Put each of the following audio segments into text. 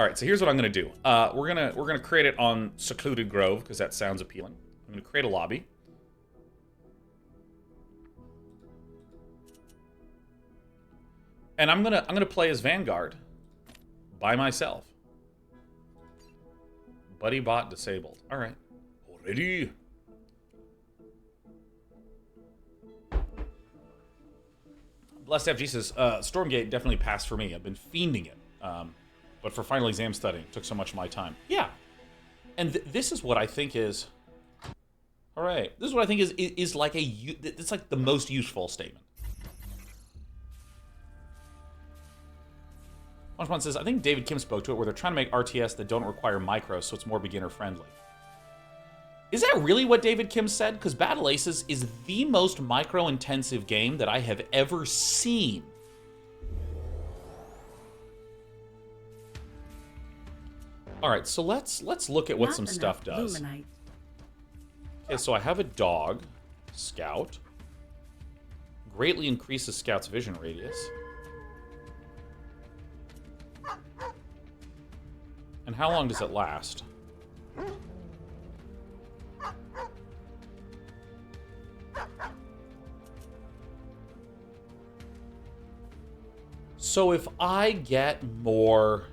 All right, so here's what I'm gonna do. We're gonna create it on Secluded Grove because that sounds appealing. I'm gonna create a lobby. And I'm gonna play as Vanguard by myself. Buddy bot disabled. All right. Already. Blessed FG says, Stormgate definitely passed for me. I've been fiending it. But for final exam studying, it took so much of my time. Yeah. And this is what I think is... All right. This is what I think is like a... It's like the most useful statement. Punchman says, I think David Kim spoke to it where they're trying to make RTS that don't require micros, so it's more beginner-friendly. Is that really what David Kim said? Because Battle Aces is the most micro-intensive game that I have ever seen. All right, so let's look at what some stuff does. Okay, so I have a dog, Scout. Greatly increases Scout's vision radius. And how long does it last? So if I get more...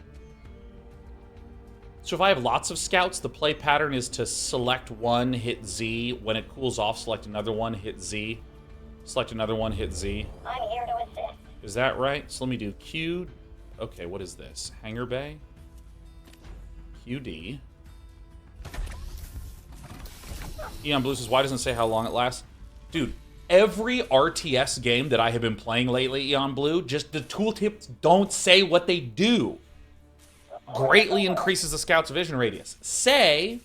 So if I have lots of scouts, the play pattern is to select one, hit Z. When it cools off, select another one, hit Z. Select another one, hit Z. I'm here to assist. Is that right? So let me do Q. Okay, what is this? Hangar Bay. QD. Eon Blue says, why doesn't it say how long it lasts? Dude, every RTS game that I have been playing lately, Eon Blue, just the tooltips don't say what they do. Greatly increases the scout's vision radius. Say,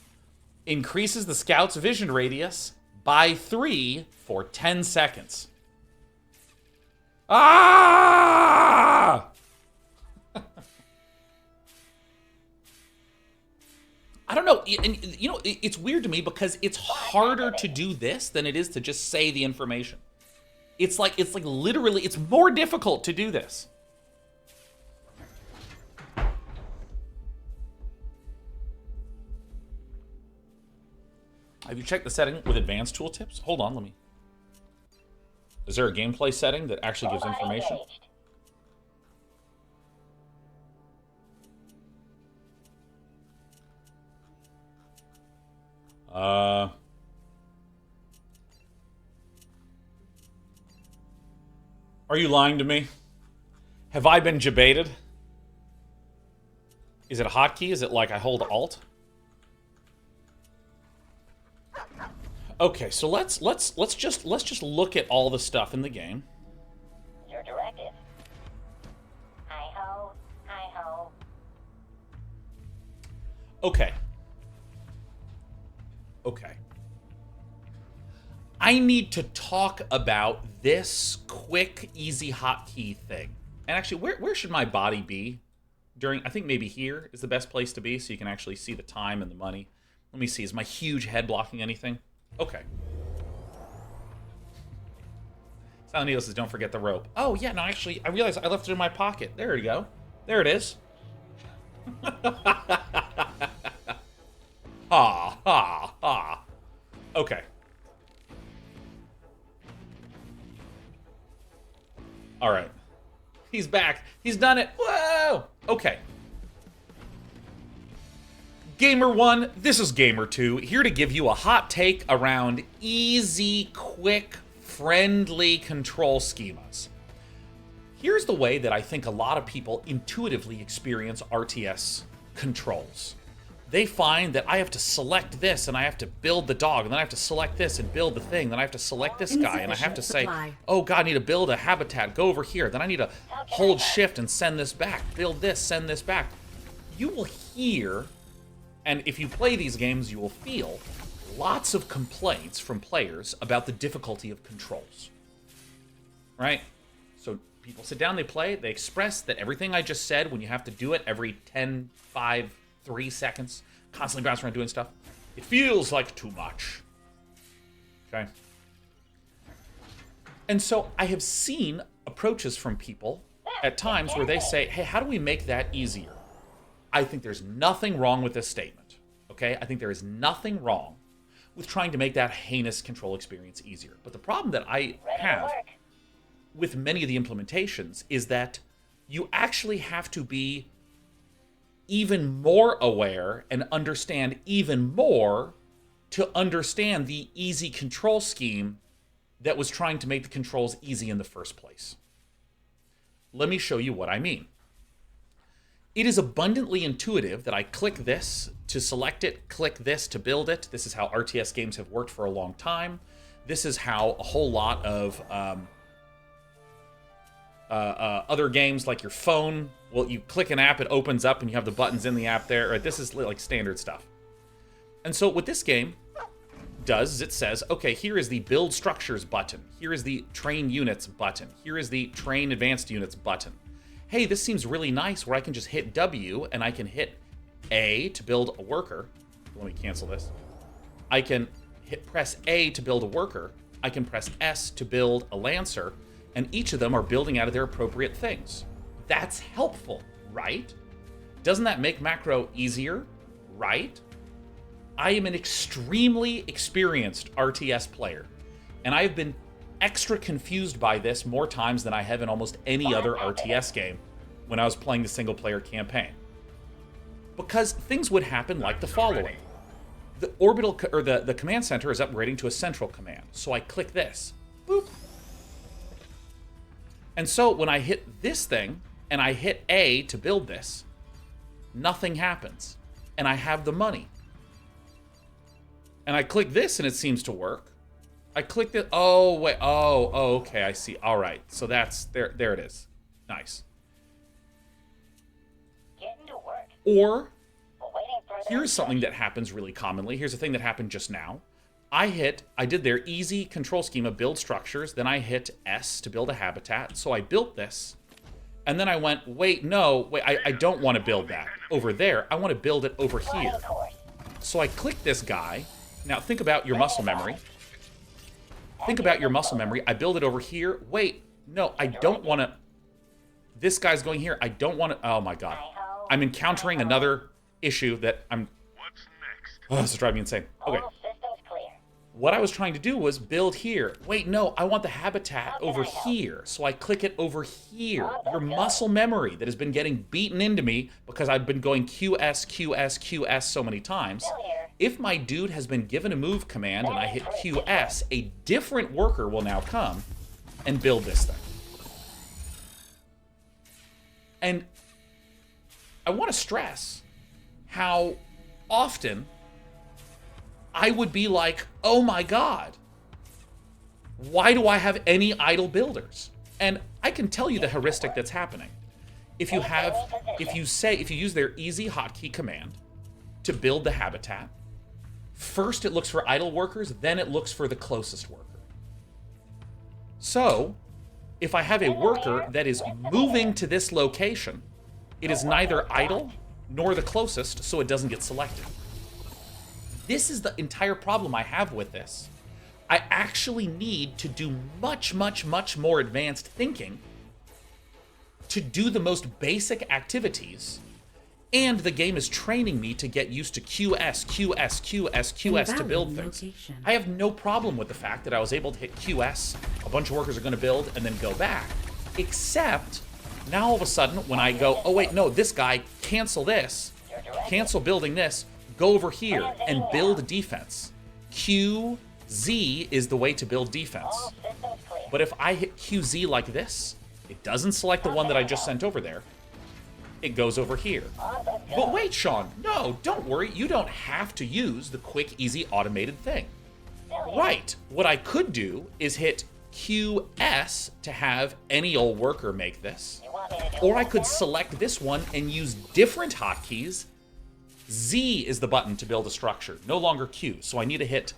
increases the scout's vision radius by 3 for 10 seconds. Ah! I don't know, and you know, it's weird to me because it's harder to do this than it is to just say the information. It's like literally, it's more difficult to do this. Have you checked the setting with advanced tooltips? Hold on, let me... Is there a gameplay setting that actually gives information? Are you lying to me? Have I been jebaited? Is it a hotkey? Is it like I hold Alt? Okay, so let's just look at all the stuff in the game. Your directive. Hi-ho, hi-ho. Okay. Okay. I need to talk about this quick, easy hotkey thing. And actually, where should my body be during... I think maybe here is the best place to be so you can actually see the time and the money. Let me see. Is my huge head blocking anything? Okay. Silent Needle says, don't forget the rope. Oh, yeah, no, actually, I realized I left it in my pocket. There you go. There it is. Ha, ha, ha. Okay. All right. He's back. He's done it. Whoa! Okay. Gamer 1, this is Gamer 2, here to give you a hot take around easy, quick, friendly control schemas. Here's the way that I think a lot of people intuitively experience RTS controls. They find that I have to select this, and I have to build the dog, and then I have to select this and build the thing, then I have to select this guy, and I have to say, oh god, I need to build a habitat, go over here, then I need to hold shift and send this back, build this, send this back. You will hear... And if you play these games, you will feel lots of complaints from players about the difficulty of controls. Right? So people sit down, they play, they express that everything I just said, when you have to do it every 10, 5, 3 seconds, constantly bouncing around doing stuff, it feels like too much. Okay? And so I have seen approaches from people at times where they say, hey, how do we make that easier? I think there's nothing wrong with this statement, okay? I think there is nothing wrong with trying to make that heinous control experience easier. But the problem that I Ready to have work. with many of the implementations is that you actually have to be even more aware and understand even more to understand the easy control scheme that was trying to make the controls easy in the first place. Let me show you what I mean. It is abundantly intuitive that I click this to select it, click this to build it. This is how RTS games have worked for a long time. This is how a whole lot of other games like your phone, well, you click an app, it opens up and you have the buttons in the app there. Right? This is like standard stuff. And so what this game does is it says, okay, here is the build structures button. Here is the train units button. Here is the train advanced units button. Hey, this seems really nice where I can just hit W and I can hit A to build a worker. Let me cancel this. I can press A to build a worker. I can press S to build a lancer, and each of them are building out of their appropriate things. That's helpful, right? Doesn't that make macro easier, right? I am an extremely experienced RTS player, and I have been extra confused by this more times than I have in almost any other RTS game when I was playing the single-player campaign. Because things would happen like the following. The orbital, or the command center is upgrading to a central command, so I click this. Boop. And so when I hit this thing, and I hit A to build this, nothing happens, and I have the money. And I click this, and it seems to work. I clicked it. Oh, wait. Oh, okay. I see. All right. So that's there. There it is. Nice. Getting to work. Or We're waiting for the here's something that happens really commonly. Here's a thing that happened just now. I did their easy control schema, build structures. Then I hit S to build a habitat. So I built this. And then I went, wait, I don't want to build that over there. I want to build it over here. Flying course. So I click this guy. Now think about your muscle memory. Think about your muscle memory. I build it over here. Wait, no, I don't want to. This guy's going here. I don't want to. Oh my God. I'm encountering another issue that I'm. What's next? Oh, this is driving me insane. Okay. All systems clear. What I was trying to do was build here. Wait, no, I want the habitat over here. So I click it over here. Your muscle memory that has been getting beaten into me because I've been going QS, QS, QS so many times. Still here. If my dude has been given a move command and I hit QS, a different worker will now come and build this thing. And I want to stress how often I would be like, oh my God, why do I have any idle builders? And I can tell you the heuristic that's happening. If you use their easy hotkey command to build the habitat, first it looks for idle workers, then it looks for the closest worker. So, if I have a worker that is moving to this location, it is neither idle nor the closest, so it doesn't get selected. This is the entire problem I have with this. I actually need to do much, much, much more advanced thinking to do the most basic activities, and the game is training me to get used to QS, QS, QS, QS to build things. I have no problem with the fact that I was able to hit QS, a bunch of workers are going to build, and then go back. Except, now all of a sudden, when I go, oh wait, no, this guy, cancel this, cancel building this, go over here and build defense. QZ is the way to build defense. All systems clear. But if I hit QZ like this, it doesn't select the one that I just sent over there. It goes over here. On the go. But wait, Sean, no, don't worry. You don't have to use the quick, easy, automated thing. Still here. Right. What I could do is hit QS to have any old worker make this. You want me to do Or I this could now? select this one and use different hotkeys. Z is the button to build a structure, no longer Q. So I need to hit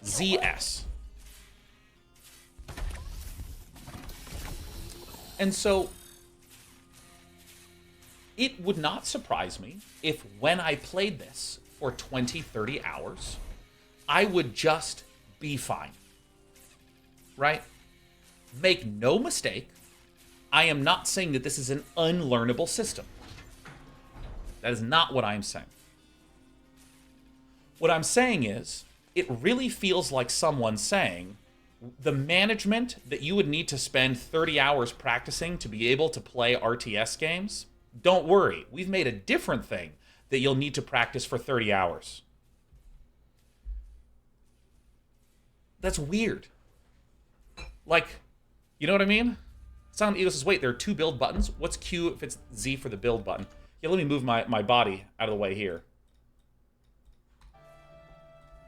ZS. And so it would not surprise me if when I played this for 20, 30 hours, I would just be fine. Right? Make no mistake, I am not saying that this is an unlearnable system. That is not what I'm saying. What I'm saying is, it really feels like someone saying, the management that you would need to spend 30 hours practicing to be able to play RTS games, don't worry. We've made a different thing that you'll need to practice for 30 hours. That's weird. Like, you know what I mean? Sound Ego says, wait, there are 2 build buttons? What's Q if it's Z for the build button? Yeah, let me move my body out of the way here.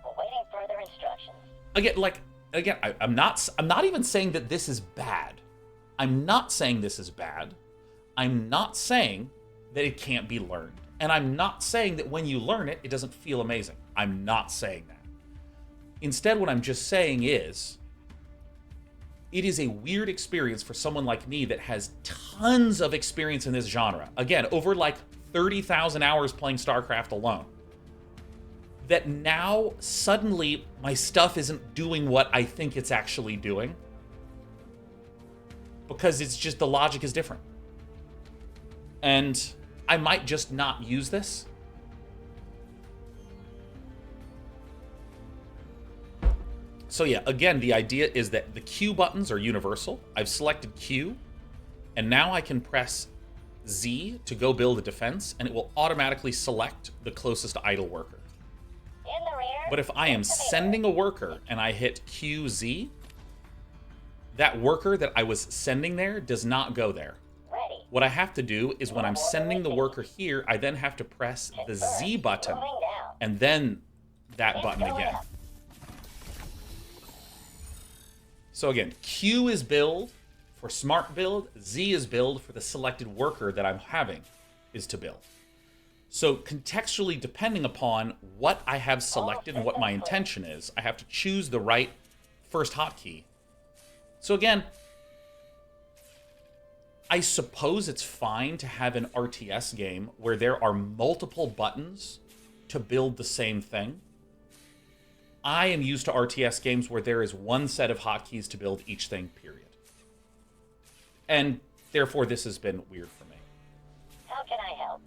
Awaiting further instructions. Again, I'm not even saying that this is bad. I'm not saying this is bad. I'm not saying that it can't be learned. And I'm not saying that when you learn it, it doesn't feel amazing. I'm not saying that. Instead, what I'm just saying is, it is a weird experience for someone like me that has tons of experience in this genre. Again, over like 30,000 hours playing StarCraft alone. That now, suddenly, my stuff isn't doing what I think it's actually doing. Because it's just, the logic is different. And I might just not use this. So yeah, again, the idea is that the Q buttons are universal. I've selected Q, and now I can press Z to go build a defense, and it will automatically select the closest idle worker. In the rear. But if I am sending a worker and I hit QZ, that worker that I was sending there does not go there. Ready. What I have to do is when I'm sending the worker here, I then have to press the Z button, Moving down. and then that button again. So again, Q is build for smart build, Z is build for the selected worker that I'm having is to build. So contextually, depending upon what I have selected and what my intention is, I have to choose the right first hotkey. So again, I suppose it's fine to have an RTS game where there are multiple buttons to build the same thing. I am used to RTS games where there is one set of hotkeys to build each thing, period. And therefore, this has been weird for me. How can I help?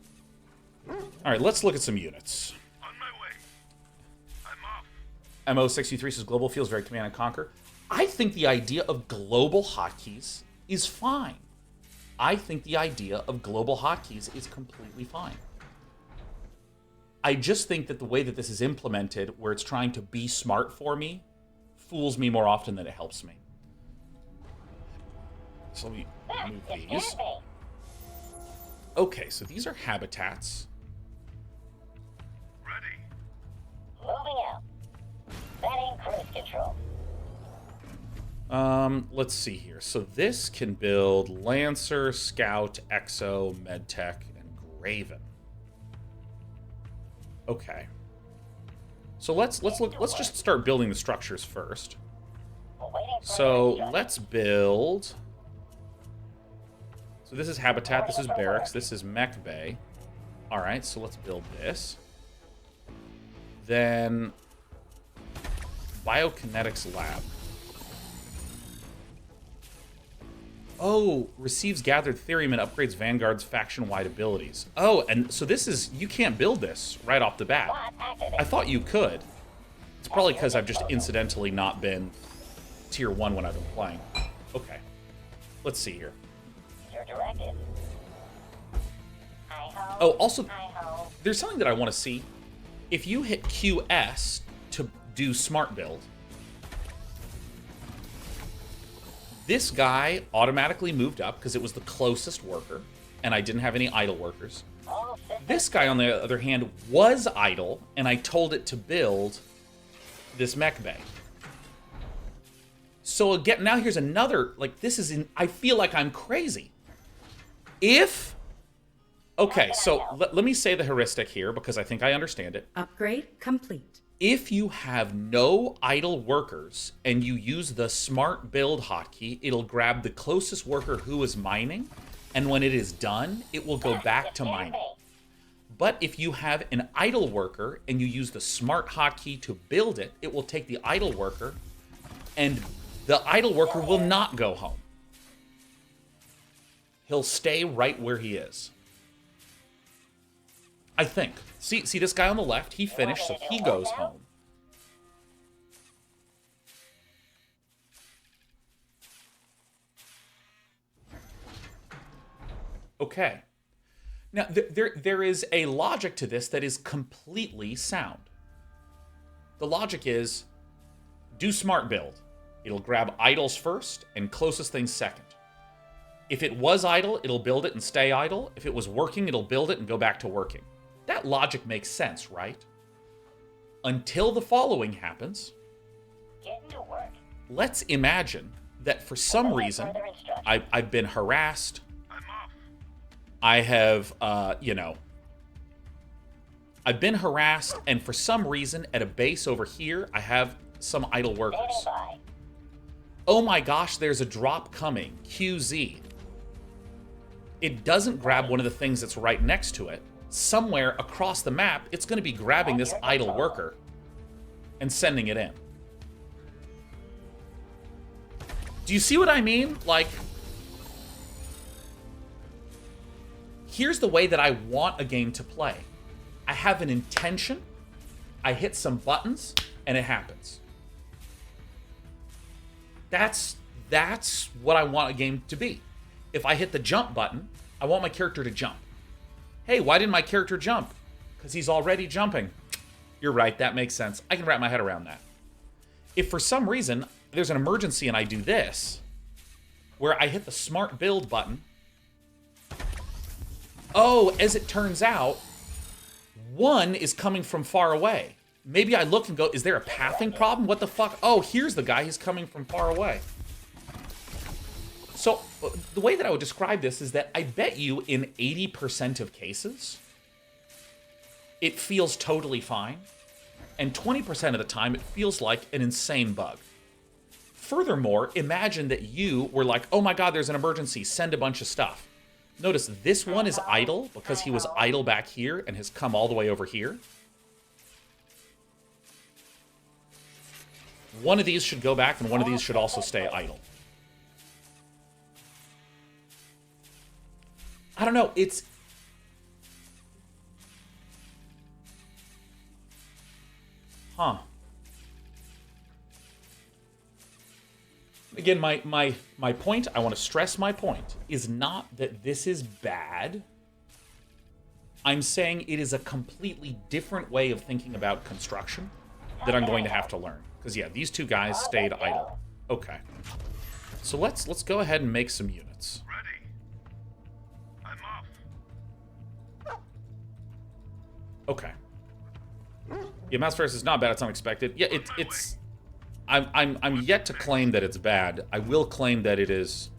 All right, let's look at some units. On my way. I'm off. MO63 says global feels very Command and Conquer. I think the idea of global hotkeys is fine. I think the idea of global hotkeys is completely fine. I just think that the way that this is implemented, where it's trying to be smart for me, fools me more often than it helps me. So let me remove It these. can't be. Okay, so these are habitats. Ready. Moving out. Setting cruise control. Let's see here. So this can build Lancer, Scout, Exo, Medtech, and Graven. Okay. So let's just start building the structures first. Awaiting further So instructions. let's build. So this is habitat, this is barracks, this is mech bay. All right, so let's build this. Then biokinetics lab. Oh, receives gathered therium and upgrades Vanguard's faction-wide abilities. Oh, and so this is, you can't build this right off the bat. Bot activated. I thought you could. It's probably because I've just incidentally not been tier 1 when I've been playing. Okay. Let's see here. Your directive. Hi-ho. Oh, also, Hi-ho. there's something that I want to see. If you hit QS to do smart build, this guy automatically moved up because it was the closest worker, and I didn't have any idle workers. All systems. This guy, on the other hand, was idle, and I told it to build this mech bay. So again, now here's another, like, this is in, I feel like I'm crazy. If, okay, so let me say the heuristic here, because I think I understand it. Upgrade complete. If you have no idle workers and you use the smart build hotkey, it'll grab the closest worker who is mining, and when it is done, it will go back to mining. But if you have an idle worker and you use the smart hotkey to build it, it will take the idle worker, and the idle worker will not go home. He'll stay right where he is. I think. See this guy on the left? He finished, so he goes home. Okay. Now, there is a logic to this that is completely sound. The logic is, do smart build. It'll grab idols first and closest things second. If it was idle, it'll build it and stay idle. If it was working, it'll build it and go back to working. That logic makes sense, right? Until the following happens. Getting to work. Let's imagine that for some reason, I've been harassed. I have, I've been harassed, and for some reason, at a base over here, I have some idle workers. Oh my gosh, there's a drop coming. QZ. It doesn't grab one of the things that's right next to it. Somewhere across the map, it's going to be grabbing this idle worker and sending it in. Do you see what I mean? Like, here's the way that I want a game to play. I have an intention, I hit some buttons, and it happens. That's what I want a game to be. If I hit the jump button, I want my character to jump. Hey, why didn't my character jump? Because he's already jumping. You're right, that makes sense. I can wrap my head around that. If for some reason there's an emergency and I do this, where I hit the smart build button, oh, as it turns out, one is coming from far away. Maybe I look and go, is there a pathing problem? What the fuck? Oh, here's the guy. He's coming from far away. So the way that I would describe this is that I bet you in 80% of cases, it feels totally fine. And 20% of the time, it feels like an insane bug. Furthermore, imagine that you were like, oh my God, there's an emergency. Send a bunch of stuff. Notice this one is idle because he was idle back here and has come all the way over here. One of these should go back and one of these should also stay idle. I don't know, it's... Huh. Again, my point, I want to stress my point, is not that this is bad. I'm saying it is a completely different way of thinking about construction that I'm going to have to learn. Because, yeah, these two guys stayed idle. Okay. So let's go ahead and make some units. Ready. I'm off. Okay. Yeah, Mouse Ferris is not bad. It's unexpected. Yeah, it's... I'm yet to claim that it's bad. I will claim that it's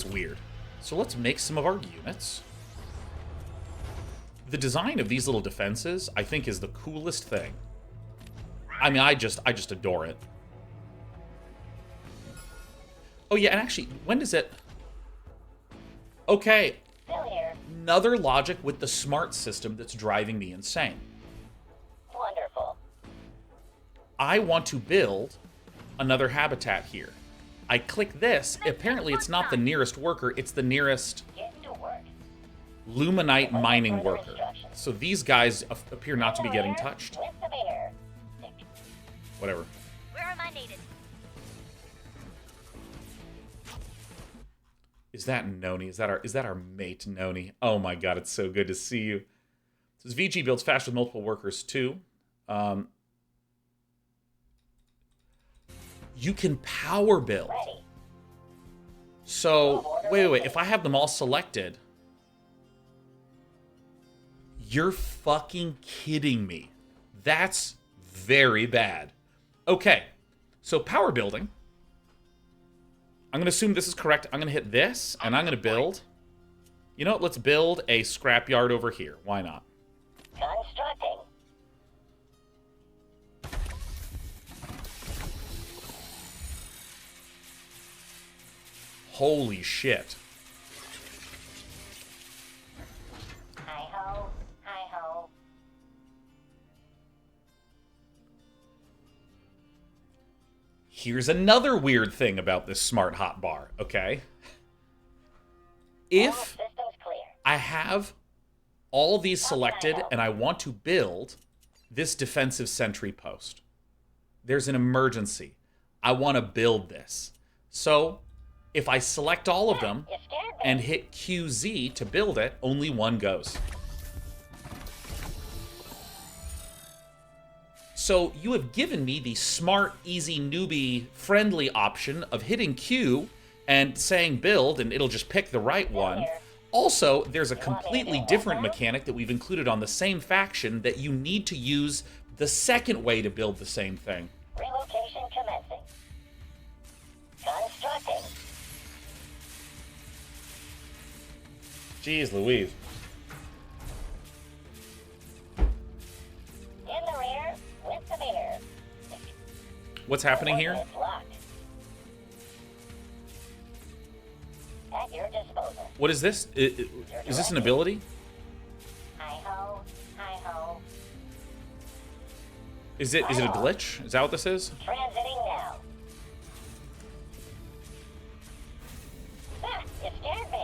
weird. So let's make some of our units. The design of these little defenses, I think, is the coolest thing. I mean, I just adore it. Oh yeah, and actually, when does it... Okay. Still here. Another logic with the smart system that's driving me insane. Wonderful. I want to build another habitat here. I click this. Apparently, it's not the nearest worker. It's the nearest Getting to work. Luminite mining worker. So these guys appear not to be getting Still here. touched. With the beer. Whatever. Where am I needed? Is that Noni? Is that our mate, Noni? Oh my god, it's so good to see you. It says VG builds fast with multiple workers too. You can power build. Ready. So, wait. If I have them all selected... You're fucking kidding me. That's very bad. Okay, so power building. I'm going to assume this is correct. I'm going to hit this, and I'm going to build... You know what? Let's build a scrapyard over here. Why not? Constructing. Holy shit. Hi-ho. Hi-ho. Here's another weird thing about this smart hotbar, okay? All If systems clear. I have all these selected, and I want to build this defensive sentry post. There's an emergency. I want to build this. So if I select all of them You scared me. and hit QZ to build it, only one goes. So you have given me the smart, easy, newbie, friendly option of hitting Q and saying build, and it'll just pick the right one. Also, there's a completely different mechanic that we've included on the same faction that you need to use the second way to build the same thing. Relocation commencing. Constructing. Jeez Louise. In the rear with the mirror. What's happening here? It's locked. At your disposal. What is this? Is this an ability? Hi-ho, hi-ho. Is it a glitch? Is that what this is? Transiting now. Ah, you scared me.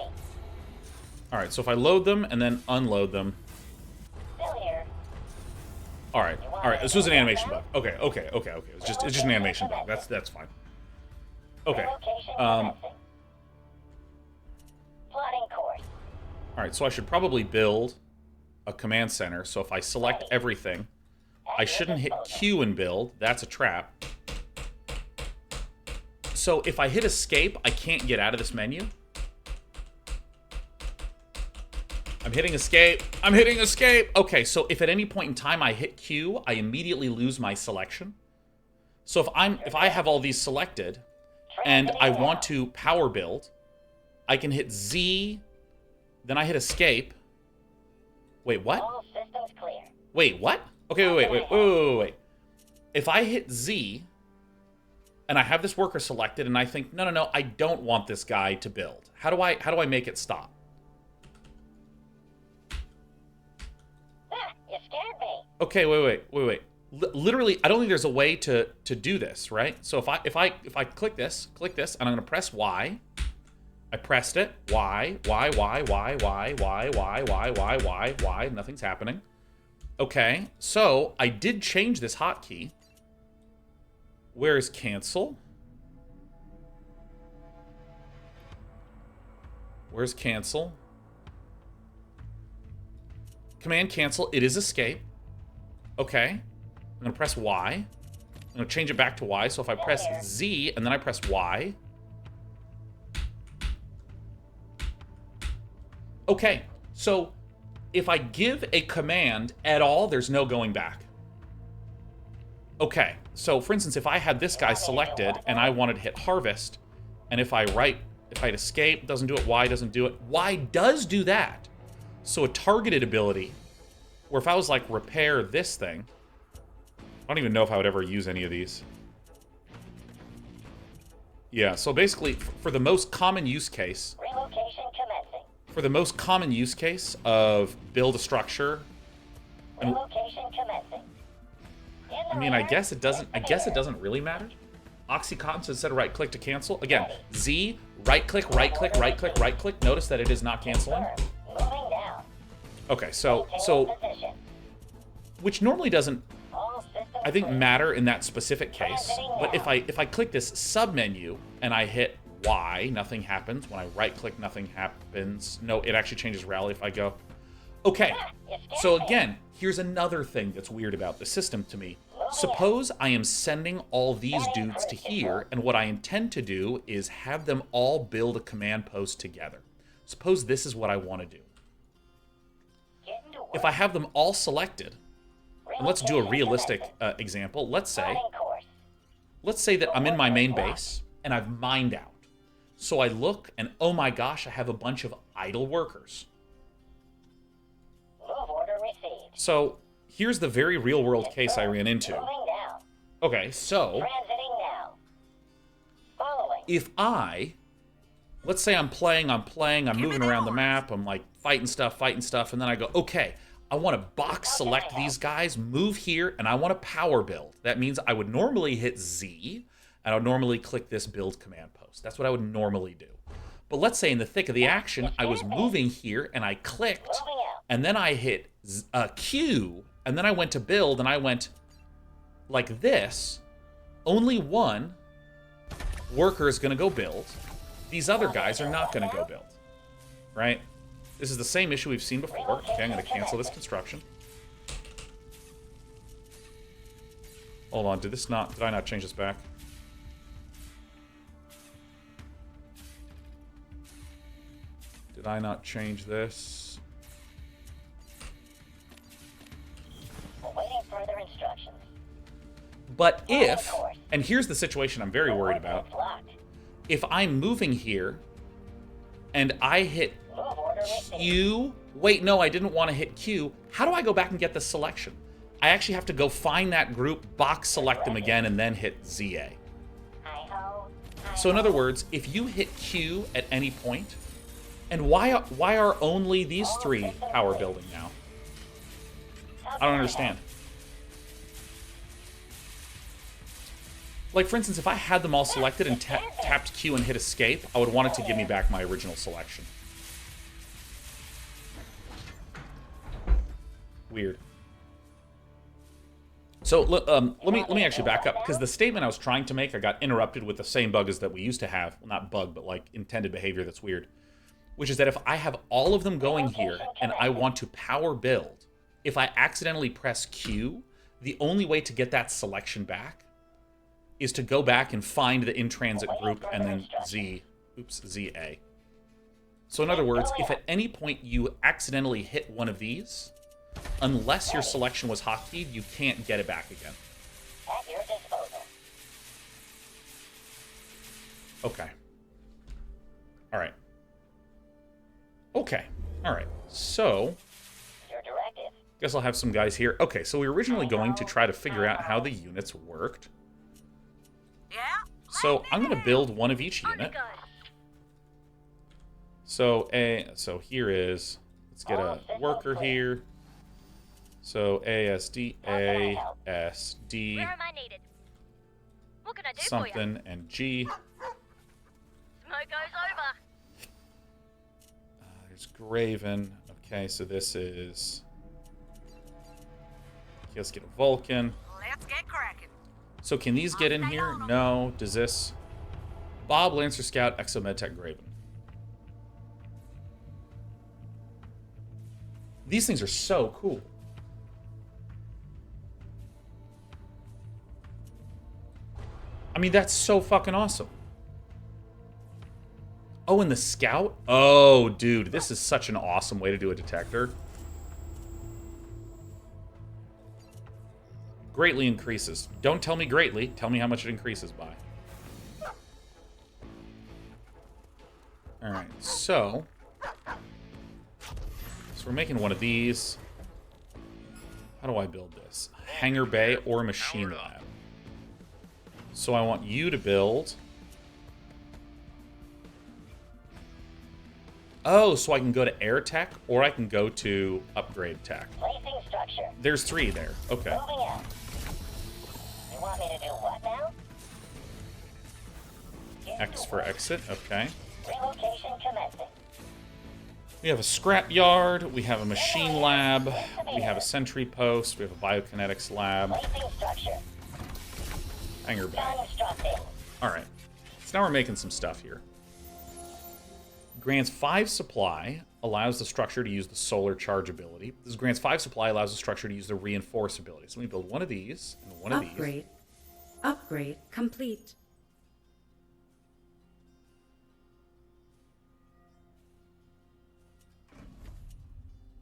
All right, so if I load them and then unload them. Still here. All right. This was an animation bug. Okay. It's just an animation bug. That's fine. Okay. Relocation Um, commencing. Plotting course. all right, so I should probably build a command center. So if I select everything, I shouldn't hit Q and build. That's a trap. So if I hit escape, I can't get out of this menu. I'm hitting escape. I'm hitting escape. Okay, so if at any point in time I hit Q, I immediately lose my selection. So if I have all these selected and I want to power build, I can hit Z, then I hit escape. Wait, what? All systems clear. Wait, what? Okay, wait. If I hit Z and I have this worker selected and I think, no, I don't want this guy to build. How do I make it stop? Ah, you scared me. Okay, wait. Literally, I don't think there's a way to do this, right? So if I click this, and I'm gonna press Y. I pressed it. Y. Nothing's happening. Okay, so I did change this hotkey. Where is cancel? Where's cancel? Command cancel. It is escape. Okay. I'm going to press Y. I'm going to change it back to Y. So if I press Z and then I press Y. Okay. So if I give a command at all, there's no going back. Okay. So for instance, if I had this guy selected and I wanted to hit harvest, and if I hit escape, doesn't do it, Y doesn't do it. Y does do that. So a targeted ability, where if I was like repair this thing, I don't even know if I would ever use any of these. Yeah, so basically, for the most common use case, Relocation commencing. of build a structure, Relocation commencing. I mean, I guess it doesn't really matter. Oxycontin says set a right click to cancel. Again, Z, right click. Notice that it is not canceling. Moving down. Okay, so Position. which normally doesn't, All systems I think, clear. matter in that specific case. But if I click this sub menu and I hit Y, nothing happens. When I right click, nothing happens. No, it actually changes rally if I go. Okay, so again, here's another thing that's weird about the system to me. Suppose I am sending all these dudes to here, and what I intend to do is have them all build a command post together. Suppose this is what I want to do. Getting to work. If I have them all selected, and let's do a realistic example. Let's say that I'm in my main base, and I've mined out. So I look, and oh my gosh, I have a bunch of idle workers. Move order received. So here's the very real world case I ran into. Moving down. Okay, so Transiting now. Following. if let's say I'm moving around the map, I'm like fighting stuff, and then I go, okay, I want to box select these guys, move here, and I want to power build. That means I would normally hit Z, and I would normally click this build command post. That's what I would normally do. But let's say in the thick of the action, I was moving here, and I clicked, and then I hit Q, and then I went to build, and I went like this, only one worker is going to go build. These other guys are not going to go build, right? This is the same issue we've seen before. Okay, I'm going to cancel this construction. Hold on, did I not change this back? Did I not change this? Awaiting further instructions. But if, and here's the situation I'm very worried about. Locked. If I'm moving here and I hit Move order received. Q, wait, no, I didn't want to hit Q. How do I go back and get the selection? I actually have to go find that group, box select them again, and then hit ZA. Hi-ho. So in other words, if you hit Q at any point, and why are only these three power building now? I don't understand. Like, for instance, if I had them all selected and tapped Q and hit escape, I would want it to give me back my original selection. Weird. So let me actually back up, because the statement I was trying to make, I got interrupted with the same bug as that we used to have. Well, not bug, but like intended behavior that's weird. Which is that if I have all of them going here and I want to power build, if I accidentally press Q, the only way to get that selection back is to go back and find the in-transit group and then ZA. So in other words, if at any point you accidentally hit one of these, unless your selection was hotkeyed, you can't get it back again. At your disposal. Okay. Alright. Okay. Alright. So, Your directive. guess I'll have some guys here. Okay, so we were originally going to try to figure out how the units worked. Yeah? So I'm going to build one of each unit. So here is, let's get a worker here. So ASD, ASD, Where am I needed? What can I do for something, and G. you? Smoke goes over. There's Graven. Okay, so this is... Okay, let's get a Vulcan. Let's get cracking. So can these get in here? No. Does this... Bob, Lancer Scout, Exo Medtech, Graven. These things are so cool. I mean, that's so fucking awesome. Oh, and the Scout? Oh, dude, this is such an awesome way to do a detector. Greatly increases. Don't tell me greatly. Tell me how much it increases by. Alright, so we're making one of these. How do I build this? Hangar bay or machine lab? So I want you to build... Oh, so I can go to air tech, or I can go to upgrade tech. Placing structure. There's 3 there. Okay. Moving out. You want me to do what now? X for exit. Okay. Relocation commencing. We have a scrap yard. We have a machine lab. We have a sentry post. We have a biokinetics lab. Placing structure. Hangar bay. Constructing. All right. So now we're making some stuff here. Grants 5 supply, allows the structure to use the solar charge ability. This grants 5 supply, allows the structure to use the reinforce ability. So let me build one of these and one of these. Upgrade. Upgrade complete.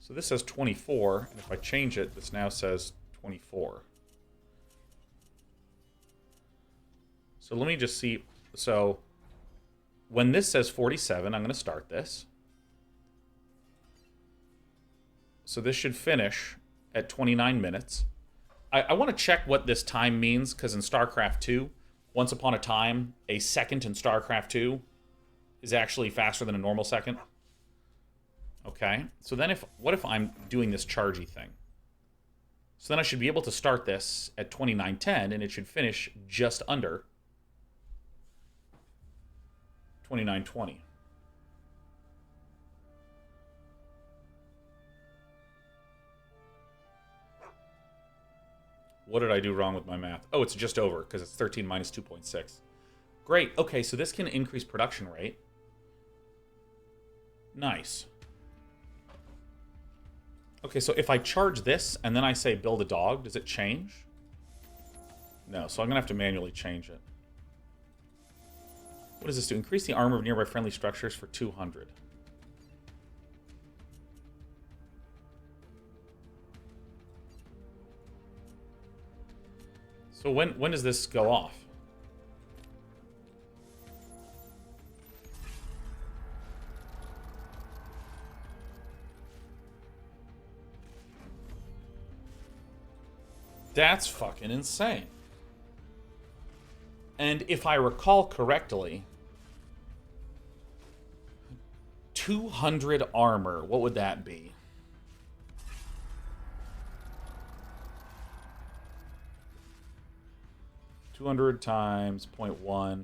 So this says 24, and if I change it, this now says 24. So let me just see. So when this says 47, I'm going to start this. So this should finish at 29 minutes. I want to check what this time means, because in StarCraft 2, once upon a time, a second in StarCraft 2 is actually faster than a normal second. Okay, so then what if I'm doing this chargy thing? So then I should be able to start this at 29:10, and it should finish just under 29:20. What did I do wrong with my math? Oh, it's just over, because it's 13 minus 2.6. Great. Okay, so this can increase production rate. Nice. Okay, so if I charge this, and then I say build a dog, does it change? No, so I'm going to have to manually change it. What does this do? Increase the armor of nearby friendly structures for 200. So when does this go off? That's fucking insane. And if I recall correctly, 200 armor, what would that be? $200 times 0.1.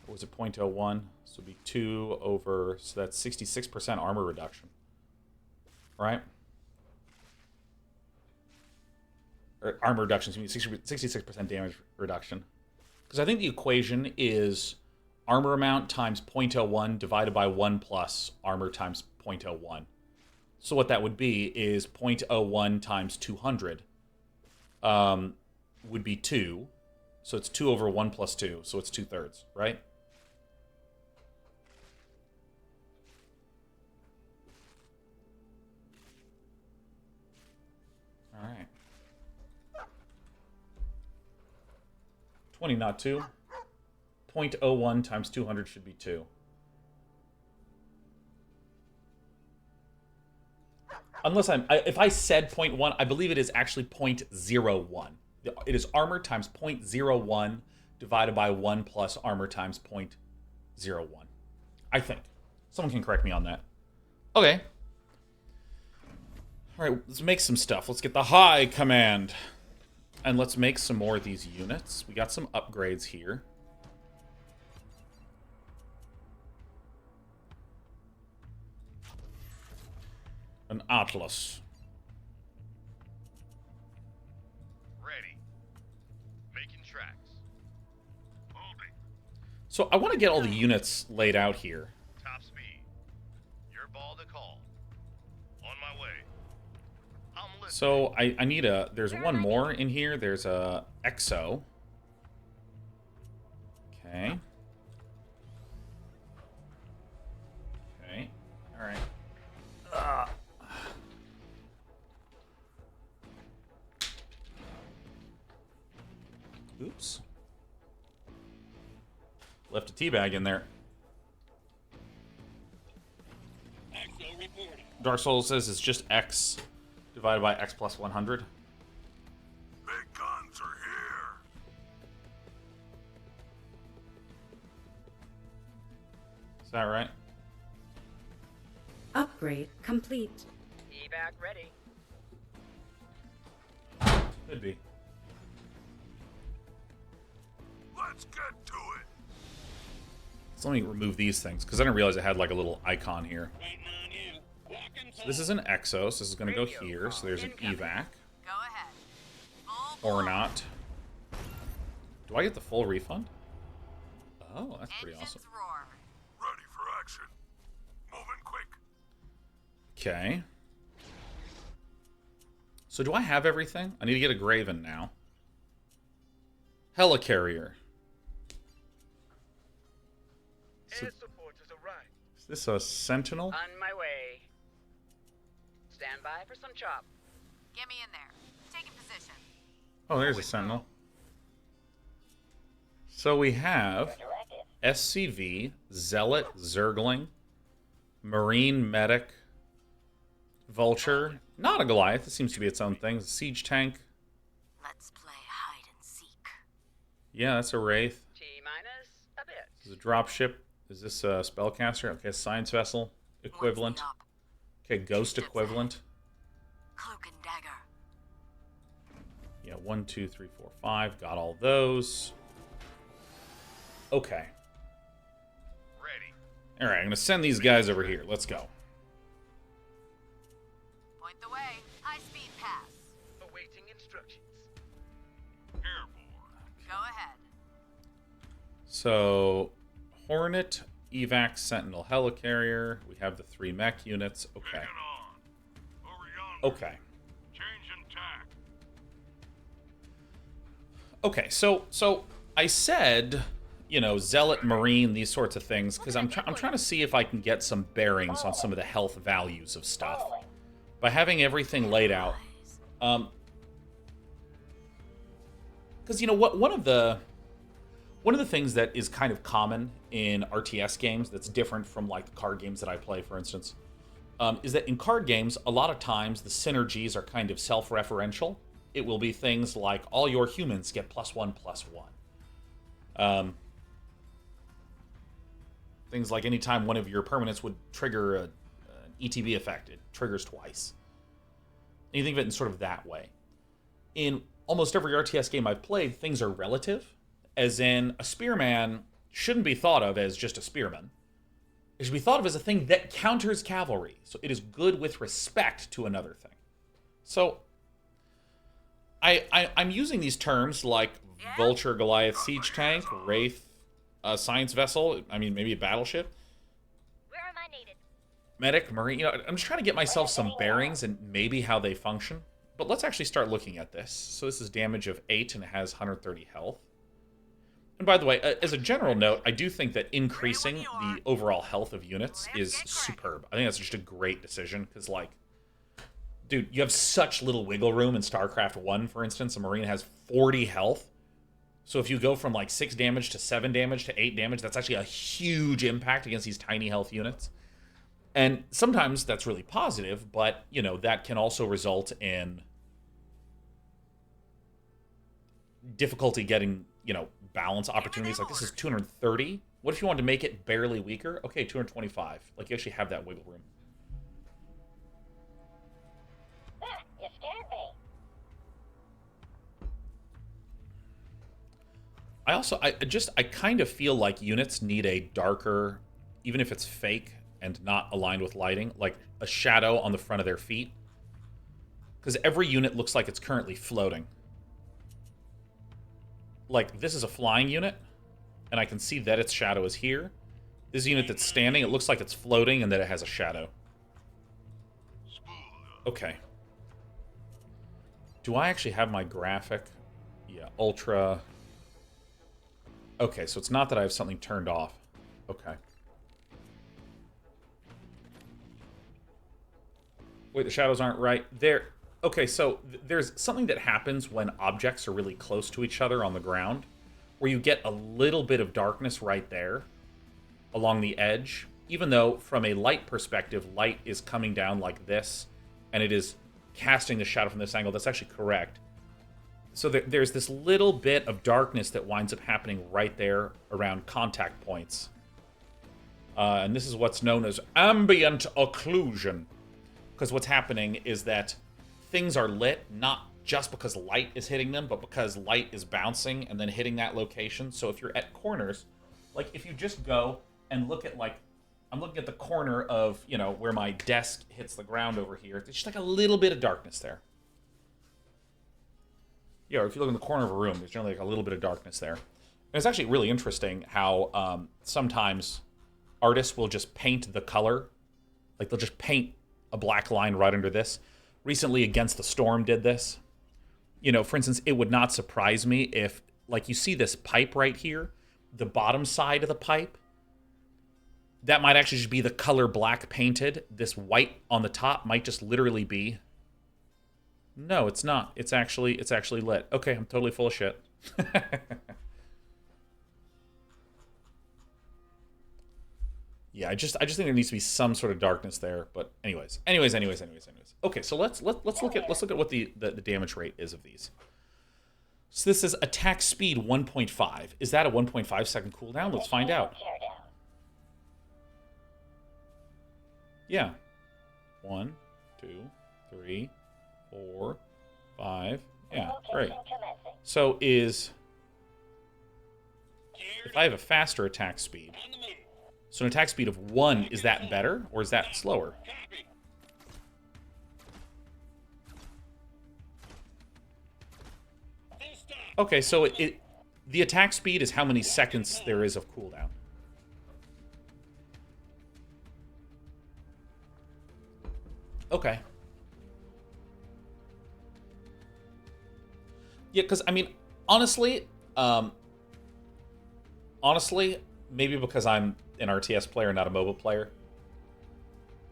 Or was it 0.01? So it'd be 2 over, so that's 66% armor reduction. Right? Or armor reduction, 66% damage reduction. Because I think the equation is armor amount times 0.01 divided by 1 plus armor times 0.01. So what that would be is 0.01 times 200 would be 2. So it's 2 over 1 plus 2. So it's 2/3, right? All right. 20, not 2. 0.01 times 200 should be 2. Unless if I said 0.1, I believe it is actually 0.01. It is armor times 0.01 divided by 1 plus armor times 0.01. I think. Someone can correct me on that. Okay. All right, let's make some stuff. Let's get the high command. And let's make some more of these units. We got some upgrades here. An Atlas. Ready. Making tracks. Moving. So I want to get all the units laid out here. Top speed. Your ball to call. On my way. I'm listening. So I need a... There's one more in here. There's a Exo. Okay. Okay. All right. Oops. Left a teabag in there. Dark Souls says it's just X divided by X plus 100. Big guns are here. Is that right? Upgrade complete. Evac ready. Could be. Let's get to it. So let me remove these things, because I didn't realize it had like a little icon here. So this is an Exos. This is going to go here. So there's an evac. Go ahead. Or not. Do I get the full refund? Oh, that's pretty awesome. Roar. Ready for action. Moving quick. Okay. So do I have everything? I need to get a Graven now. Helicarrier. So, Air support has arrived. is this a Sentinel? On my way. Stand by for some chop. Get me in there. Take a position. Oh, there's a Sentinel. So we have SCV, Zealot, Zergling, Marine Medic, Vulture. Not a Goliath. It seems to be its own thing. Siege Tank. Let's play hide and seek. Yeah, that's a Wraith. T-minus a bit. This is a dropship. Is this a Spellcaster? Okay, Science Vessel equivalent. Okay, Ghost equivalent. Cloak and dagger. Yeah, 1, 2, 3, 4, 5. Got all those. Okay. Ready. All right, I'm going to send these guys over here. Let's go. Point the way. High speed pass. Awaiting instructions. Airborne. Go ahead. So, Hornet, Evac, Sentinel, Helicarrier. We have the 3 mech units. Okay. Bring it on. Over yonder. Okay. Changing tack. Okay, so I said, you know, Zealot, Marine, these sorts of things, because I'm trying to see if I can get some bearings on some of the health values of stuff by having everything laid out. Because you know what, one of the things that is kind of common in RTS games that's different from like the card games that I play, for instance, is that in card games, a lot of times the synergies are kind of self-referential. It will be things like all your humans get +1/+1. Things like anytime one of your permanents would trigger an ETB effect, it triggers twice. And you think of it in sort of that way. In almost every RTS game I've played, things are relative, as in a spearman shouldn't be thought of as just a spearman. It should be thought of as a thing that counters cavalry. So it is good with respect to another thing. So I'm using these terms like Vulture, Goliath, Siege Tank, Wraith, Science Vessel, I mean, maybe a battleship. Where am I needed? Medic, Marine, you know, I'm just trying to get myself some bearings and maybe how they function. But let's actually start looking at this. So this is damage of 8 and it has 130 health. And by the way, as a general note, I do think that increasing the overall health of units is superb. I think that's just a great decision because, like, dude, you have such little wiggle room in StarCraft 1, for instance. A Marine has 40 health. So if you go from like 6 damage to 7 damage to 8 damage, that's actually a huge impact against these tiny health units. And sometimes that's really positive, but, you know, that can also result in difficulty getting, you know, balance opportunities. Like this is 230. What if you wanted to make it barely weaker? Okay, 225. Like you actually have that wiggle room. Ah, you scared me. I kind of feel like units need a darker, even if it's fake and not aligned with lighting, like a shadow on the front of their feet. Because every unit looks like it's currently floating. Like, this is a flying unit, and I can see that its shadow is here. This unit that's standing, it looks like it's floating and that it has a shadow. Okay. Do I actually have my graphic? Yeah, ultra. Okay, so it's not that I have something turned off. Okay. Wait, the shadows aren't right. There. Okay, so there's something that happens when objects are really close to each other on the ground, where you get a little bit of darkness right there along the edge, even though from a light perspective, light is coming down like this, and it is casting the shadow from this angle. That's actually correct. So there's this little bit of darkness that winds up happening right there around contact points. And this is what's known as ambient occlusion. Because what's happening is that things are lit not just because light is hitting them, but because light is bouncing and then hitting that location. So if you're at corners, like if you just go and look at, like, I'm looking at the corner of, you know, where my desk hits the ground over here. There's just like a little bit of darkness there. Yeah, or if you look in the corner of a room, there's generally like a little bit of darkness there. And it's actually really interesting how sometimes artists will just paint the color. Like they'll just paint a black line right under this. Recently, Against the Storm did this. You know, for instance, it would not surprise me if, like, you see this pipe right here, the bottom side of the pipe, that might actually just be the color black painted. This white on the top might just literally be... No, it's not. It's actually lit. Okay, I'm totally full of shit. Yeah, I just think there needs to be some sort of darkness there. But anyways. Okay, so let's look at what the damage rate is of these. So this is attack speed 1.5. Is that a 1.5 second cooldown? Let's find out. Yeah. 1, 2, 3, 4, 5. Yeah, great. So if I have a faster attack speed, so an attack speed of 1, is that better or is that slower? Okay, so the attack speed is how many seconds there is of cooldown. Okay. Yeah, because, I mean, honestly, maybe because I'm an RTS player, not a mobile player,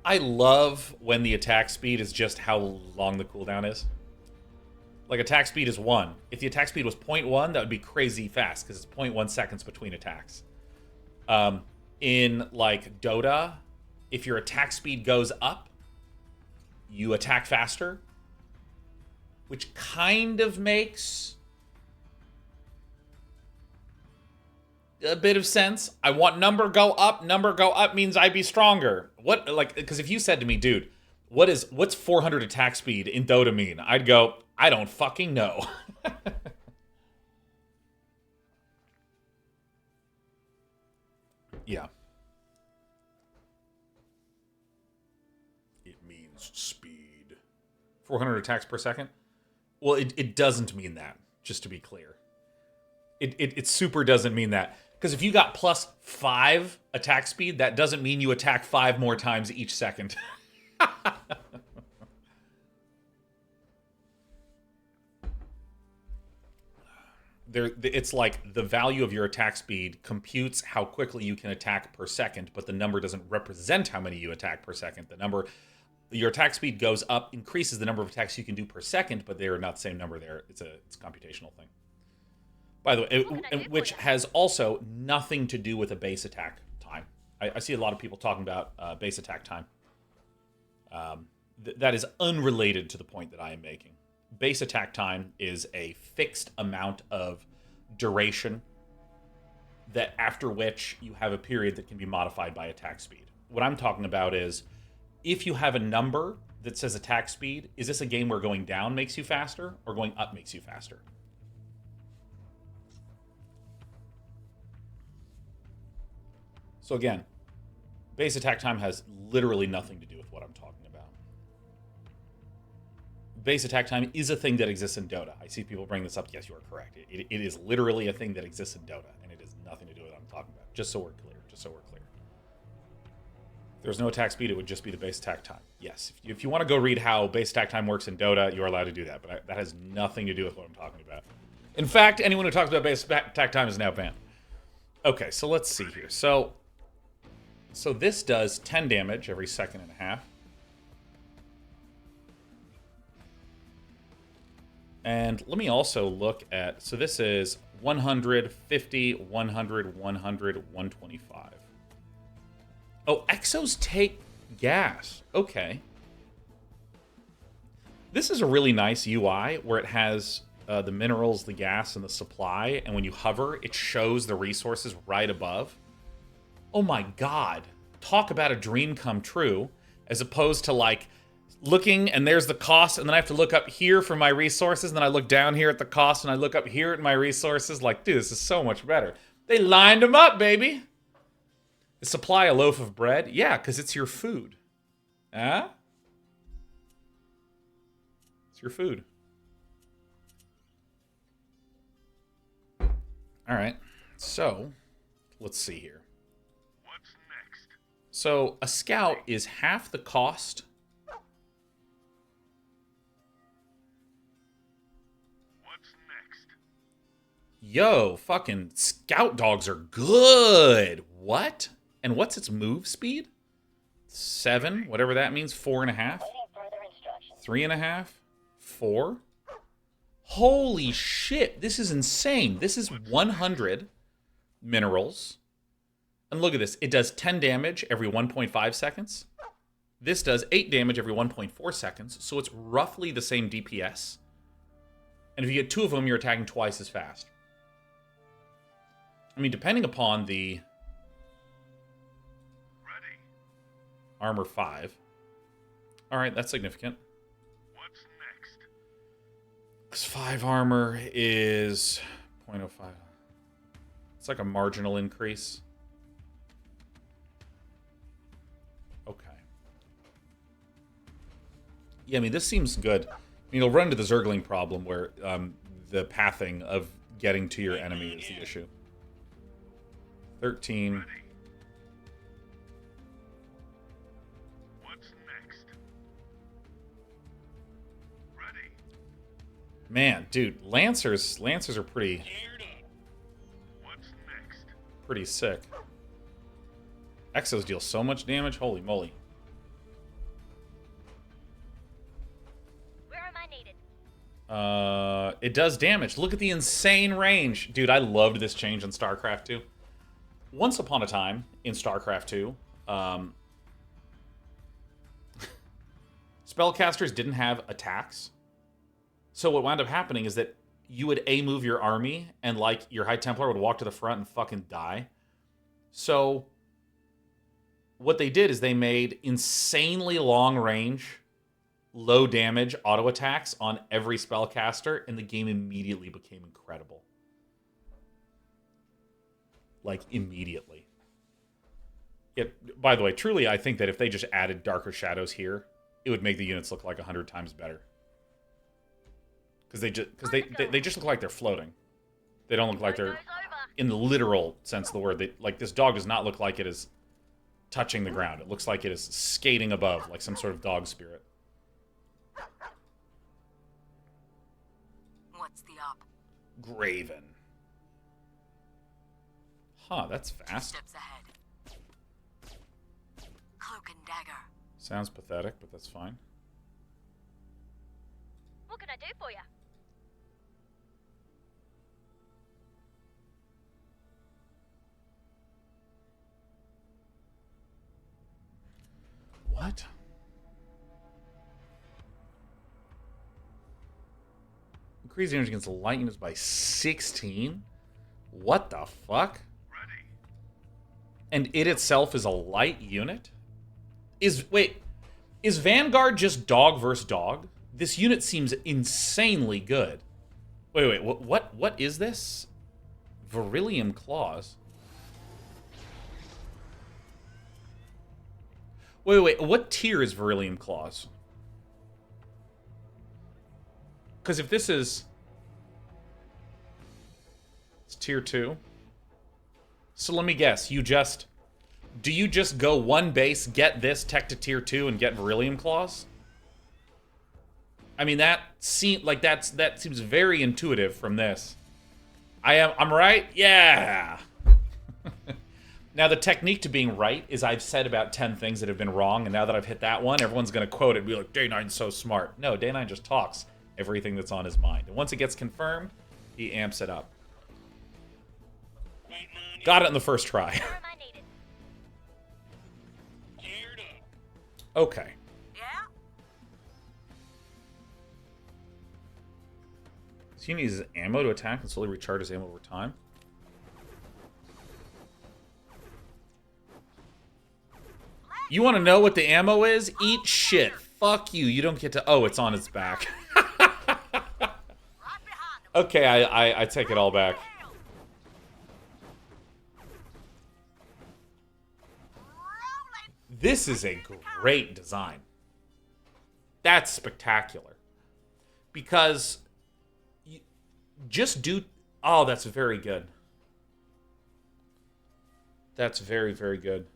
I love when the attack speed is just how long the cooldown is. Like, attack speed is 1. If the attack speed was 0.1, that would be crazy fast, because it's 0.1 seconds between attacks. In, like, Dota, if your attack speed goes up, you attack faster, which kind of makes a bit of sense. I want number go up. Number go up means I be stronger. What, like, because if you said to me, dude, what's 400 attack speed in Dota mean? I'd go, I don't fucking know. Yeah. It means speed. 400 attacks per second? Well, it doesn't mean that, just to be clear. It super doesn't mean that. Because if you got +5 attack speed, that doesn't mean you attack 5 more times each second. It's like the value of your attack speed computes how quickly you can attack per second, but the number doesn't represent how many you attack per second. Your attack speed goes up, increases the number of attacks you can do per second, but they are not the same number there. It's a computational thing. By the way, which has also nothing to do with a base attack time. I see a lot of people talking about base attack time. That is unrelated to the point that I am making. Base attack time is a fixed amount of duration that after which you have a period that can be modified by attack speed. What I'm talking about is if you have a number that says attack speed, is this a game where going down makes you faster or going up makes you faster? So again, base attack time has literally nothing to do with what I'm talking about. Base attack time is a thing that exists in Dota. I see people bring this up. Yes, you are correct. It is literally a thing that exists in Dota, and it has nothing to do with what I'm talking about. Just so we're clear. Just so we're clear. If there's no attack speed, it would just be the base attack time. Yes, if you want to go read how base attack time works in Dota, you're allowed to do that, but that has nothing to do with what I'm talking about. In fact, anyone who talks about base attack time is now banned. Okay, so let's see here. So this does 10 damage every second and a half. And let me also look at, so this is 100, 50, 100, 100, 125. Oh, exos take gas. Okay. This is a really nice UI where it has the minerals, the gas, and the supply. And when you hover, it shows the resources right above. Oh my God. Talk about a dream come true, as opposed to like looking and there's the cost and then I have to look up here for my resources and then I look down here at the cost and I look up here at my resources. Like, dude, this is so much better. They lined them up, baby. Supply a loaf of bread? Yeah, because it's your food. Huh? It's your food. All right. So, let's see here. What's next? So, a scout is half the cost. What's next? Yo, fucking scout dogs are good. What? And what's its move speed? 7, whatever that means. 4.5. Waiting further instructions. 3.5. 4. Holy shit, this is insane. This is 100 minerals. And look at this. It does 10 damage every 1.5 seconds. This does 8 damage every 1.4 seconds. So it's roughly the same DPS. And if you get 2 of them, you're attacking twice as fast. I mean, depending upon the Ready. armor 5. All right, that's significant. What's next? Because 5 armor is 0.05. It's like a marginal increase. Okay. Yeah, I mean, this seems good. I mean, you'll run into the Zergling problem where the pathing of getting to your enemy is the issue. 13. Ready. What's next? Ready. Man, dude, Lancers are pretty What's next? pretty sick. Exos deal so much damage, holy moly. Where am I needed? It does damage. Look at the insane range. Dude, I loved this change in StarCraft 2. Once upon a time, in StarCraft 2, spellcasters didn't have attacks. So what wound up happening is that you would A-move your army, and, like, your High Templar would walk to the front and fucking die. So what they did is they made insanely long range, low damage auto attacks on every spellcaster, and the game immediately became incredible. Like, immediately. Yet, by the way, truly, I think that if they just added Darker Shadows here, it would make the units look like 100 times better. Because they just look like they're floating. They don't look like they're, in the literal sense of the word. Like, this dog does not look like it is touching the ground. It looks like it is skating above, like some sort of dog spirit. What's the op? Graven. Huh, that's fast. Steps ahead. Cloak and dagger. Sounds pathetic, but that's fine. What can I do for you? What? Increase damage against light units by 16? What the fuck? Ready. And it itself is a light unit? Is Vanguard just dog versus dog? This unit seems insanely good. Wait, what is this? Beryllium Claws. Wait, what tier is Beryllium Claws? Because if this is... It's tier 2. So let me guess, do you just go one base, get this, tech to tier 2, and get Beryllium Claws? I mean, that seems very intuitive from this. I'm right? Yeah! Now, the technique to being right is I've said about 10 things that have been wrong, and now that I've hit that one, everyone's going to quote it and be like, Day9's so smart. No, Day9 just talks everything that's on his mind. And once it gets confirmed, he amps it up. Got it in the first try. Where am I needed? Okay. Yeah? This unit uses ammo to attack and slowly recharges ammo over time. You want to know what the ammo is? Eat shit. Fuck you. You don't get to... Oh, it's on its back. Okay, I take it all back. This is a great design. That's spectacular. Because... just do... Oh, that's very good. That's very, very good.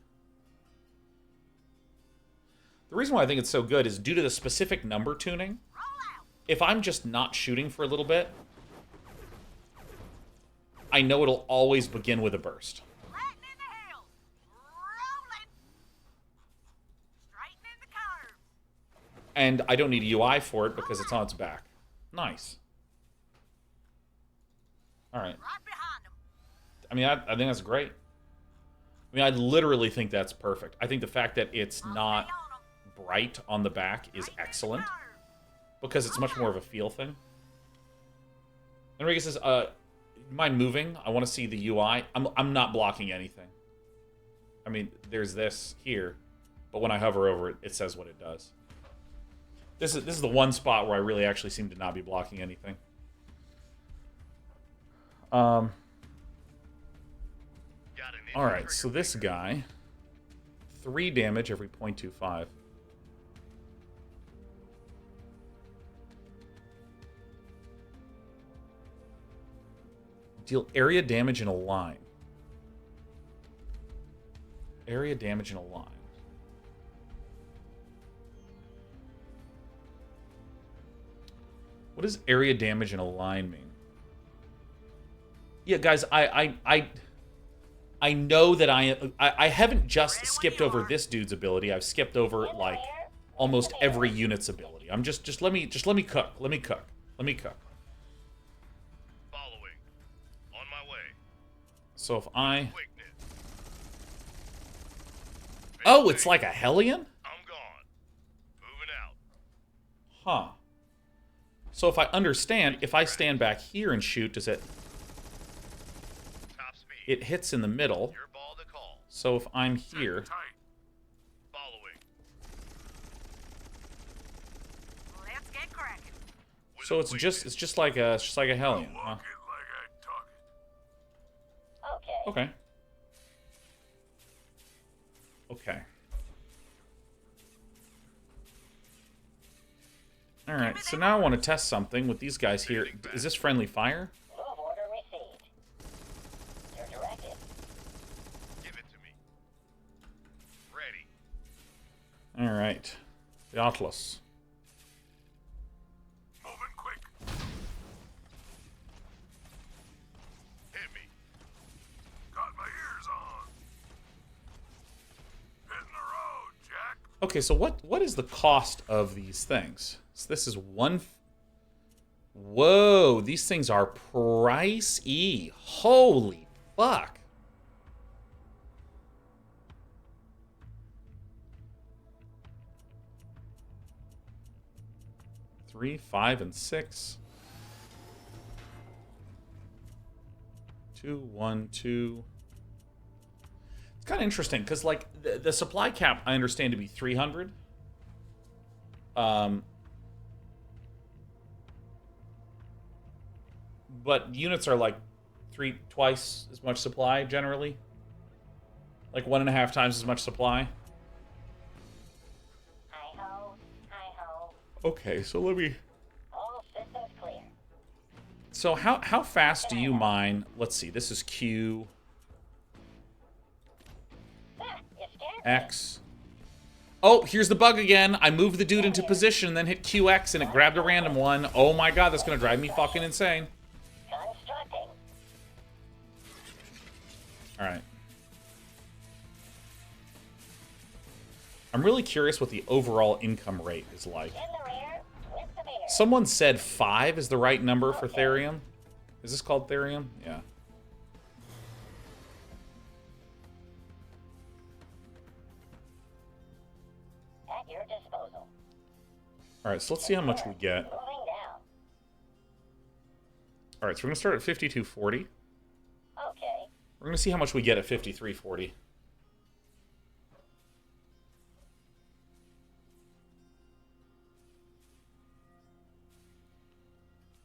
The reason why I think it's so good is due to the specific number tuning. If I'm just not shooting for a little bit, I know it'll always begin with a burst. And I don't need a UI for it because it's on its back. Nice. Alright. I mean, I think that's great. I mean, I literally think that's perfect. I think the fact that it's not bright on the back is excellent. Because it's much more of a feel thing. Enrique says, mind moving? I want to see the UI. I'm not blocking anything. I mean, there's this here. But when I hover over it, it says what it does. This is the one spot where I really actually seem to not be blocking anything. Alright, so this guy... 3 damage every 0.25. Deal area damage in a line. Area damage in a line. What does area damage in a line mean? Yeah, guys, I know that I haven't just skipped over this dude's ability. I've skipped over like almost every unit's ability. I'm just let me cook. Let me cook. Following. On my way. So if I Quickness. Oh, it's like a Hellion? I'm gone. Moving out. Huh. So if I understand, if I stand back here and shoot, does it... Top speed. It hits in the middle. Your ball to call. So if I'm here... Following. Let's get cracking. So it's just like a Hellion, huh? Okay. Okay. Alright, so now I want to test something with these guys here. Is this friendly fire? Move order received. Your directive. Give it to me. Ready. Alright. The Atlas. Moving quick. Hit me. Got my ears on. Hitting the road, Jack. Okay, so what is the cost of these things? So this is one... Whoa, these things are pricey. Holy fuck. Three, 5, and 6. 2, 1, 2. It's kind of interesting because, like, the supply cap I understand to be 300. But units are like twice as much supply generally. Like 1.5 times as much supply. Hi-ho. Hi-ho. Okay, so let me... All systems clear. So how fast do you mine? Let's see, this is Q, Ah, you scared me. X. Oh, here's the bug again. I moved the dude into position, then hit QX, and it grabbed a random one. Oh my god, that's gonna drive me fucking insane. Constructing. Alright. I'm really curious what the overall income rate is like. In the rear, with the mirror. Someone said 5 is the right number for Therium. Is this called Therium? Yeah. At your disposal. Alright, so let's see how much we get. Moving down. Alright, so we're going to start at 5240. Okay. We're going to see how much we get at 5340.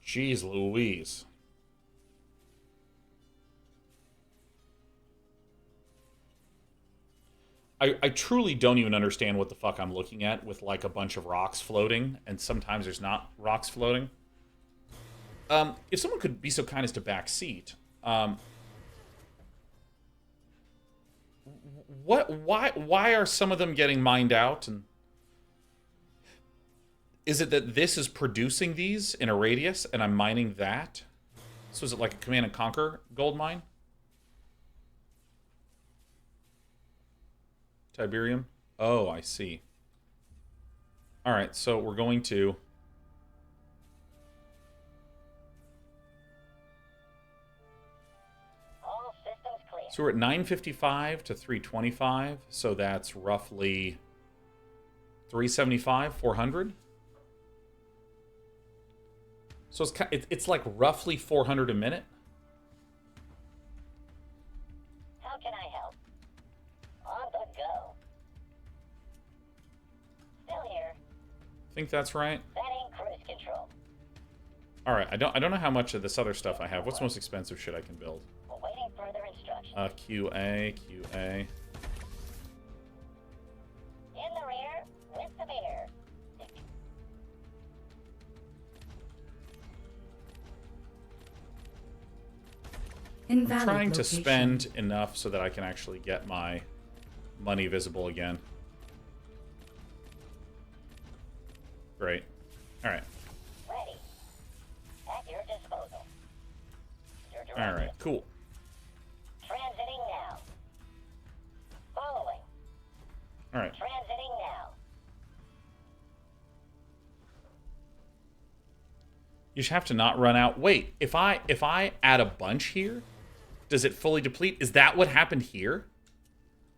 Jeez Louise. I truly don't even understand what the fuck I'm looking at with like a bunch of rocks floating, and sometimes there's not rocks floating. If someone could be so kind as to back seat, why are some of them getting mined out? And is it that this is producing these in a radius and I'm mining that? So is it like a Command and Conquer gold mine? Tiberium? Oh, I see. Alright, so we're going to... All systems clear. So we're at 955 to 325, so that's roughly 375, 400. So it's like roughly 400 a minute. How can I help? On the go. Still here. Think that's right. Setting cruise control. All right, I don't know how much of this other stuff I have. What's the most expensive shit I can build? Awaiting further instructions. QA. In the rear, with the mirror. Invalid I'm trying to location. spend enough so that I can actually get my money visible again. Great. All right. Ready. At your disposal. Your All directive. right. Cool. Transiting now. Following. All right. Transiting now. You just have to not run out. Wait, if I add a bunch here, does it fully deplete? Is that what happened here?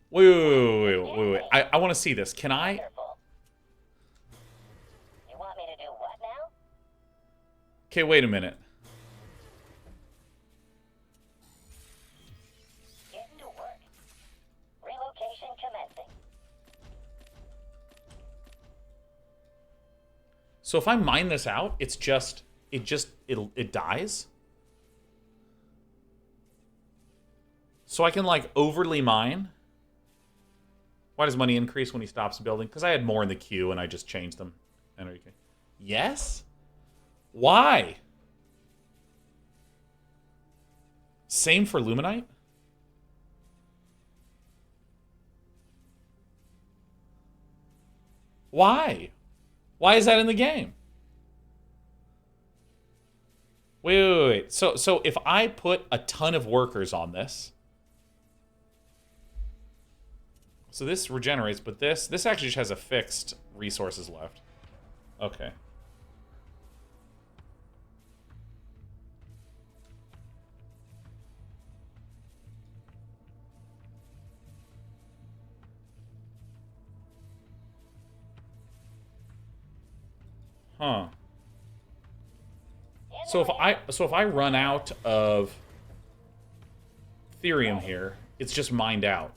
Wait. I want to see this. Can I? Wonderful. You want me to do what now? Okay, wait a minute. Get to work. Relocation commencing. So if I mine this out, it dies. So I can like overly mine. Why does money increase when he stops building? Because I had more in the queue and I just changed them. Yes? Why? Same for Luminite? Why? Why is that in the game? Wait. So if I put a ton of workers on this, so this regenerates, but this actually just has a fixed resources left. Okay. Huh. So if I run out of Therium here, it's just mined out.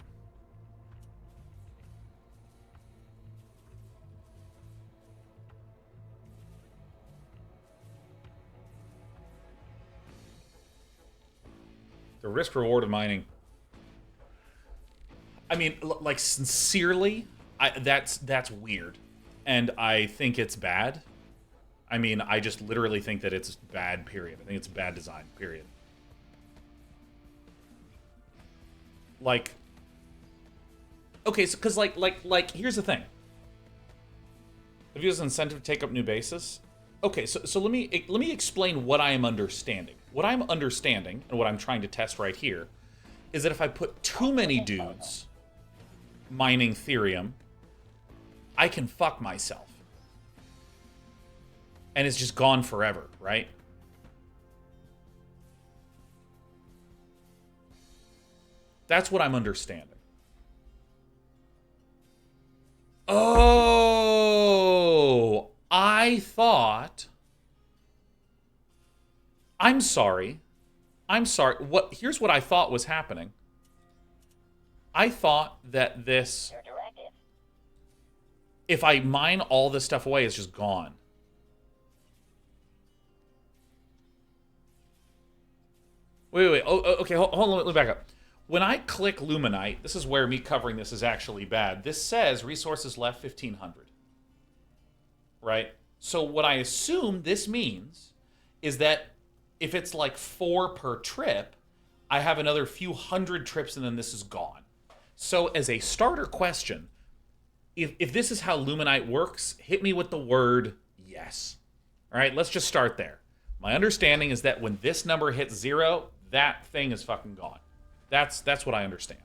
The risk reward of mining. I mean, like sincerely, that's weird, and I think it's bad. I mean, I just literally think that it's bad, period. I think it's bad design, period. Like, okay, so because like here's the thing. If you have an incentive to take up new bases, okay, so let me explain what I am understanding. What I'm understanding and what I'm trying to test right here is that if I put too many dudes mining Therium, I can fuck myself. And it's just gone forever, right? That's what I'm understanding. Oh, I thought... I'm sorry. Here's what I thought was happening. I thought that this... Your directive. If I mine all this stuff away, it's just gone. Wait. Oh, okay, hold on, let me back up. When I click Luminite, this is where me covering this is actually bad. This says resources left 1,500. Right? So what I assume this means is that if it's like 4 per trip, I have another few hundred trips and then this is gone. So as a starter question, if this is how Luminite works, hit me with the word yes. All right, let's just start there. My understanding is that when this number hits 0, that thing is fucking gone. That's what I understand.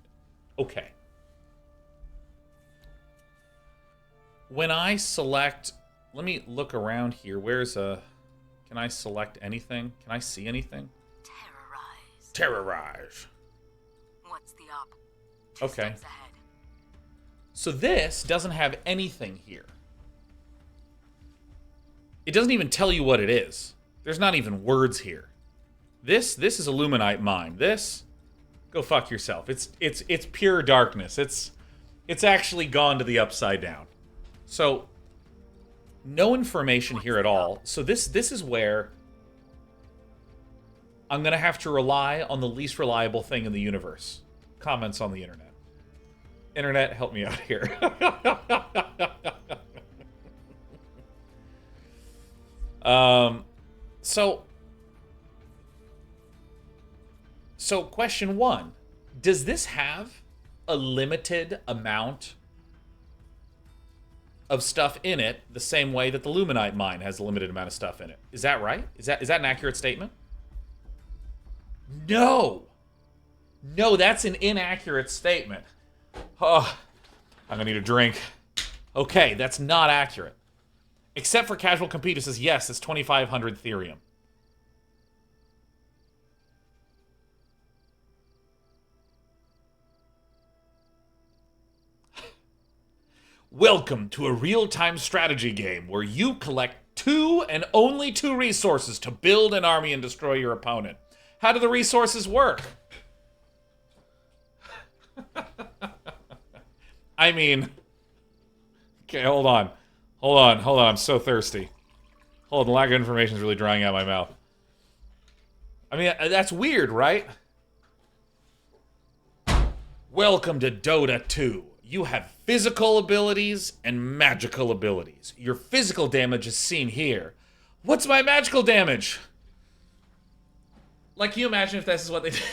Okay. When I select, let me look around here. Can I select anything? Can I see anything? Terrorize. What's the op? Okay. Steps ahead. So this doesn't have anything here. It doesn't even tell you what it is. There's not even words here. This is a Luminite mine. This, go fuck yourself. It's pure darkness. It's actually gone to the upside down. So no information here at all. So this is where I'm gonna have to rely on the least reliable thing in the universe. Comments on the internet. Internet, help me out here. So So question one, does this have a limited amount of stuff in it the same way that the Luminite mine has a limited amount of stuff in it? Is that right? Is that an accurate statement? No. No, that's an inaccurate statement. Oh, I'm gonna need a drink. Okay, that's not accurate. Except for Casual Compete, who says, yes, it's 2,500 Therium. Welcome to a real-time strategy game where you collect 2 and only 2 resources to build an army and destroy your opponent. How do the resources work? I mean... Okay, hold on. I'm so thirsty. Hold on, the lack of information is really drying out my mouth. I mean, that's weird, right? Welcome to Dota 2. You have physical abilities and magical abilities. Your physical damage is seen here. What's my magical damage? Like, can you imagine if this is what they did?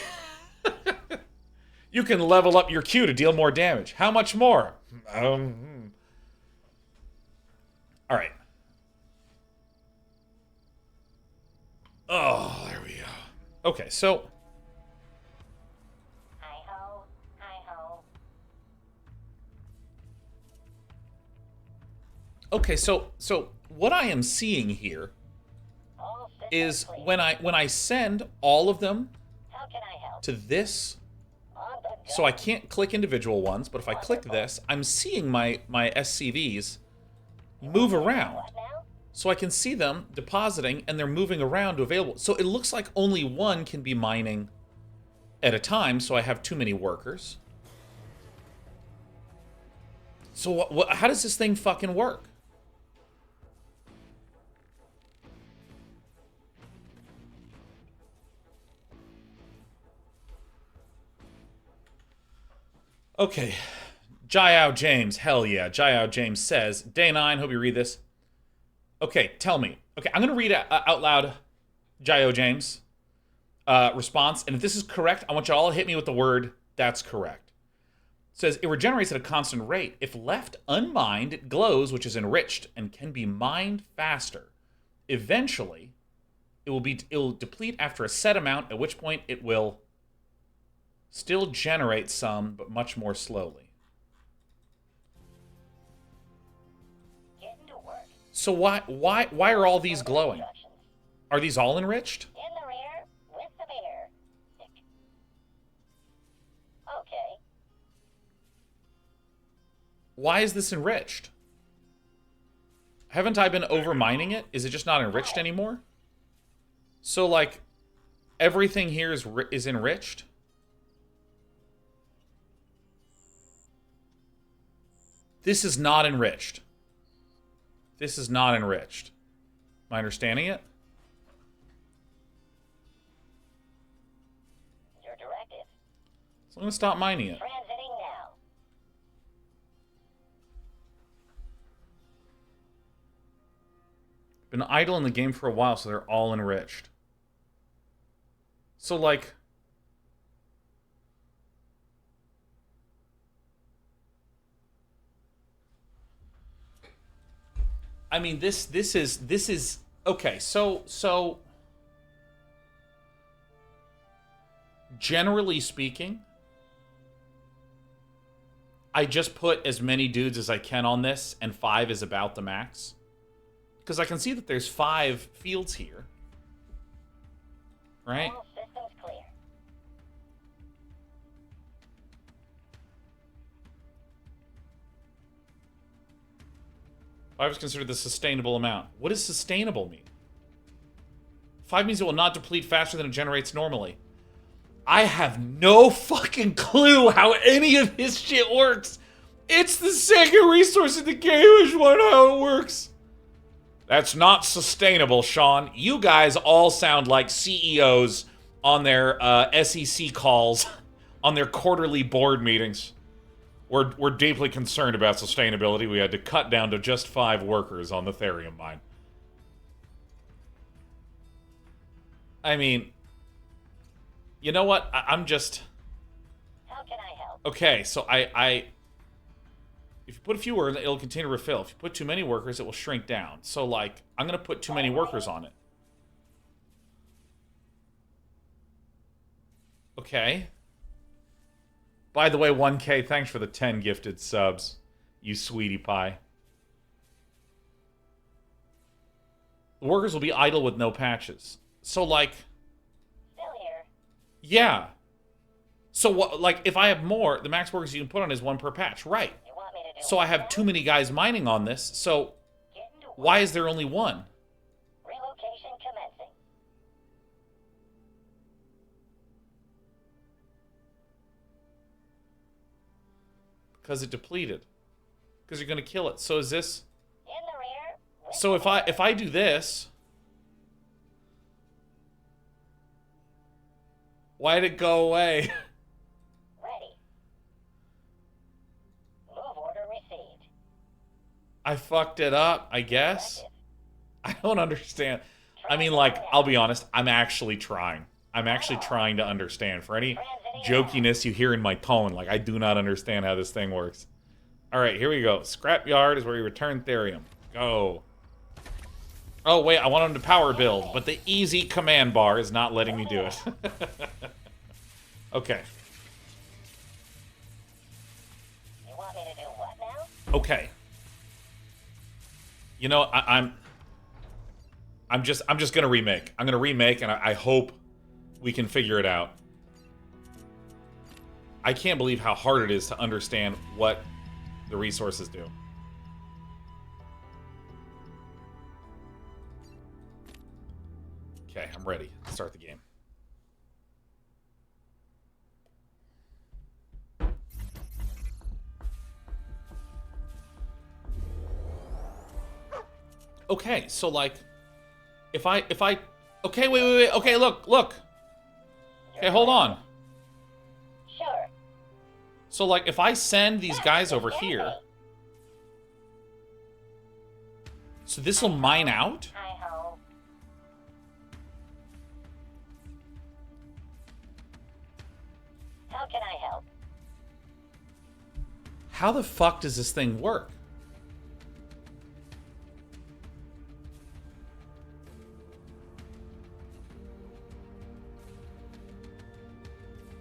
You can level up your Q to deal more damage. How much more? Alright. Oh, there we go. Okay, so... Hi-ho, hi-ho. Okay, so what I am seeing here All systems is clear. when I send all of them How can I help? to this, On the go. so I can't click individual ones, but if I click this, I'm seeing my SCVs move around. What now? So I can see them depositing, and they're moving around to available. So it looks like only one can be mining at a time, so I have too many workers. So how does this thing fucking work? Okay. Jayao James, hell yeah. Jayao James says, Day 9, hope you read this. Okay, tell me. Okay, I'm going to read out loud Jayao James' response, and if this is correct, I want you all to hit me with the word, that's correct. It says, it regenerates at a constant rate. If left unmined, it glows, which is enriched, and can be mined faster. Eventually, it will deplete after a set amount, at which point it will still generate some, but much more slowly. Getting to work. So why are all these glowing? Instructions. Are these all enriched? In the rear, with the beer. Tick. Okay. Why is this enriched? Haven't I been overmining it? Is it just not enriched anymore? So, like, everything here is enriched? This is not enriched. This is not enriched. Am I understanding it? Your directive. So I'm going to stop mining it. Transiting now. Been idle in the game for a while, so they're all enriched. So, like... I mean, this is... Okay, so... Generally speaking, I just put as many dudes as I can on this, and 5 is about the max. Because I can see that there's 5 fields here. Right? All systems clear. Five is considered the sustainable amount. What does sustainable mean? 5 means it will not deplete faster than it generates normally. I have no fucking clue how any of this shit works. It's the second resource in the game. I just want to know how it works. That's not sustainable, Sean. You guys all sound like CEOs on their SEC calls, on their quarterly board meetings. We're deeply concerned about sustainability. We had to cut down to just 5 workers on the Therium mine. I mean, You know what? I'm just... How can I help? Okay, so I... If you put a few workers, it'll continue to refill. If you put too many workers, it will shrink down. So, like, I'm going to put too many workers on it. Okay. By the way, 1K, thanks for the 10 gifted subs, you sweetie pie. The workers will be idle with no patches. So, like... Still here. Yeah. So, what? Like, if I have more, the max workers you can put on is 1 per patch. Right. You want me to do So I what have now? too many guys mining on this, so Get into work. why is there only 1? Relocation commencing. Because it depleted. Because you're going to kill it. So is this... In the rear. So if I do this... Why'd it go away? Ready. Move order received. I fucked it up, I guess. Active. I don't understand. I mean, like, I'll be honest, I'm actually trying. I'm actually trying to understand. For any jokiness you hear in my tone, like, I do not understand how this thing works. Alright, here we go. Scrapyard is where you return therium. Go. Oh, wait, I want him to power build, but the easy command bar is not letting me do it. Okay. You want me to do what now? Okay. You know, I'm just gonna remake. I'm gonna remake, and I hope we can figure it out. I can't believe how hard it is to understand what the resources do. Okay, I'm ready. Let's start the game. Okay, so like, if I, okay, wait, okay, look. Okay, hold on. Sure. So like, if I send these guys over here, so this will mine out? Hi ho. How can I help? How the fuck does this thing work?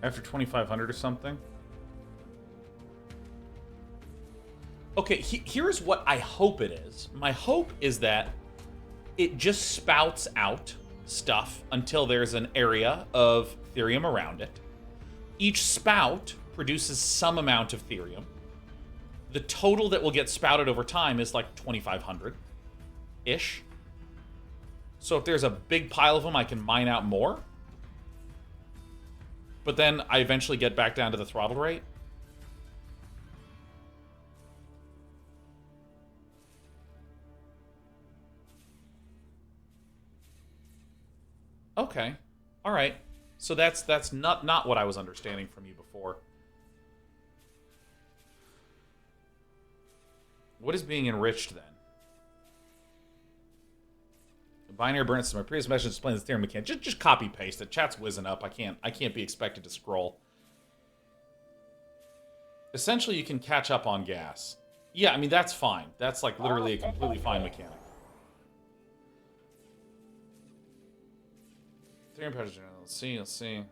After 2,500 or something? Okay, here's what I hope it is. My hope is that it just spouts out stuff until there's an area of therium around it. Each spout produces some amount of therium. The total that will get spouted over time is like 2,500-ish. So if there's a big pile of them, I can mine out more. But then I eventually get back down to the throttle rate. Okay. All right. So that's not what I was understanding from you before. What is being enriched then? Binary burn. My previous message explains the theorem mechanic. Just copy paste it. Chat's whizzing up. I can't be expected to scroll. Essentially, you can catch up on gas. Yeah, I mean that's fine. That's like literally a completely fine mechanic. Therium patch. Let's see.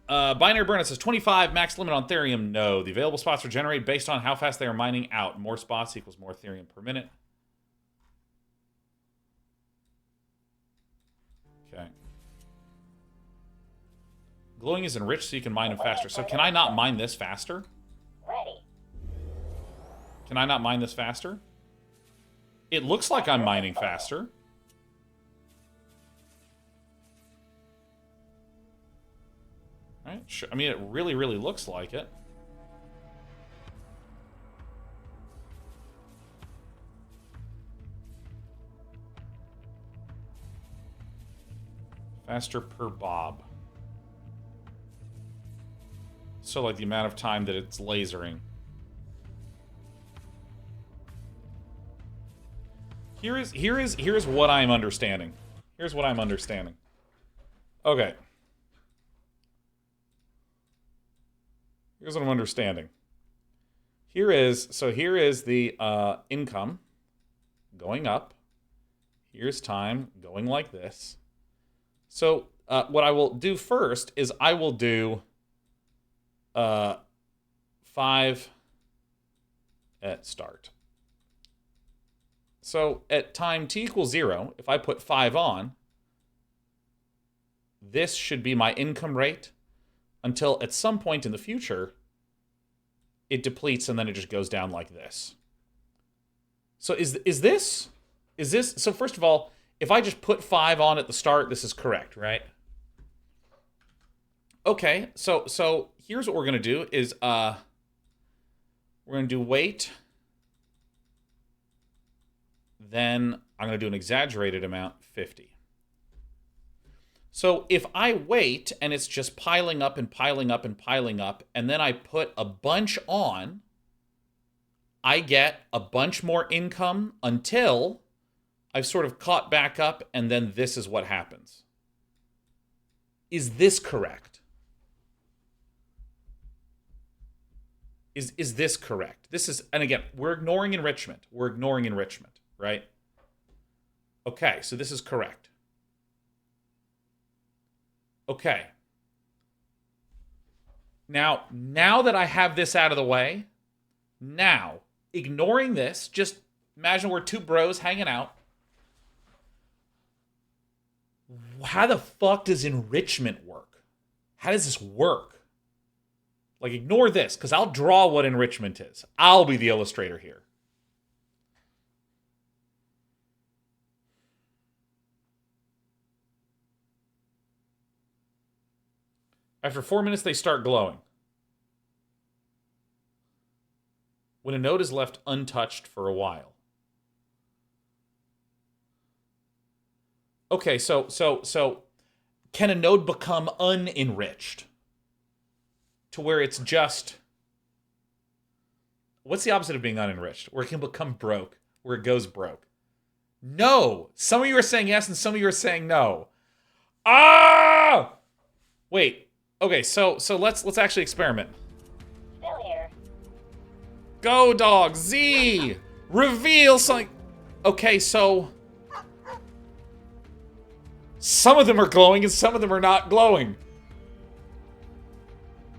Binary burn. It says 25 max limit on therium. No, the available spots are generated based on how fast they are mining out. More spots equals more therium per minute. Okay. Glowing is enriched so you can mine them faster. So can I not mine this faster? Ready. Can I not mine this faster? It looks like I'm mining faster. Right? Sure. I mean, it really looks like it. Faster per bob. So like the amount of time that it's lasering. Here's what I'm understanding. Here's what I'm understanding. Okay. Here's what I'm understanding. Here is the income going up. Here's time going like this. So what I will do first is I will do 5 at start. So at time t equals 0, if I put 5 on, this should be my income rate until at some point in the future, it depletes and then it just goes down like this. So is this, so first of all, if I just put 5 on at the start, this is correct, right? Okay, so here's what we're gonna do is we're gonna do wait. Then I'm gonna do an exaggerated amount, 50. So if I wait and it's just piling up and piling up and piling up, and then I put a bunch on, I get a bunch more income until I've sort of caught back up, and then this is what happens. Is this correct? Is this correct? This is, and again, we're ignoring enrichment. We're ignoring enrichment, right? Okay, so this is correct. Okay. Now that I have this out of the way, now, ignoring this, just imagine we're two bros hanging out. How the fuck does enrichment work? How does this work? Like, ignore this, because I'll draw what enrichment is. I'll be the illustrator here. After 4 minutes, they start glowing. When a node is left untouched for a while. Okay, so can a node become unenriched? To where it's just... What's the opposite of being unenriched? Where it can become broke. Where it goes broke. No! Some of you are saying yes, and some of you are saying no. Ah! Wait. Okay, so let's actually experiment. Still here. Go, dog! Z! Reveal something! Okay, so... Some of them are glowing and some of them are not glowing.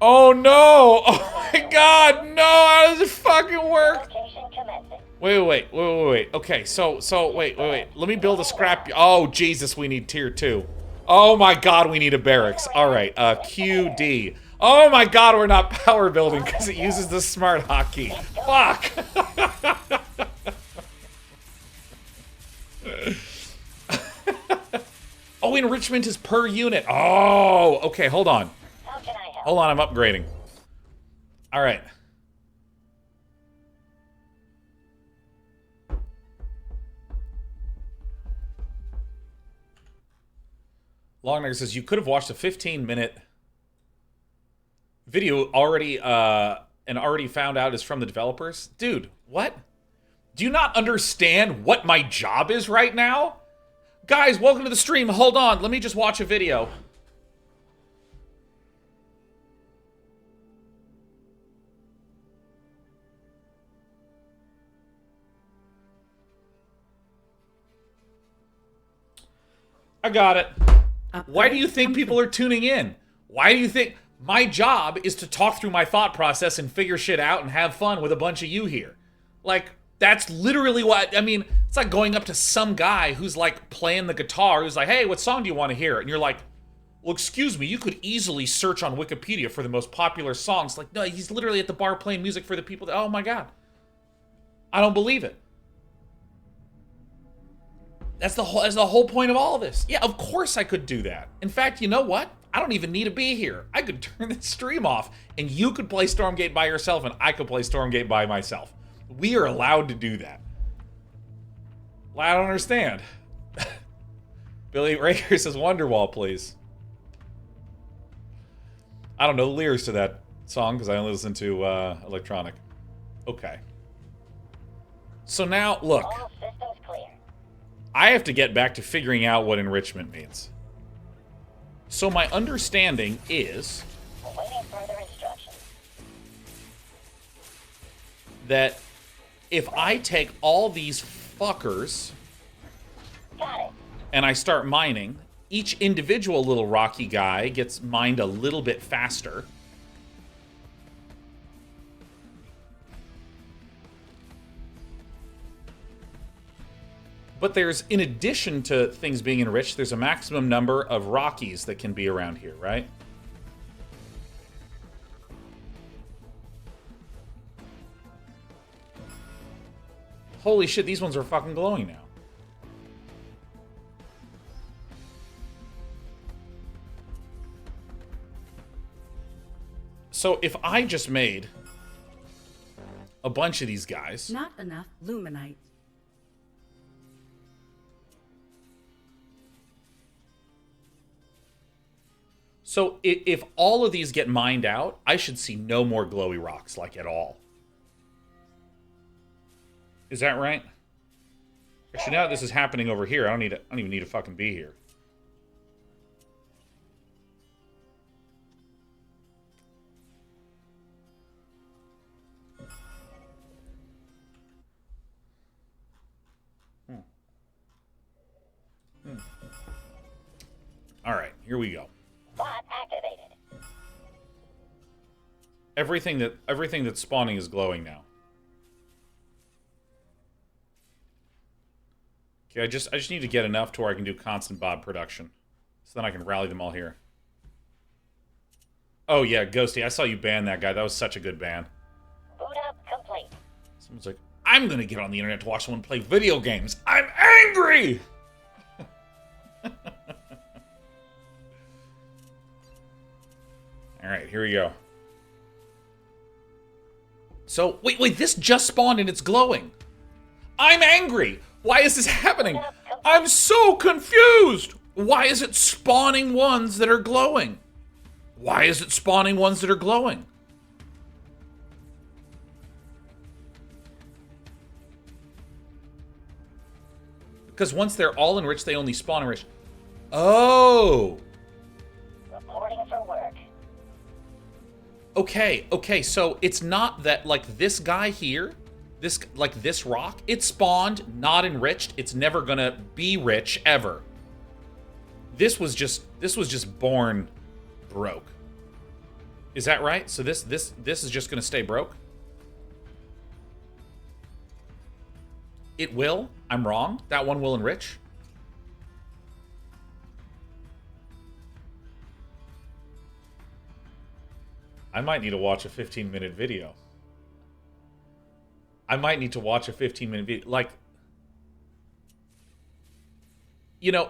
Oh no! Oh my god, no! How does it fucking work? Location commencing. Wait. Okay, so wait. Let me build a scrap. Oh, Jesus, we need tier 2. Oh my god, we need a barracks. Alright, QD. Oh my god, we're not power building because it uses the smart hotkey. Fuck! Oh, enrichment is per unit. Oh, okay, hold on. How can I help? Hold on, I'm upgrading. Alright. Longnecker says, you could have watched a 15-minute video already, and already found out is from the developers. Dude, what? Do you not understand what my job is right now? Guys, welcome to the stream. Hold on, let me just watch a video. I got it. Why do you think people are tuning in? Why do you think... My job is to talk through my thought process and figure shit out and have fun with a bunch of you here. Like, that's literally what... I mean, it's like going up to some guy who's, like, playing the guitar, who's like, hey, what song do you want to hear? And you're like, well, excuse me, you could easily search on Wikipedia for the most popular songs. Like, no, he's literally at the bar playing music for the people that... Oh, my God. I don't believe it. That's the whole point of all of this. Yeah, of course I could do that. In fact, you know what? I don't even need to be here. I could turn this stream off, and you could play Stormgate by yourself, and I could play Stormgate by myself. We are allowed to do that. Well, I don't understand. Billy Raker says, Wonderwall, please. I don't know the lyrics to that song, because I only listen to electronic. Okay. So now, look. All systems clear. I have to get back to figuring out what enrichment means. So my understanding is... Awaiting further instructions. that if I take all these fuckers Got it. and I start mining, each individual little rocky guy gets mined a little bit faster. But there's, in addition to things being enriched, there's a maximum number of Rockies that can be around here, right? Holy shit, these ones are fucking glowing now. So if I just made a bunch of these guys... Not enough luminite. So if all of these get mined out, I should see no more glowy rocks, like, at all. Is that right? Actually, now that this is happening over here, I don't even need to fucking be here. All right, here we go. Bot activated. Everything that's spawning is glowing now. Okay, I just need to get enough to where I can do constant Bob production. So then I can rally them all here. Oh yeah, Ghosty, I saw you ban that guy. That was such a good ban. Boot up complete. Someone's like, I'm gonna get on the internet to watch someone play video games. I'm angry! Alright, here we go. So, wait, this just spawned and it's glowing. I'm angry! Why is this happening? I'm so confused! Why is it spawning ones that are glowing? Why is it spawning ones that are glowing? Because once they're all enriched, they only spawn enriched. Oh! Reporting for work. Okay, so it's not that, like, this guy here, this rock, it spawned, not enriched. It's never gonna be rich, ever. This was just born broke. Is that right? So this is just gonna stay broke? It will? I'm wrong? That one will enrich? I might need to watch a 15-minute video. I might need to watch a 15-minute video. Like, you know,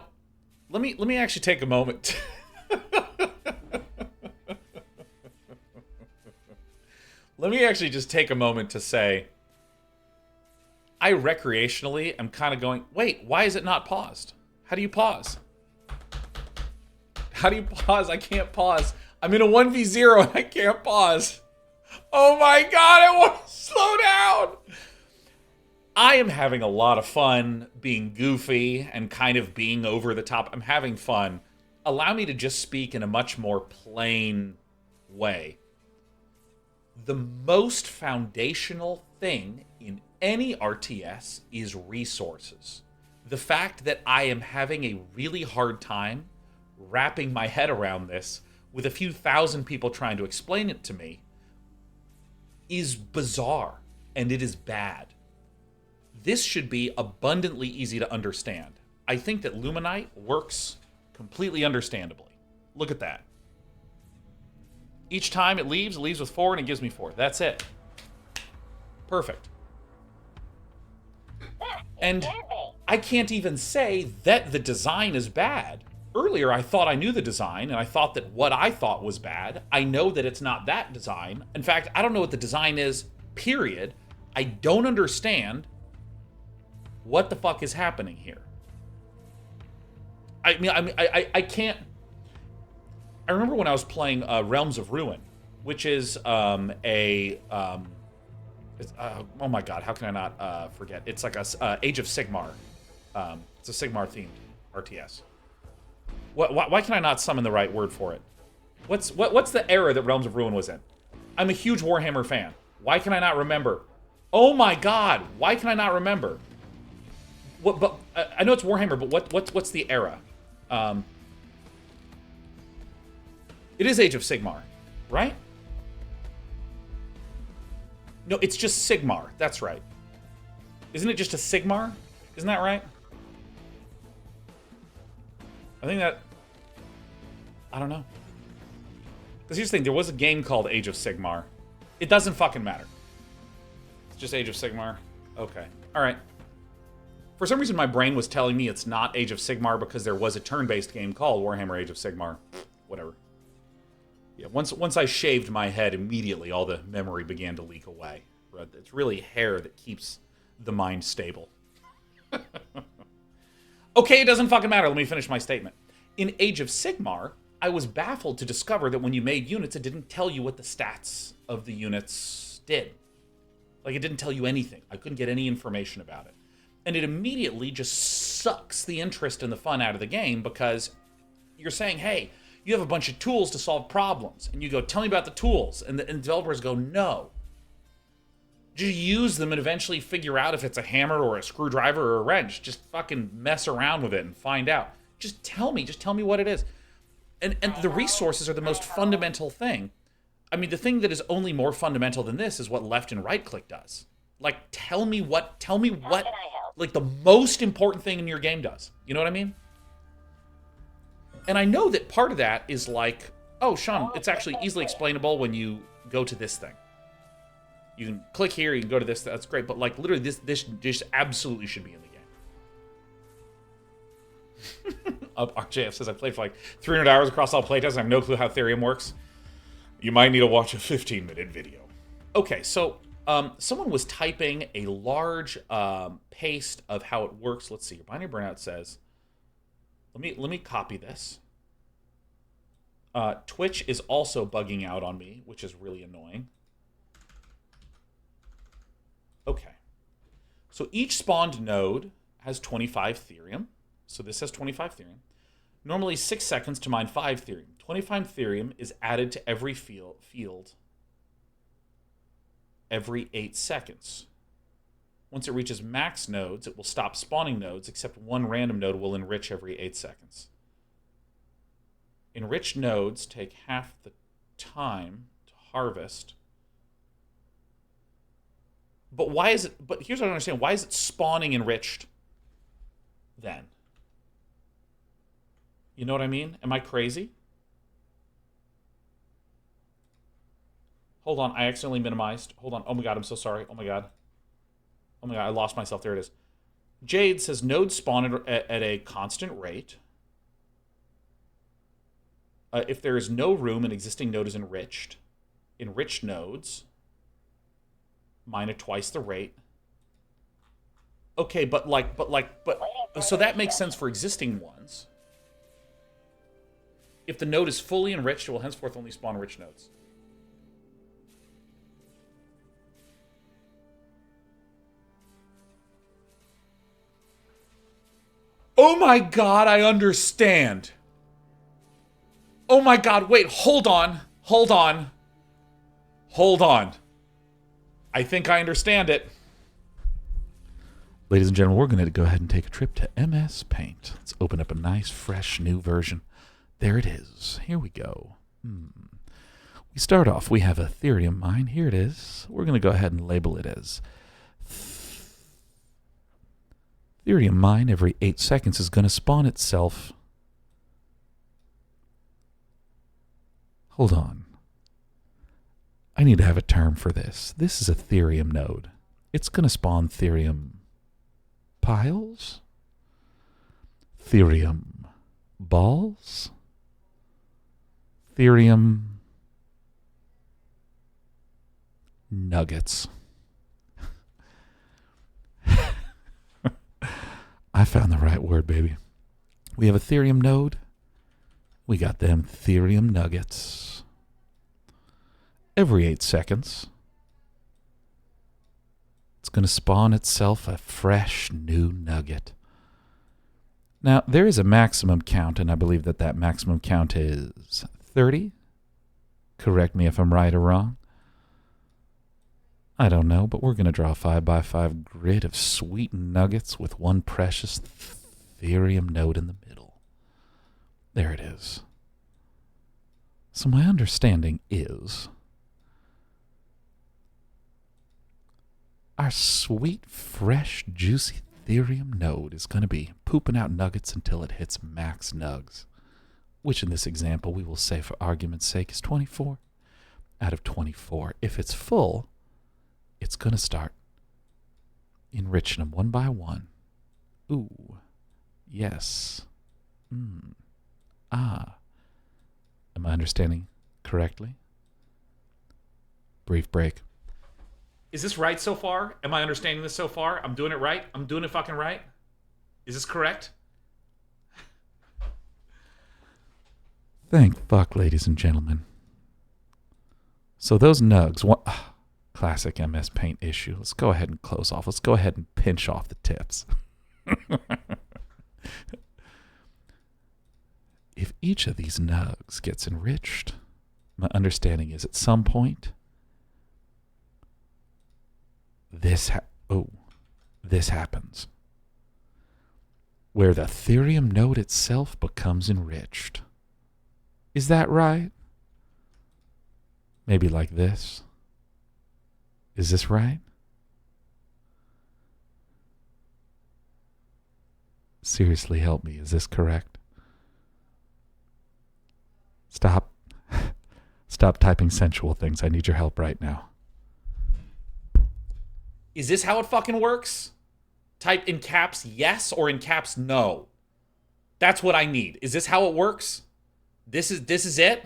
let me actually take a moment. Let me actually just take a moment to say, I recreationally am kind of going, wait, why is it not paused? How do you pause? How do you pause? I can't pause. I'm in a 1v0 and I can't pause. Oh my god, I want to slow down. I am having a lot of fun being goofy and kind of being over the top. I'm having fun. Allow me to just speak in a much more plain way. The most foundational thing in any RTS is resources. The fact that I am having a really hard time wrapping my head around this with a few thousand people trying to explain it to me is bizarre, and it is bad. This should be abundantly easy to understand. I think that Luminite works completely understandably. Look at that. Each time it leaves with 4 and it gives me 4. That's it. Perfect. And I can't even say that the design is bad. Earlier, I thought I knew the design, and I thought that what I thought was bad. I know that it's not that design. In fact, I don't know what the design is, period. I don't understand what the fuck is happening here. I can't... I remember when I was playing Realms of Ruin, which is oh my god, how can I not forget? It's like a Age of Sigmar. It's a Sigmar-themed RTS. Why can I not summon the right word for it? What's the era that Realms of Ruin was in? I'm a huge Warhammer fan. Why can I not remember? Oh my God! Why can I not remember? What? But I know it's Warhammer, but what's the era? It is Age of Sigmar, right? No, it's just Sigmar. That's right. Isn't it just a Sigmar? Isn't that right? I think that... I don't know. Because here's the thing, there was a game called Age of Sigmar. It doesn't fucking matter. It's just Age of Sigmar. Okay. Alright. For some reason, my brain was telling me it's not Age of Sigmar because there was a turn-based game called Warhammer Age of Sigmar. Whatever. Yeah, once I shaved my head, immediately all the memory began to leak away. It's really hair that keeps the mind stable. Okay, it doesn't fucking matter. Let me finish my statement. In Age of Sigmar, I was baffled to discover that when you made units, it didn't tell you what the stats of the units did. Like, it didn't tell you anything. I couldn't get any information about it. And it immediately just sucks the interest and the fun out of the game because you're saying, hey, you have a bunch of tools to solve problems. And you go, tell me about the tools. And the developers go, no. Just use them and eventually figure out if it's a hammer or a screwdriver or a wrench. Just fucking mess around with it and find out. Just tell me what it is. And the resources are the most fundamental thing. I mean, the thing that is only more fundamental than this is what left and right click does. Like, tell me what, like, the most important thing in your game does. You know what I mean? And I know that part of that is like, oh, Sean, it's actually easily explainable when you go to this thing. You can click here, you can go to this, that's great. But, like, literally, this just absolutely should be in the game. RJF says, I played for, like, 300 hours across all playtests and I have no clue how Therium works. You might need to watch a 15-minute video. Okay, so someone was typing a large paste of how it works. Let's see. Your binary burnout says, let me copy this. Twitch is also bugging out on me, which is really annoying. Okay. So each spawned node has 25 Therium. So this has 25 Therium. Normally 6 seconds to mine 5 Therium. 25 Therium is added to every field every 8 seconds. Once it reaches max nodes, it will stop spawning nodes, except one random node will enrich every 8 seconds. Enriched nodes take half the time to harvest. But why is it... But here's what I don't understand. Why is it spawning enriched then? You know what I mean? Am I crazy? Hold on. I accidentally minimized. Hold on. Oh my god, I'm so sorry. Oh my god. Oh my god, I lost myself. There it is. Jade says nodes spawn at a constant rate. If there is no room, an existing node is enriched. Enriched nodes mine at twice the rate. Okay, but so that makes sense for existing ones. If the node is fully enriched, it will henceforth only spawn rich nodes. Oh my god, I understand. Oh my god, wait, hold on. Hold on. Hold on. I think I understand it. Ladies and gentlemen, we're going to go ahead and take a trip to MS Paint. Let's open up a nice, fresh, new version. There it is. Here we go. We start off, we have a Therium mine. Here it is. We're going to go ahead and label it as Therium mine. Every 8 seconds is going to spawn itself. Hold on. I need to have a term for this. This is a Therium node. It's going to spawn Therium piles? Therium balls? Therium nuggets. I found the right word, baby. We have a Therium node. We got them Therium nuggets. Every 8 seconds, it's going to spawn itself a fresh new nugget. Now, there is a maximum count, and I believe that that maximum count is 30. Correct me if I'm right or wrong. I don't know, but we're going to draw a 5x5 grid of sweet nuggets with one precious Therium node in the middle. There it is. So my understanding is our sweet, fresh, juicy Therium node is going to be pooping out nuggets until it hits max nugs, which in this example we will say for argument's sake is 24 out of 24. If it's full, it's going to start enriching them one by one. Ooh, yes. Ah. Am I understanding correctly? Brief break. Is this right so far? Am I understanding this so far? I'm doing it right? I'm doing it fucking right? Is this correct? Thank fuck, ladies and gentlemen. So those nugs, classic MS Paint issue. Let's go ahead and close off. Let's go ahead and pinch off the tips. If each of these nugs gets enriched, my understanding is at some point, this happens, where the Therium node itself becomes enriched. Is that right? Maybe like this. Is this right? Seriously, help me. Is this correct? Stop. Stop typing sensual things. I need your help right now. Is this how it fucking works? Type in caps yes or in caps no. That's what I need. Is this how it works? This is it?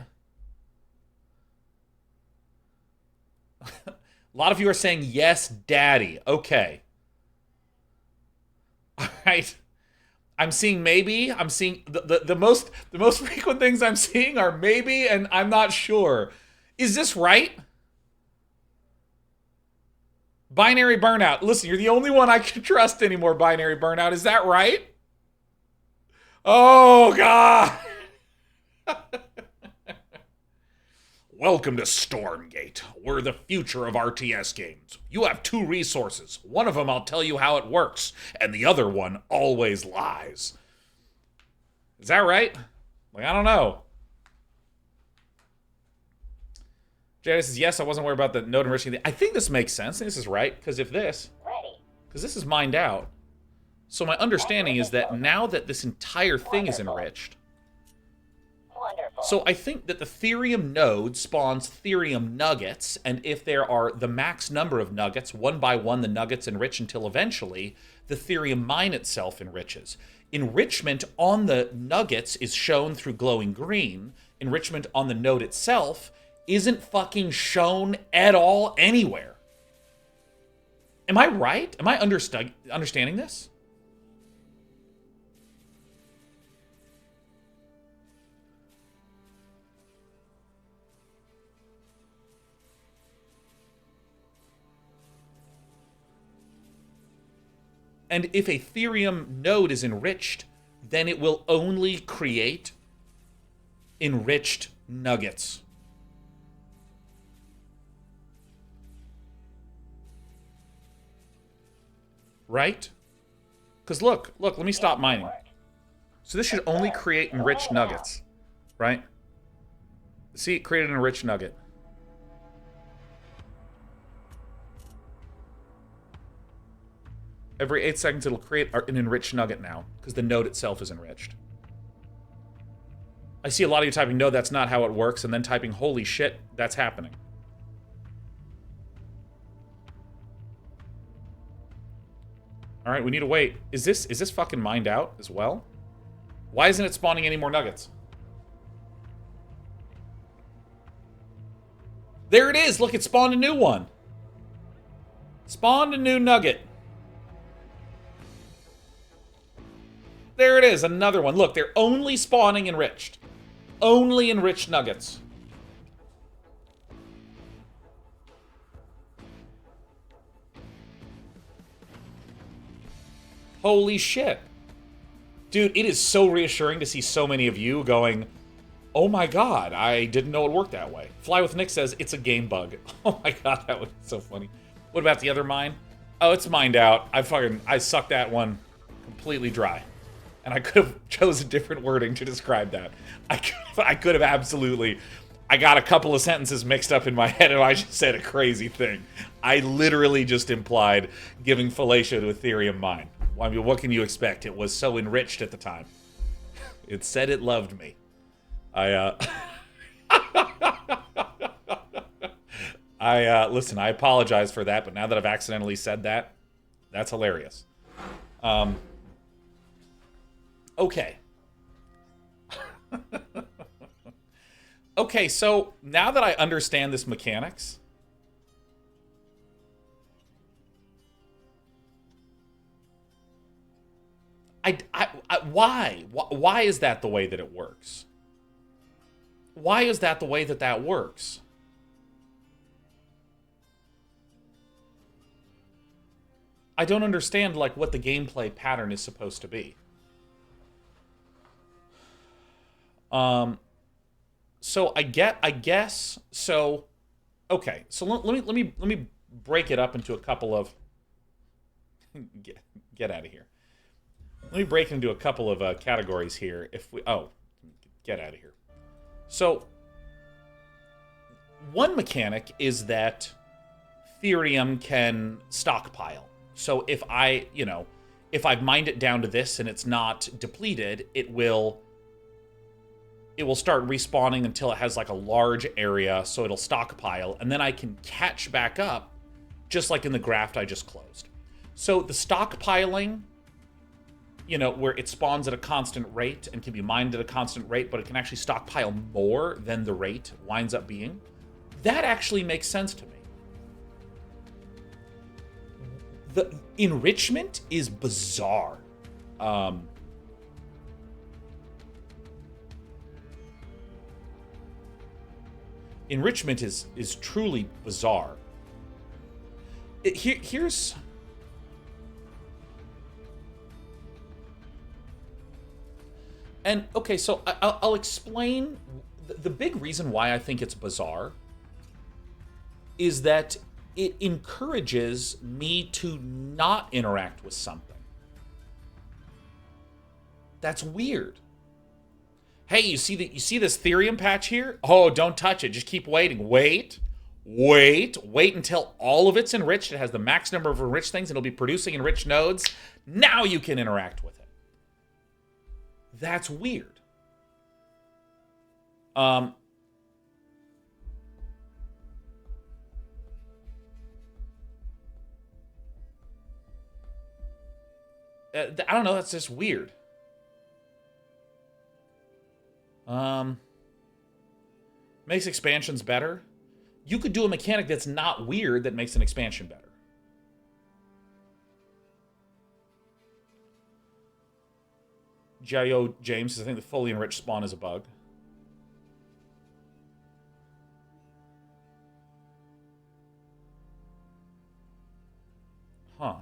A lot of you are saying yes, daddy. Okay. All right. I'm seeing maybe. I'm seeing the most frequent things I'm seeing are maybe and I'm not sure. Is this right? Binary burnout. Listen, you're the only one I can trust anymore, binary burnout. Is that right? Oh, God. Welcome to Stormgate. We're the future of RTS games. You have two resources. One of them I'll tell you how it works, and the other one always lies. Is that right? Like, I don't know. Jada says, yes, I wasn't worried about the node enriching. I think this makes sense. This is right, because if this... Because this is mined out. So my understanding is that now that this entire thing is enriched... So I think that the Therium node spawns Therium nuggets, and if there are the max number of nuggets, one by one the nuggets enrich until eventually the Therium mine itself enriches. Enrichment on the nuggets is shown through glowing green. Enrichment on the node itself isn't fucking shown at all anywhere. Am I right? Am I understanding this? And if a Therium node is enriched, then it will only create enriched nuggets. Right? Because look, let me stop mining. So this should only create enriched nuggets, right? See, it created an enriched nugget. Every 8 seconds, it'll create an enriched nugget now, because the node itself is enriched. I see a lot of you typing, no, that's not how it works, and then typing, holy shit, that's happening. All right, we need to wait. Is this fucking mined out as well? Why isn't it spawning any more nuggets? There it is. Look, it spawned a new one. Spawned a new nugget. There it is, another one. Look, they're only spawning enriched. Only enriched nuggets. Holy shit. Dude, it is so reassuring to see so many of you going, oh my god, I didn't know it worked that way. Fly with Nick says, it's a game bug. Oh my god, that was so funny. What about the other mine? Oh, it's mined out. I sucked that one completely dry. And I could have chose a different wording to describe that. I could have absolutely... I got a couple of sentences mixed up in my head, and I just said a crazy thing. I literally just implied giving fellatio to Ethereum mine. I mean, what can you expect? It was so enriched at the time. It said it loved me. Listen, I apologize for that, but now that I've accidentally said that, that's hilarious. Okay. Okay, so now that I understand this mechanics, why? Why is that the way that it works? Why is that the way that that works? I don't understand, like, what the gameplay pattern is supposed to be. So I guess so. Okay, so let me break it up into a couple of get out of here. Let me break it into a couple of categories here. Get out of here. So one mechanic is that Therium can stockpile. So if if I've mined it down to this and it's not depleted, it will start respawning until it has like a large area, so it'll stockpile, and then I can catch back up, just like in the graft I just closed. So the stockpiling, where it spawns at a constant rate and can be mined at a constant rate, but it can actually stockpile more than the rate winds up being, that actually makes sense to me. The enrichment is bizarre. Enrichment is truly bizarre. Here's... And, okay, so I'll explain. The big reason why I think it's bizarre is that it encourages me to not interact with something. That's weird. Hey, you see this Therium patch here? Oh, don't touch it. Just keep waiting. Wait until all of it's enriched. It has the max number of enriched things, and it'll be producing enriched nodes. Now you can interact with it. That's weird. I don't know, that's just weird. Makes expansions better. You could do a mechanic that's not weird that makes an expansion better. J.O. James says, I think the fully enriched spawn is a bug. Huh.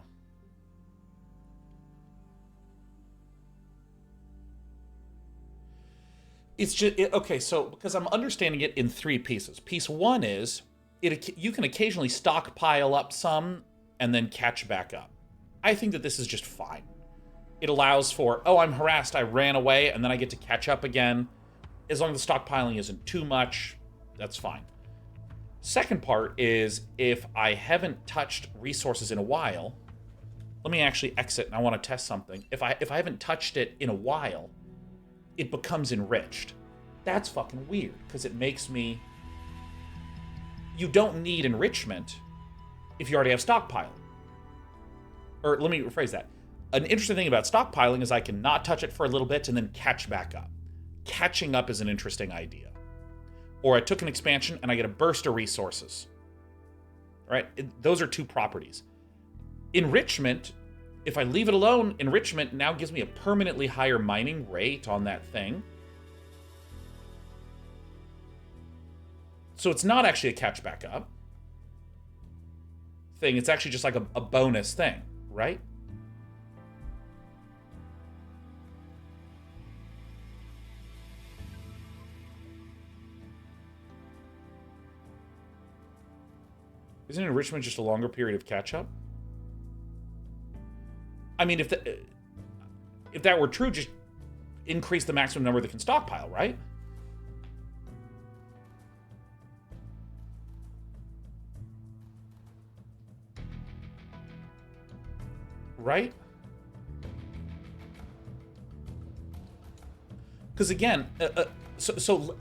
It's just okay. So because I'm understanding it in three pieces. Piece one is you can occasionally stockpile up some and then catch back up. I think that this is just fine. It allows for, oh, I'm harassed, I ran away, and then I get to catch up again. As long as the stockpiling isn't too much, that's fine. Second part is if I haven't touched resources in a while, let me actually exit and I want to test something. If I haven't touched it in a while, it becomes enriched. That's fucking weird, because it makes me... You don't need enrichment if you already have stockpiling. Or let me rephrase that. An interesting thing about stockpiling is I can not touch it for a little bit and then catch back up. Catching up is an interesting idea. Or I took an expansion and I get a burst of resources. Right? Those are two properties. Enrichment, if I leave it alone, enrichment now gives me a permanently higher mining rate on that thing. So it's not actually a catch back up thing. It's actually just like a bonus thing, right? Isn't enrichment just a longer period of catch-up? I mean, if that were true, just increase the maximum number that can stockpile, right? Right? Because again, so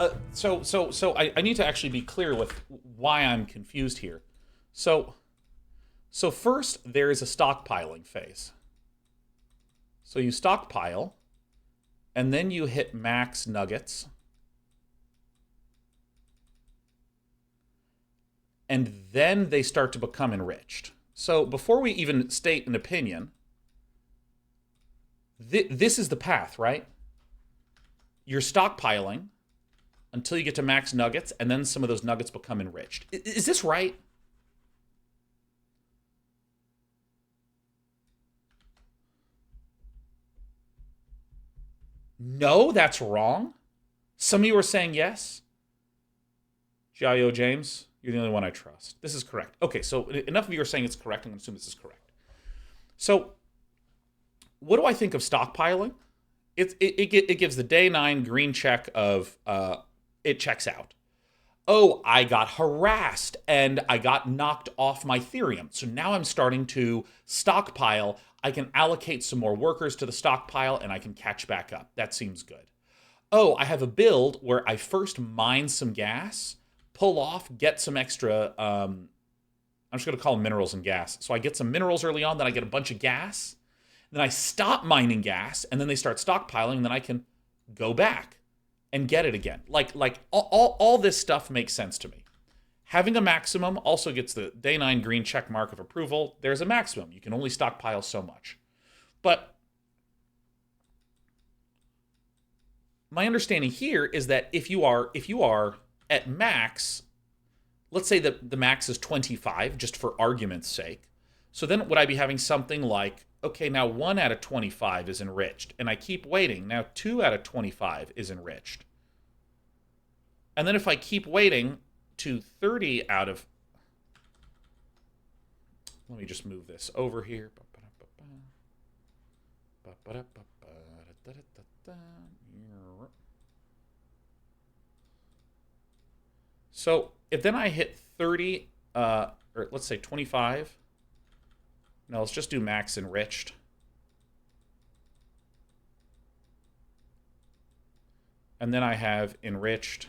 I need to actually be clear with why I'm confused here. So first there is a stockpiling phase. So you stockpile, and then you hit max nuggets, and then they start to become enriched. So before we even state an opinion, this is the path, right? You're stockpiling until you get to max nuggets, and then some of those nuggets become enriched. Is this right? No, that's wrong. Some of you are saying yes. Jayo James, you're the only one I trust. This is correct. Okay, so enough of you are saying it's correct. I'm going to assume this is correct. So what do I think of stockpiling? It gives the day 9 green check of it checks out. Oh, I got harassed and I got knocked off my Ethereum. So now I'm starting to stockpile. I can allocate some more workers to the stockpile and I can catch back up. That seems good. Oh, I have a build where I first mine some gas, pull off, get some extra, I'm just going to call them minerals and gas. So I get some minerals early on, then I get a bunch of gas. Then I stop mining gas, and then they start stockpiling, and then I can go back and get it again. Like all this stuff makes sense to me. Having a maximum also gets the day 9 green check mark of approval. There's a maximum. You can only stockpile so much. But my understanding here is that if you are at max, let's say that the max is 25, just for argument's sake. So then would I be having something like, okay, now 1 out of 25 is enriched, and I keep waiting. Now 2 out of 25 is enriched. And then if I keep waiting to 30 out of... Let me just move this over here. So if then I hit 30, or let's say 25... Now let's just do max enriched. And then I have enriched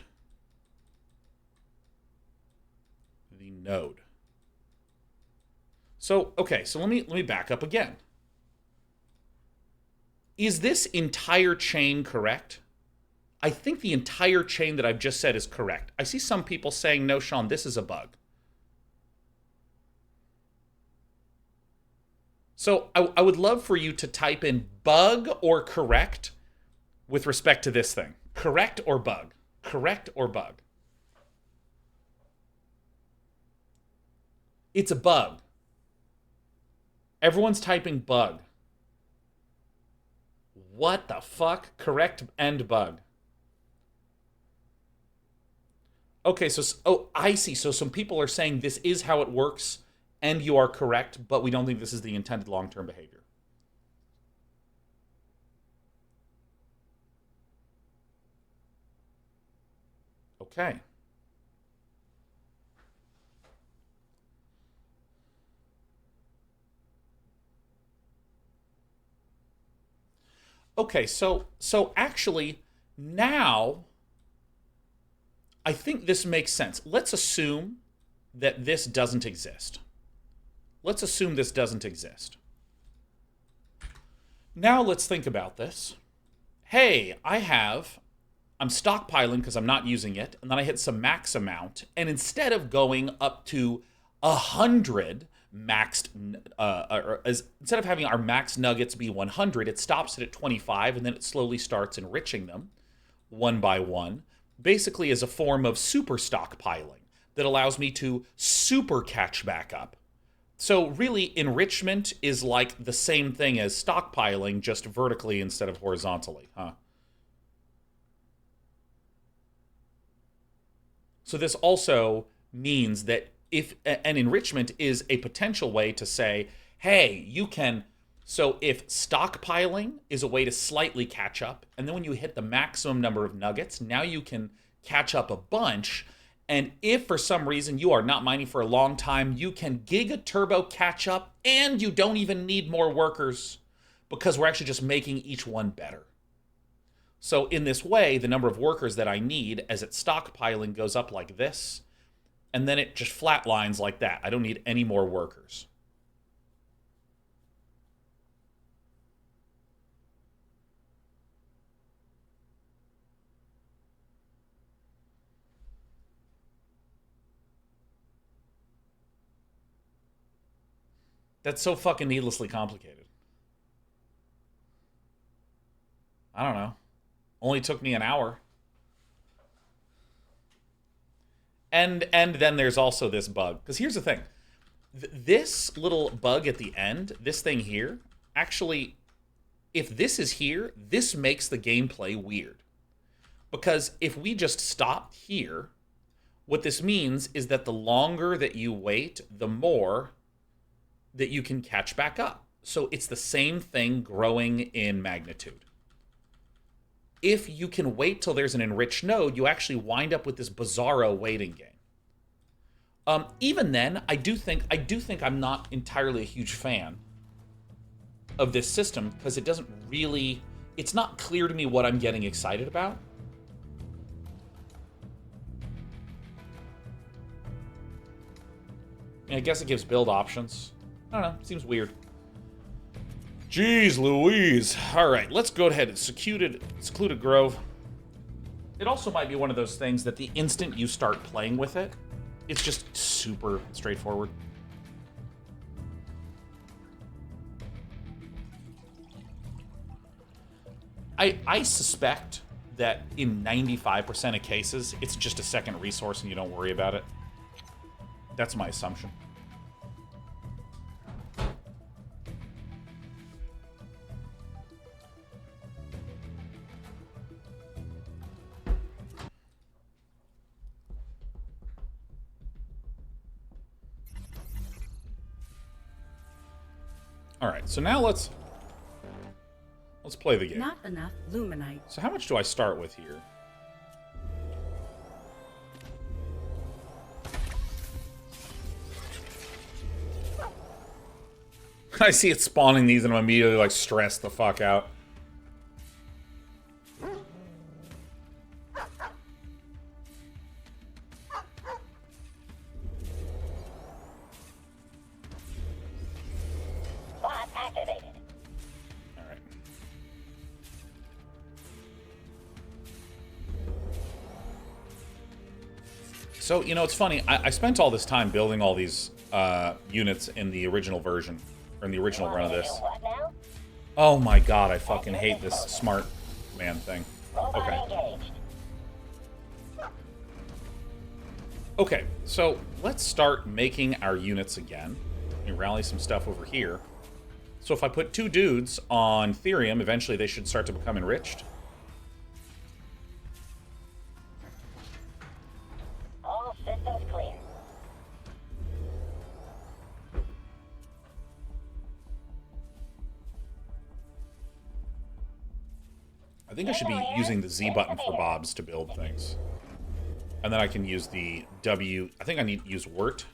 the node. So, okay, so let me back up again. Is this entire chain correct? I think the entire chain that I've just said is correct. I see some people saying, no, Sean, this is a bug. So I would love for you to type in bug or correct with respect to this thing. Correct or bug? Correct or bug? It's a bug. Everyone's typing bug. What the fuck? Correct and bug. Okay, so I see. So some people are saying this is how it works. And you are correct, but we don't think this is the intended long-term behavior. Okay. Okay, so actually, now, I think this makes sense. Let's assume that this doesn't exist. Let's assume this doesn't exist. Now let's think about this. Hey, I'm stockpiling because I'm not using it, and then I hit some max amount, and instead of going up to 100 maxed, instead of having our max nuggets be 100, it stops it at 25, and then it slowly starts enriching them one by one, basically as a form of super stockpiling that allows me to super catch back up. So really, enrichment is like the same thing as stockpiling, just vertically instead of horizontally, huh? So this also means that if an enrichment is a potential way to say, hey, you can. So if stockpiling is a way to slightly catch up, and then when you hit the maximum number of nuggets, now you can catch up a bunch. And if for some reason you are not mining for a long time, you can Giga Turbo catch up, and you don't even need more workers because we're actually just making each one better. So in this way, the number of workers that I need as it's stockpiling goes up like this, and then it just flatlines like that. I don't need any more workers. That's so fucking needlessly complicated. I don't know. Only took me an hour. And then there's also this bug. Because here's the thing. This little bug at the end, this thing here, actually, if this is here, this makes the gameplay weird. Because if we just stopped here, what this means is that the longer that you wait, the more that you can catch back up. So it's the same thing growing in magnitude. If you can wait till there's an enriched node, you actually wind up with this bizarro waiting game. Even then, I do think I'm not entirely a huge fan of this system because it doesn't really, it's not clear to me what I'm getting excited about. I guess it gives build options. I don't know, seems weird. Jeez Louise. Alright, let's go ahead and secluded grove. It also might be one of those things that the instant you start playing with it, it's just super straightforward. I suspect that in 95% of cases, it's just a second resource and you don't worry about it. That's my assumption. All right, so now let's play the game. Not enough luminite. So how much do I start with here? I see it spawning these and I'm immediately like stressed the fuck out. Bot activated. All right. So, you know, it's funny. I spent all this time building all these units in the original version, or in the original run of this. What now? Oh my god, I fucking hate this smart man thing. Robot Okay. engaged. Okay, so let's start making our units again. Let me rally some stuff over here. So if I put 2 dudes on Therium, eventually they should start to become enriched. All systems clear. I think I should be using the Z button for Bobs to build things. And then I can use the W... I think I need to use Wirt.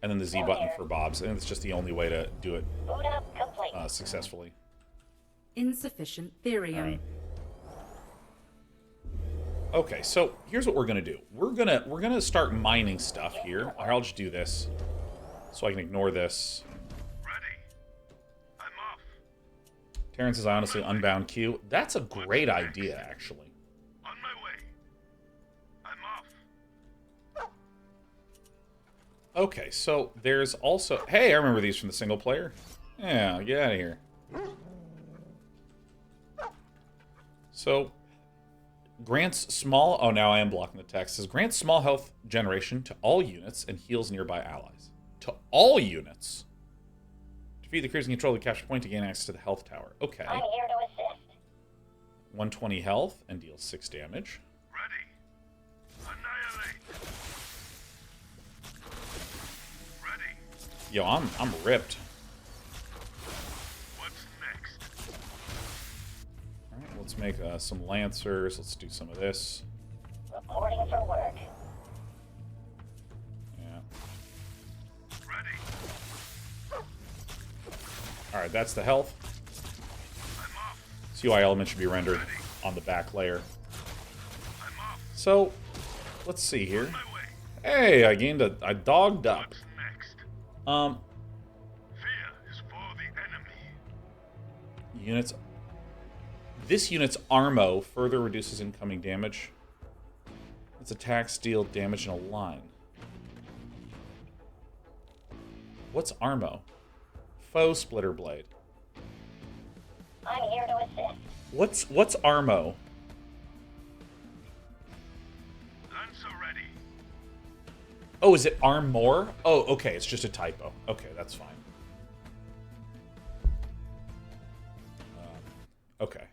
And then the Z button for Bobs. I think it's just the only way to do it Boot up complete. successfully. Insufficient therium. All right. Okay, so here's what we're gonna do. We're gonna start mining stuff here. I'll just do this, so I can ignore this. Ready. I'm off. Terrence is honestly unbound Q. That's a great idea, actually. On my way. I'm off. Okay, so there's also... Hey, I remember these from the single player. Yeah, get out of here. So, grants small... Oh, now I am blocking the text. It says, grants small health generation to all units and heals nearby allies. To all units? Defeat the creatures in control of the capture point to gain access to the health tower. Okay. I'm here to assist. 120 health and deals 6 damage. Ready. Annihilate. Yo, I'm ripped. What's next? All right, let's make some lancers. Let's do some of this. Reporting for work. Yeah. Ready. All right, that's the health. I'm off. UI element should be rendered on the back layer. I'm off. So, let's see here. My way. Hey, I gained I dogged up. What's next? Fear is for the enemy. Units. This unit's Armo further reduces incoming damage. Its attacks deal damage in a line. What's Armo? Foe splitter blade. I'm here to assist. What's Armo? Lancer ready. Oh, is it Armor? Oh, okay, it's just a typo. Okay, that's fine. Okay.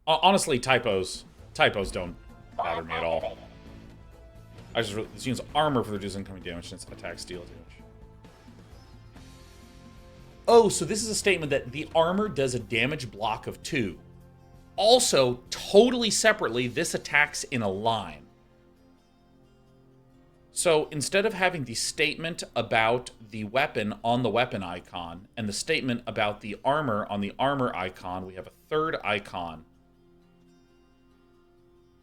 Honestly, typos don't bother me at all. I just this unit's armor for reducing incoming damage and its attack steal damage. Oh, so this is a statement that the armor does a damage block of 2. Also, totally separately, this attacks in a line. So instead of having the statement about the weapon on the weapon icon and the statement about the armor on the armor icon, we have a third icon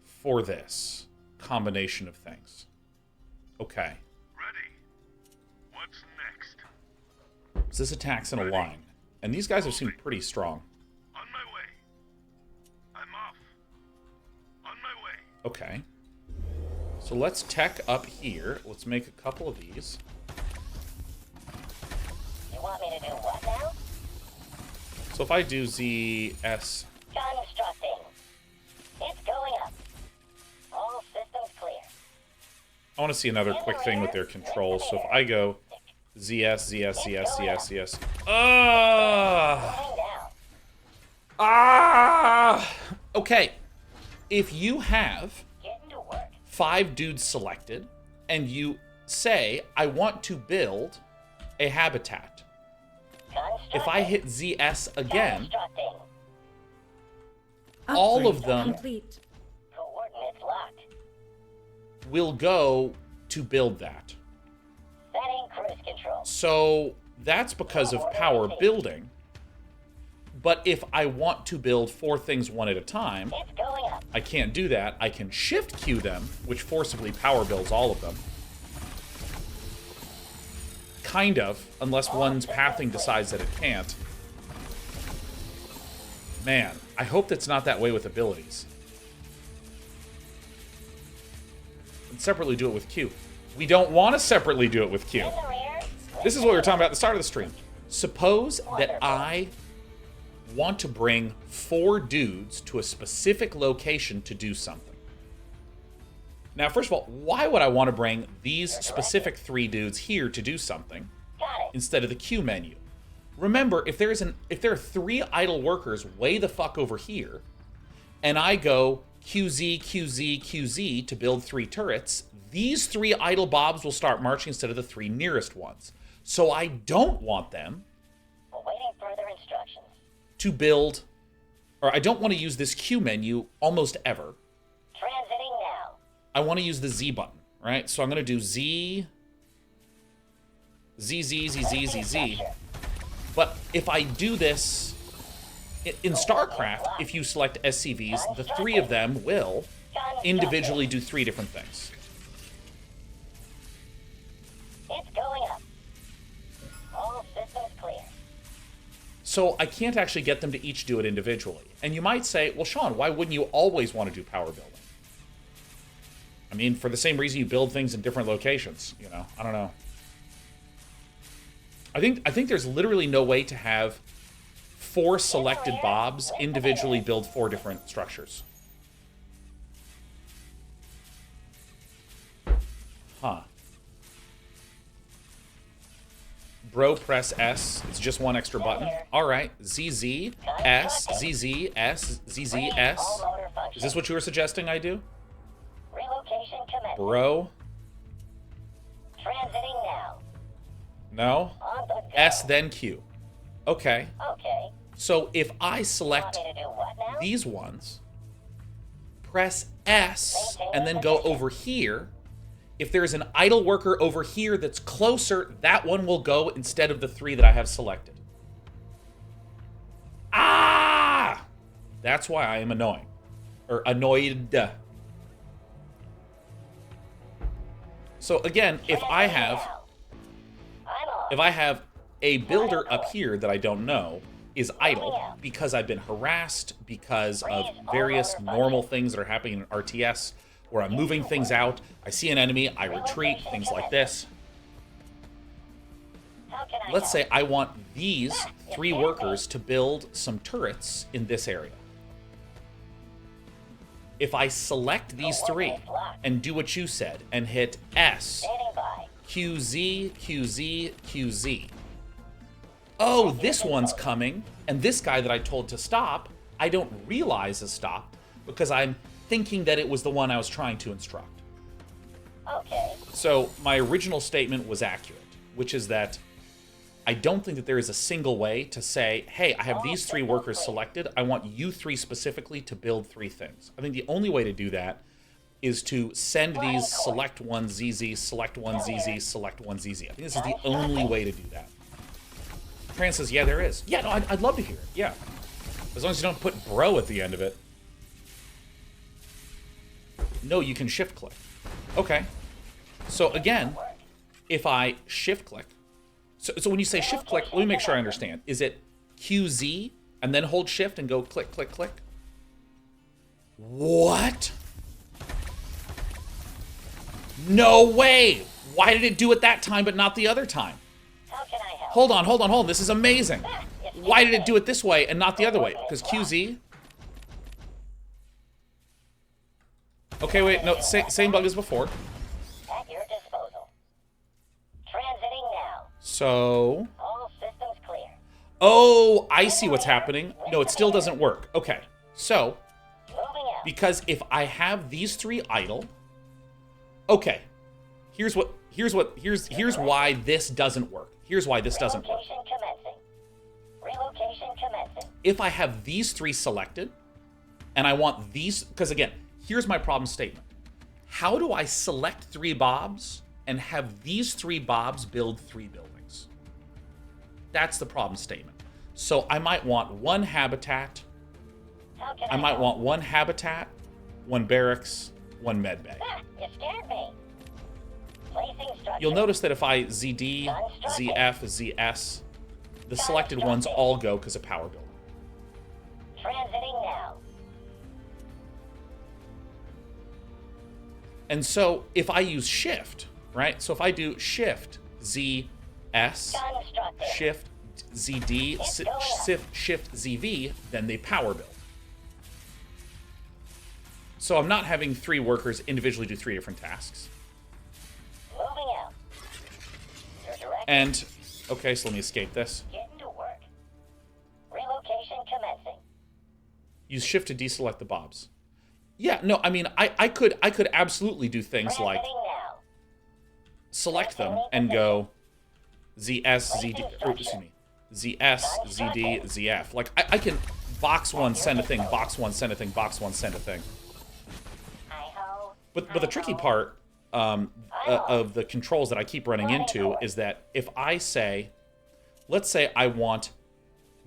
for this combination of things. Okay. Ready. What's next? So this attacks in a line. And these guys have seemed pretty strong. On my way. I'm off. On my way. Okay. So let's tech up here. Let's make a couple of these. You want me to do what now? So if I do ZS... Constructing. It's going up. All systems clear. I want to see another quick thing with their controls. So if I go ZS, ZS, ZS, ZS, ZS... Going down. Okay. If you have Getting to work. 5 dudes selected, and you say, I want to build a habitat. If I hit ZS again, Constructing. all of Upgrade them complete. Coordinates locked. will go to build that. Setting cruise control. So that's because of power building. But if I want to build 4 things one at a time, It's going up. I can't do that. I can shift queue them, which forcibly power builds all of them. Kind of, unless one's pathing decides that it can't. Man, I hope that's not that way with abilities. And separately do it with Q. We don't want to separately do it with Q. In the rear. This is what we were talking about at the start of the stream. Suppose that I want to bring 4 dudes to a specific location to do something. Now, first of all, why would I want to bring these specific 3 dudes here to do something Got it. instead of the queue menu? Remember, if there are 3 idle workers way the fuck over here, and I go QZ, QZ, QZ to build 3 turrets, these 3 idle bobs will start marching instead of the 3 nearest ones. So I don't want them Awaiting further instructions. to build, or I don't want to use this queue menu almost ever. Transiting now. I want to use the Z button, right? So I'm going to do Z, Z, Z, Z, Z, Z, Z. But if I do this in StarCraft, if you select SCVs, the 3 of them will individually do 3 different things. It's going up. All systems clear. So I can't actually get them to each do it individually. And you might say, well, Sean, why wouldn't you always want to do power building? I mean, for the same reason you build things in different locations, you know? I don't know. I think there's literally no way to have 4 selected bobs individually build 4 different structures. Huh. Bro, press S. It's just 1 extra button. All right. ZZ, S, ZZ, S, ZZ, S. All motor function. Is this what you were suggesting I do? Relocation commenced. Bro. Transiting now. No? On the go. S, then Q. Okay. Okay. So if I Want select me to do what now? these ones, press S, and then go over here, if there's an idle worker over here that's closer, that one will go instead of the 3 that I have selected. Ah! That's why I am annoying. Or annoyed. So again, if I have a builder up here that I don't know is idle because I've been harassed because of various normal things that are happening in RTS, where I'm moving things out, I see an enemy, I retreat, things like this. Let's say I want these 3 workers to build some turrets in this area. If I select these 3 and do what you said and hit S, QZ, QZ, QZ. Oh, this one's coming, and this guy that I told to stop, I don't realize has stopped because I'm thinking that it was the one I was trying to instruct. Okay. So my original statement was accurate, which is that I don't think that there is a single way to say, hey, I have these 3 workers selected. I want you 3 specifically to build 3 things. I think the only way to do that is to send these select one ZZ, select one ZZ, select one ZZ. I think this is the only way to do that. Tran says, yeah, there is. Yeah, no, I'd love to hear it. Yeah. As long as you don't put bro at the end of it. No, you can shift click. Okay. So again, if I shift click, so when you say shift click, let me make sure I understand. Is it QZ and then hold shift and go click, click, click? What? No way! Why did it do it that time but not the other time? How can I help? Hold on. This is amazing. Why did it do it this way and not the other way? Because QZ... Okay, wait, no, same bug as before. At your disposal. Transiting now. So... All systems clear. Oh, I see what's happening. No, it still doesn't work. Okay, so... Moving out. Because if I have these 3 idle... Okay, here's why this doesn't work. Here's why this doesn't work. Relocation commencing. Relocation commencing. If I have these 3 selected, and I want these... Because again, here's my problem statement. How do I select 3 Bobs and have these 3 Bobs build 3 buildings? That's the problem statement. So I might want 1 habitat. How can I might want 1 habitat, 1 barracks, 1 med bay. You scared me. Placing structure. You'll notice that if I ZD, ZF, ZS, the selected ones all go because of power building. Transiting now. And so if I use shift, right? So if I do shift, Z, S, Constructing. shift, ZD, shift, ZV, then they power build. So I'm not having 3 workers individually do 3 different tasks. Moving out. Your direction. And, okay, so let me escape this. Getting to work. Relocation commencing. Use shift to deselect the Bobs. Yeah, no, I mean, I could absolutely do things like Transiting now. select them and go ZS, ZD, or excuse me, ZS, ZD, ZF. Like, I can box 1, send a thing, box 1, send a thing, box 1, send a thing. Hi-ho. But the tricky part of the controls that I keep running into is that if I say, let's say I want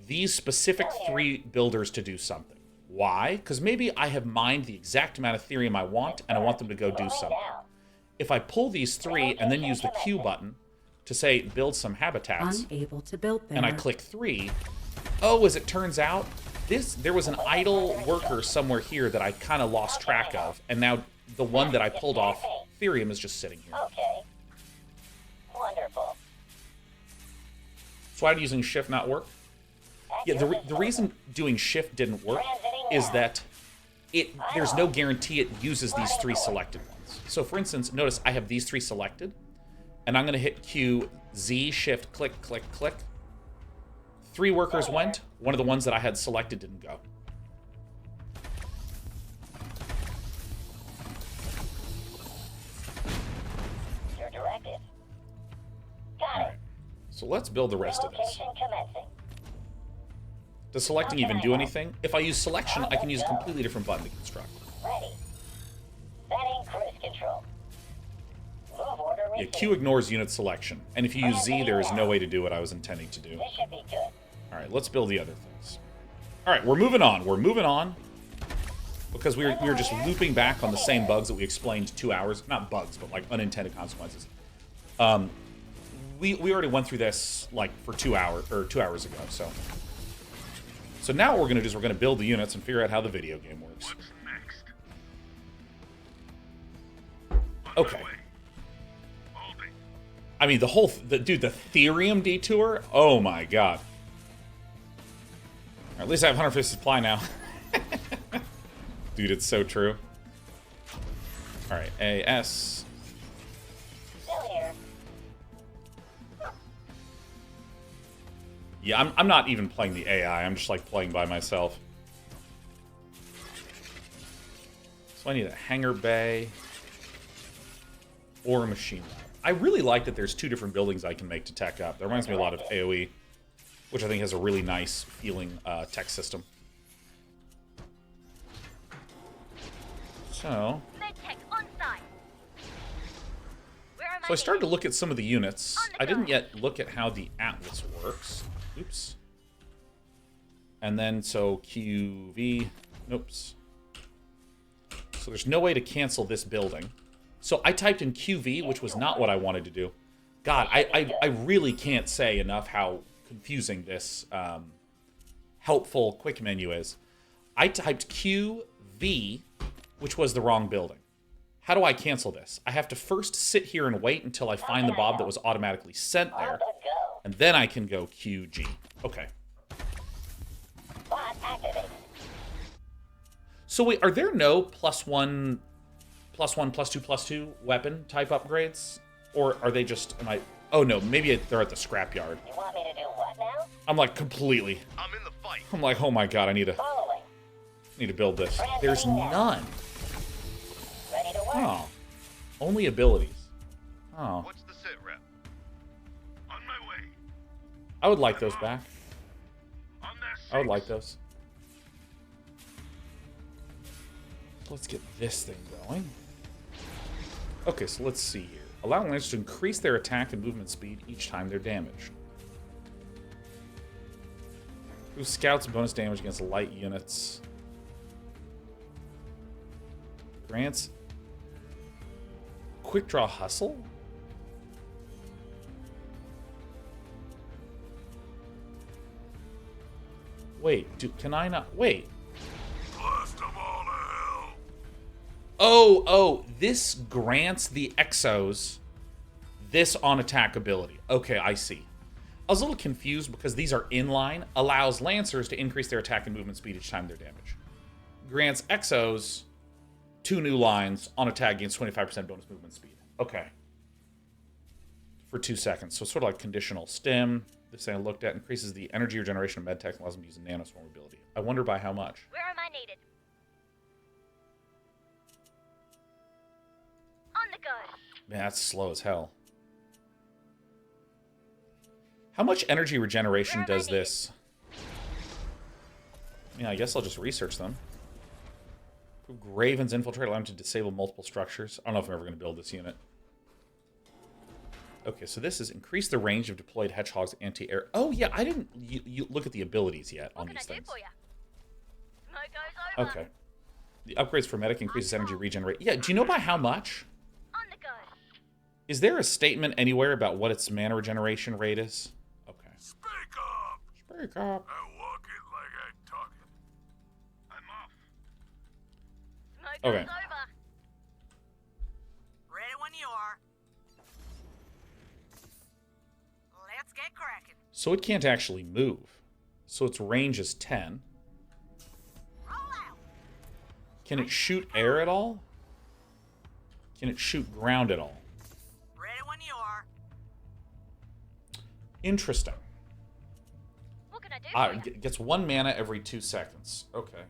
these specific 3 builders to do something. Why? Because maybe I have mined the exact amount of Therium I want, and I want them to go do something. If I pull these 3 and then use the Q button to say build some habitats, Unable to build there. and I click 3, oh, as it turns out, there was an idle worker somewhere here that I kind of lost track of, and now the one that I pulled off Therium is just sitting here. Okay. Wonderful. So why did using shift not work? Yeah, the reason doing shift didn't work is that there's no guarantee it uses these 3 selected ones. So for instance, notice I have these 3 selected, and I'm going to hit Q, Z, shift, click, click, click. 3 workers went. One of the ones that I had selected didn't go. Your directive. Got it. So let's build the rest of this. Relocation commencing. Does selecting even do anything? If I use selection, I can use a completely different button to construct. Ready. Setting cruise control. Move order Yeah, received. Q ignores unit selection. And if you use Z, there is no way to do what I was intending to do. This should be good. Alright, let's build the other things. Alright, we're moving on. We're moving on. Because we were just looping back on the same bugs that we explained 2 hours. Not bugs, but like unintended consequences. We already went through this like for 2 hours ago, so. So now what we're gonna do is we're gonna build the units and figure out how the video game works. What's next? Okay. I mean, dude, the Therium detour? Oh my god. Or at least I have 150 supply now. Dude, it's so true. Alright, AS. Still here. Yeah, I'm not even playing the AI. I'm just, like, playing by myself. So I need a hangar bay or a machine lab. I really like that there's 2 different buildings I can make to tech up. That reminds me a lot of AoE, which I think has a really nice feeling tech system. So I started to look at some of the units. I didn't yet look at how the Atlas works. Oops. And then, so QV. Oops. So there's no way to cancel this building. So I typed in QV, which was not what I wanted to do. God, I really can't say enough how confusing this helpful quick menu is. I typed QV, which was the wrong building. How do I cancel this? I have to first sit here and wait until I find the Bob that was automatically sent there, and then I can go QG. Okay. Bot activated. So wait, are there no +1, +1, +2, +2 weapon type upgrades? Or are they just, oh no, maybe they're at the scrapyard. You want me to do what now? I'm like completely, I'm in the fight. I'm like, oh my god, I need Following. to build this. There's none. Ready to work. Oh, only abilities. Oh, What's the sit rep? On my way. I would like those back. On their I would six. like those. Let's get this thing going. Okay, so let's see here. Allow lancers to increase their attack and movement speed each time they're damaged. Who scouts bonus damage against light units. Grants quick draw hustle? Wait, can I not wait? Blast them all to hell. Oh, this grants the Exos this on attack ability. Okay, I see. I was a little confused because these are inline. Allows Lancers to increase their attack and movement speed each time they're damaged. Grants Exos 2 new lines on attack against 25% bonus movement speed. Okay. For 2 seconds. So sort of like conditional stim. This thing I looked at increases the energy regeneration of medtech and allows them to use a nanoswarm ability. I wonder by how much. Where am I needed? On the go. Man, that's slow as hell. How much energy regeneration does this? Yeah, I guess I'll just research them. Graven's infiltrate, allow him to disable multiple structures. I don't know if I'm ever going to build this unit. Okay, so this is increase the range of deployed hedgehogs anti-air. Oh yeah, I didn't you look at the abilities yet on these things. Okay. The upgrades for medic increases energy regenerate. Yeah, do you know by how much? On the go. Is there a statement anywhere about what its mana regeneration rate is? Okay. Speak up. Speak up. I walk it like I talk it. I'm off. Smoke Okay. is over. Ready when you are. Let's get cracking. So it can't actually move. So its range is 10. Roll out. Can it shoot air at all? Can it shoot ground at all? Ready when you are. Interesting. What can I do for you? Gets 1 mana every 2 seconds. Okay.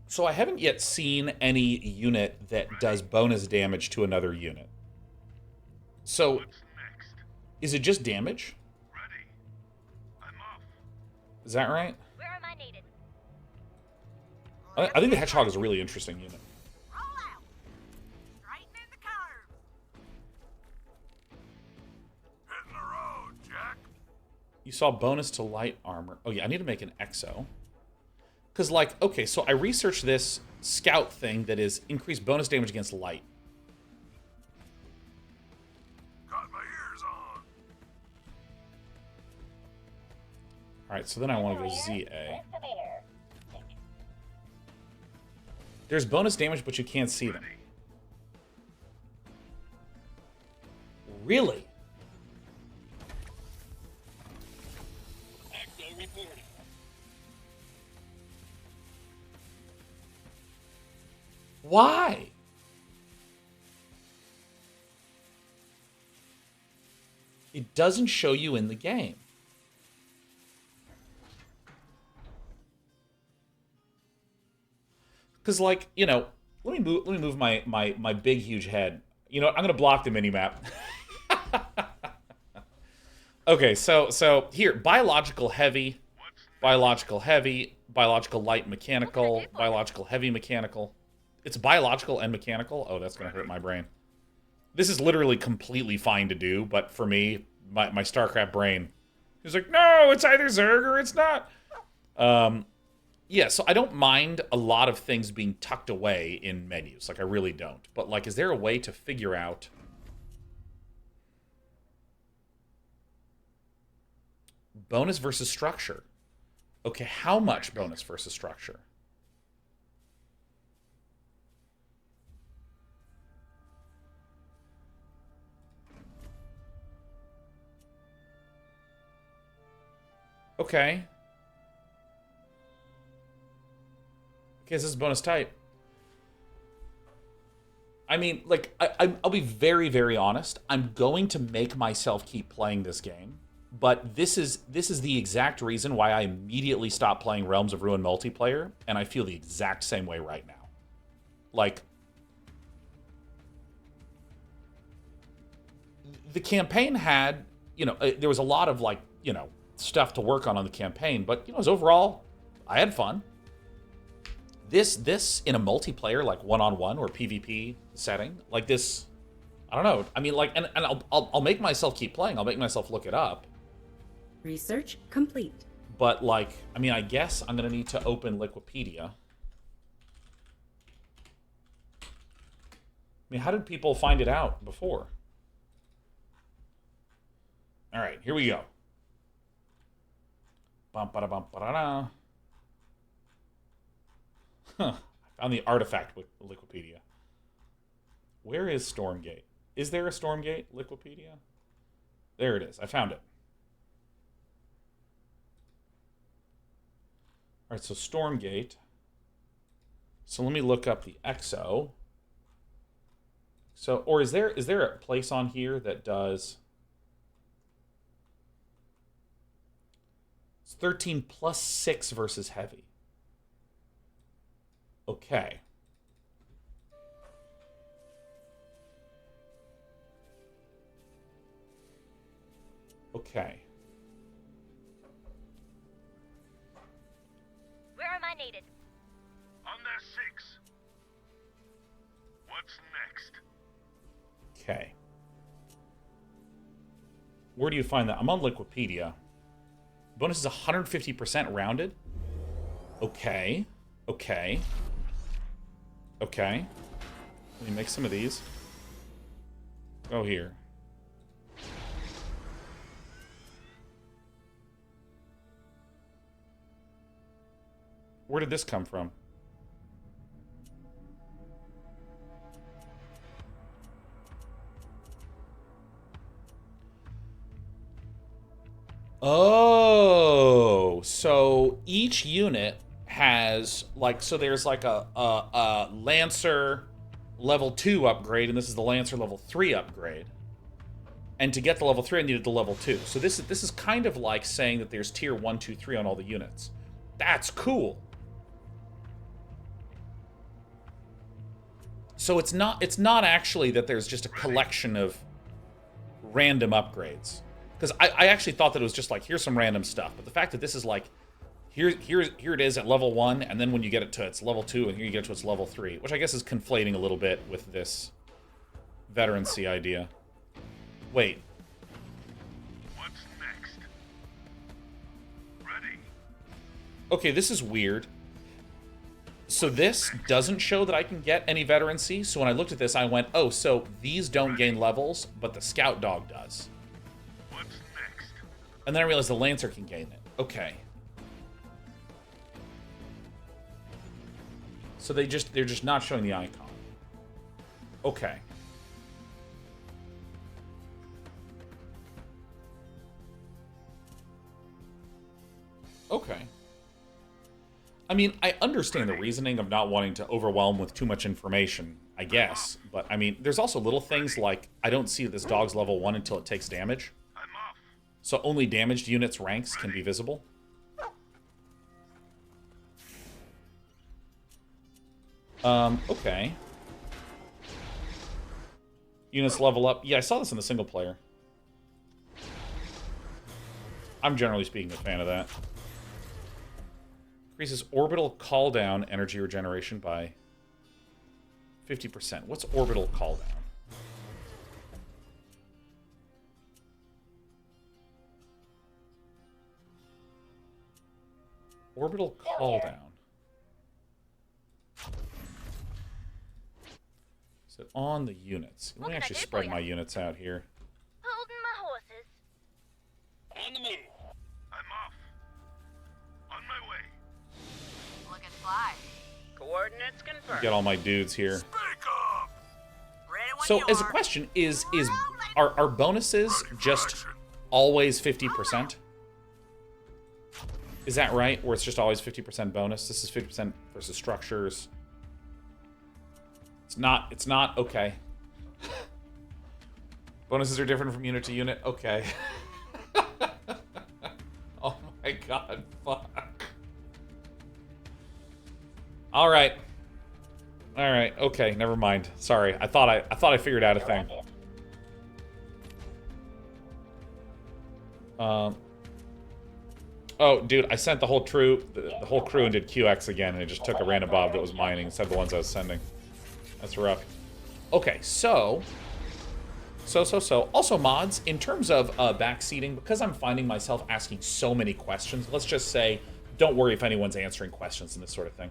So I haven't yet seen any unit that does bonus damage to another unit. So, What's next? is it just damage? Ready. I'm off. Is that right? Where am I needed? I think the Hedgehog is a really interesting unit. Roll out. Straightening the curve. Hitting the road, Jack. You saw bonus to light armor. Oh yeah, I need to make an exo. Because, like, okay, so I researched this scout thing that is increased bonus damage against light. Got my ears on. Alright, so then I want to go ZA. List of air. There's bonus damage, but you can't see them. Really? Echo reporting. Why? It doesn't show you in the game. Because, like, you know, let me move my big huge head. You know what? I'm gonna block the mini map. Okay, so here, biological heavy, biological light mechanical, biological heavy mechanical. It's biological and mechanical. Oh, that's gonna hurt my brain. This is literally completely fine to do, but for me, my StarCraft brain is like, no, it's either Zerg or it's not. Yeah, so I don't mind a lot of things being tucked away in menus. Like, I really don't. But, like, is there a way to figure out... bonus versus structure? Okay, how much bonus versus structure? Okay. Okay, this is bonus type. I mean, like, I'll be very, very honest. I'm going to make myself keep playing this game, but this is the exact reason why I immediately stopped playing Realms of Ruin multiplayer, and I feel the exact same way right now. Like, the campaign had, you know, there was a lot of, like, you know, stuff to work on the campaign, but, you know, as overall, I had fun. This in a multiplayer, like one-on-one or PvP setting, like this, I don't know. I mean, like, and I'll make myself keep playing. I'll make myself look it up. Research complete. But, like, I mean, I guess I'm gonna need to open Wikipedia. I mean, how did people find it out before? All right, here we go. Bum ba da bum ba da da. Huh. I found the artifact with Wikipedia. Where is Stormgate? Is there a Stormgate Wikipedia? There it is. I found it. All right, so Stormgate. So let me look up the EXO. So, or is there a place on here that does... It's 13 plus 6 versus heavy. Okay. Okay. Where am I needed? On that 6. What's next? Okay. Where do you find that? I'm on Wikipedia. Bonus is 150% rounded. Okay. Okay. Okay. Let me make some of these. Go here. Where did this come from? Oh, so each unit has, like, so there's like a Lancer level 2 upgrade, and this is the Lancer level 3 upgrade. And to get the level 3, I needed the level 2. So this is kind of like saying that there's tier 1, 2, 3 on all the units. That's cool. So it's not actually that there's just a collection of random upgrades. Because I actually thought that it was just like, here's some random stuff. But the fact that this is like, here it is at level 1, and then when you get it to its level 2, and here you get it to its level 3. Which I guess is conflating a little bit with this veterancy idea. Wait. What's next? Ready. Okay, this is weird. So this doesn't show that I can get any veterancy. So when I looked at this, I went, oh, so these don't gain levels, but the Scout Dog does. What's next? And then I realized the Lancer can gain it. Okay. So they're just not showing the icon. Okay. Okay. I mean, I understand the reasoning of not wanting to overwhelm with too much information, I guess. But, I mean, there's also little things like, I don't see this dog's level 1 until it takes damage. I'm off. So only damaged units' ranks can be visible. Okay. Units level up. Yeah, I saw this in the single player. I'm generally speaking a fan of that. Increases orbital call down energy regeneration by 50%. What's orbital call down? Orbital call down. Is it on the units? Let me actually spread my units out here. Holding my horses. On the move. I'm off. On my way. Looking fly. Coordinates confirmed. Get all my dudes here. Speak up. Ready when So, you as a are. question, are bonuses just always 50%? Is that right? Where it's just always 50% bonus? This is 50% versus structures. It's not, okay. Bonuses are different from unit to unit, okay. Oh my god, fuck. Alright. Alright, okay, never mind. Sorry, I thought I figured out a thing. Oh, dude, I sent the whole crew and did QX again, and it just took a random Bob that was mining instead of the ones I was sending. That's rough. Okay, so. Also, mods, in terms of backseating, because I'm finding myself asking so many questions, let's just say, don't worry if anyone's answering questions and this sort of thing.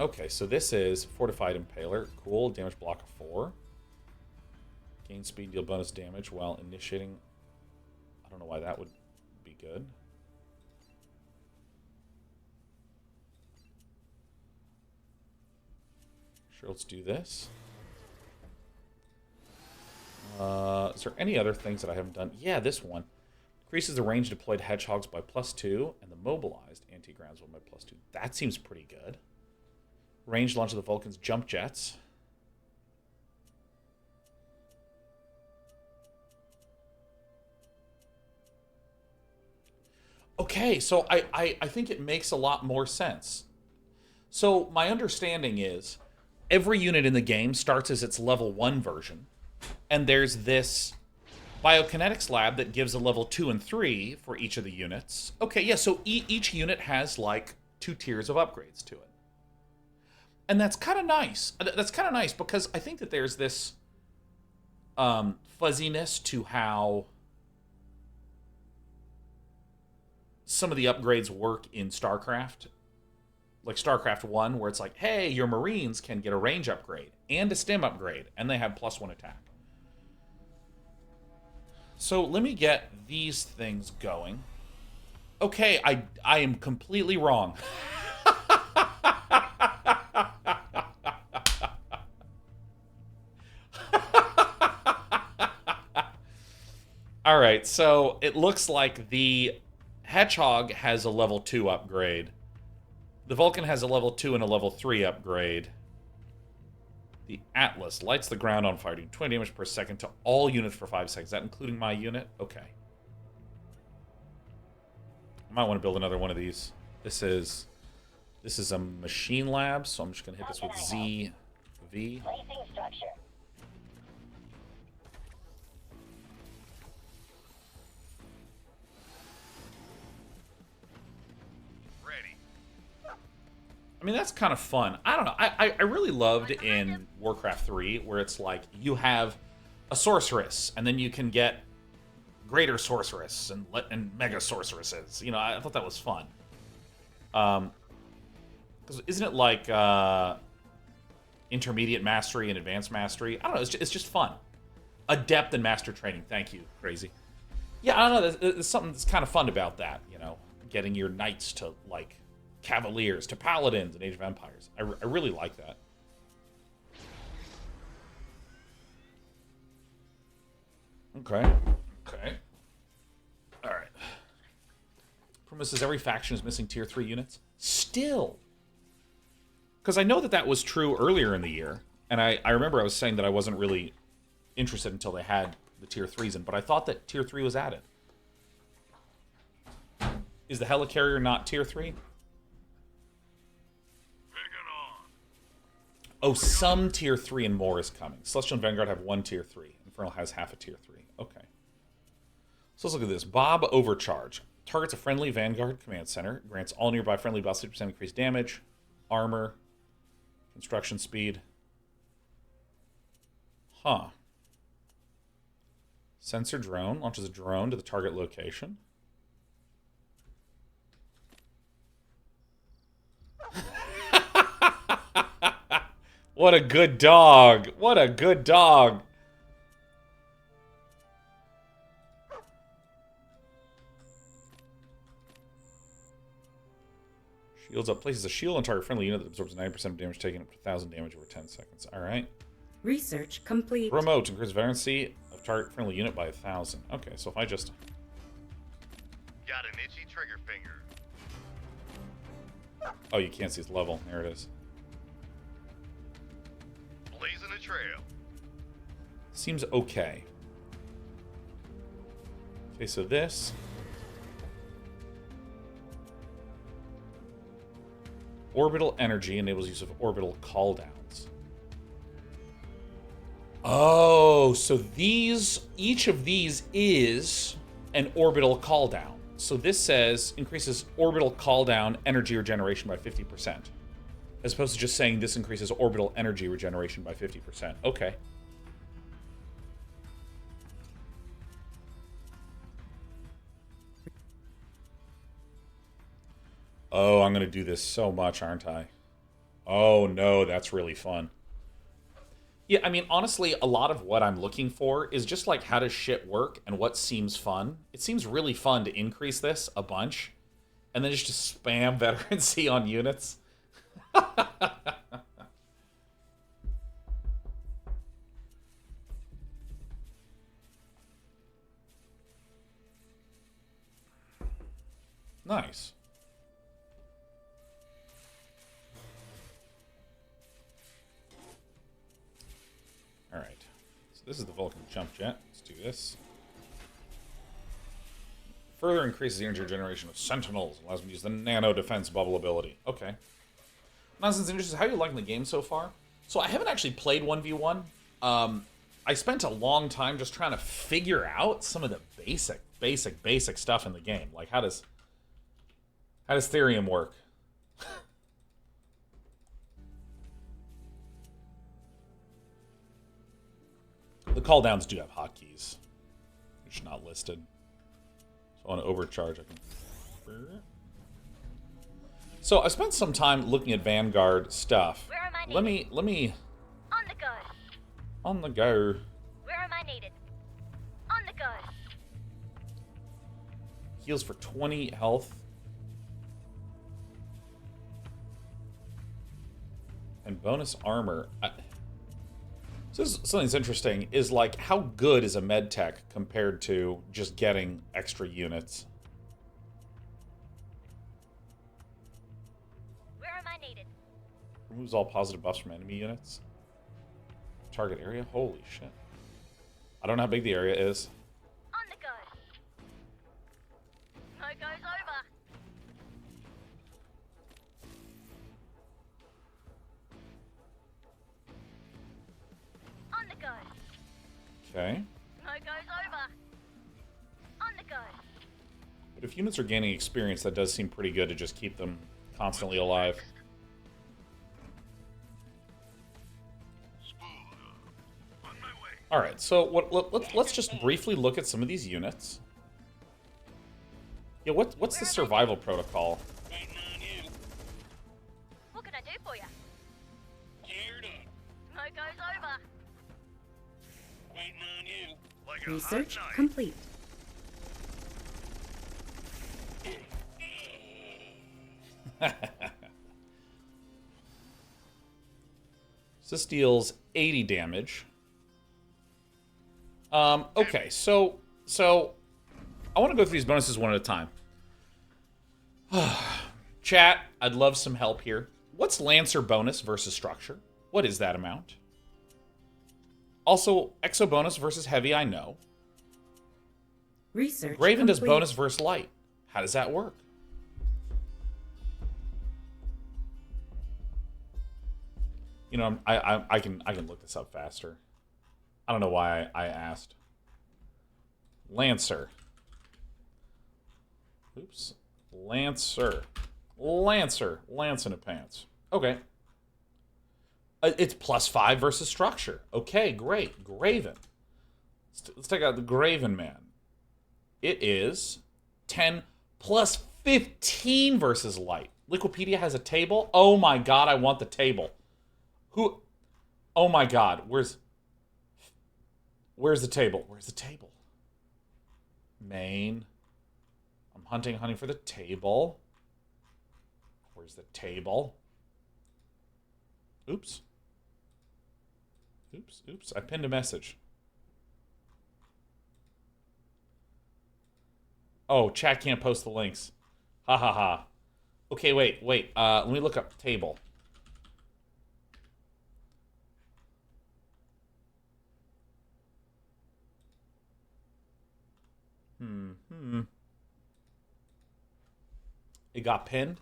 Okay, so this is Fortified Impaler. Cool, damage block of 4. Gain speed, deal bonus damage while initiating. I don't know why that would be good. Sure, let's do this. Is there any other things that I haven't done? Yeah, this one. Increases the range of deployed hedgehogs by +2 and the mobilized anti-grounds one by +2. That seems pretty good. Range launch of the Vulcan's jump jets. Okay, so I think it makes a lot more sense. So my understanding is every unit in the game starts as its level 1 version, and there's this biokinetics lab that gives a level 2 and 3 for each of the units. Okay, yeah, so each unit has like 2 tiers of upgrades to it. And that's kind of nice. That's kind of nice because I think that there's this fuzziness to how some of the upgrades work in StarCraft. Like StarCraft 1, where it's like, hey, your Marines can get a range upgrade and a stim upgrade, and they have +1 attack. So let me get these things going. Okay, I am completely wrong. All right, so it looks like the Hedgehog has a level 2 upgrade. The Vulcan has a level 2 and a level 3 upgrade. The Atlas lights the ground on fire, doing 20 damage per second to all units for 5 seconds. Is that including my unit? Okay. I might want to build another one of these. This is a machine lab, so I'm just going to hit this with ZV. Placing structure. I mean, that's kind of fun. I don't know. I really loved in Warcraft 3 where it's like you have a sorceress, and then you can get greater sorceress and mega sorceresses. You know, I thought that was fun. 'Cause isn't it like intermediate mastery and advanced mastery? I don't know. It's just fun. Adept and master training. Thank you, Crazy. Yeah, I don't know. There's something that's kind of fun about that. You know, getting your knights to like cavaliers to paladins in Age of Empires. I really like that. Okay. Okay. All right. Primus says every faction is missing tier 3 units. Still. Because I know that was true earlier in the year. And I remember I was saying that I wasn't really interested until they had the tier 3s in. But I thought that tier 3 was added. Is the Helicarrier not tier 3? Oh, some tier 3 and more is coming. Celestial and Vanguard have 1 tier 3. Infernal has half a tier 3. Okay. So let's look at this. Bob Overcharge. Targets a friendly Vanguard command center. Grants all nearby friendly boss 50% increased damage, armor, construction speed. Huh. Sensor drone. Launches a drone to the target location. What a good dog. What a good dog. Shields up. Places a shield on target friendly unit that absorbs 90% of damage taken up to 1,000 damage over 10 seconds. Alright. Research complete. Remote. Increases vibrancy of target friendly unit by 1,000. Okay, so if I just... Got an itchy trigger finger. Oh, you can't see its level. There it is. Blazing a trail. Seems okay. Okay, so this... Orbital energy enables use of orbital calldowns. Oh, so each of these is an orbital calldown. So this says increases orbital calldown energy regeneration by 50%. As opposed to just saying this increases orbital energy regeneration by 50%. Okay. Oh, I'm going to do this so much, aren't I? Oh, no, that's really fun. Yeah, I mean, honestly, a lot of what I'm looking for is just like how does shit work and what seems fun. It seems really fun to increase this a bunch and then just to spam veterancy on units. Nice. Alright. So this is the Vulcan jump jet. Let's do this. Further increases the energy regeneration of Sentinels. Allows me to use the nano defense bubble ability. Okay. Nonsense interesting. How are you liking the game so far? So I haven't actually played 1v1. I spent a long time just trying to figure out some of the basic stuff in the game. Like how does Therium work? The calldowns do have hotkeys. They're just not listed. So on overcharge, I can... So I spent some time looking at Vanguard stuff. Where am I Let needed? me... On the go. On the go. Where am I needed? On the go. Heals for 20 health. And bonus armor. So this is something that's interesting, is like how good is a med tech compared to just getting extra units? Where am I needed? Removes all positive buffs from enemy units. Target area? Holy shit. I don't know how big the area is. On the go. No goes over. On the go. Okay. No goes over. On the go. But if units are gaining experience, that does seem pretty good to just keep them constantly alive. All right, so let's just briefly look at some of these units. Yeah, what's the survival protocol? What can I do for you? Smoke goes over. Like a Research hot knife. complete. So this deals 80 damage. Okay, so I want to go through these bonuses one at a time. Chat, I'd love some help here. What's Lancer bonus versus structure? What is that amount? Also, Exo bonus versus heavy, I know. Research Graven does complete. bonus versus light. How does that work? You know, I can look this up faster. I don't know why I asked. Lancer. Oops. Lancer. Lance in a pants. Okay. It's +5 versus structure. Okay, great. Graven. Let's take out the Graven man. It is 10 plus 15 versus light. Liquipedia has a table. Oh my god, I want the table. Who? Oh my god, where's the table? Where's the table? Main. I'm hunting for the table. Where's the table? Oops. I pinned a message. Oh, chat can't post the links. Ha ha ha. Okay, wait. Let me look up table. It got pinned.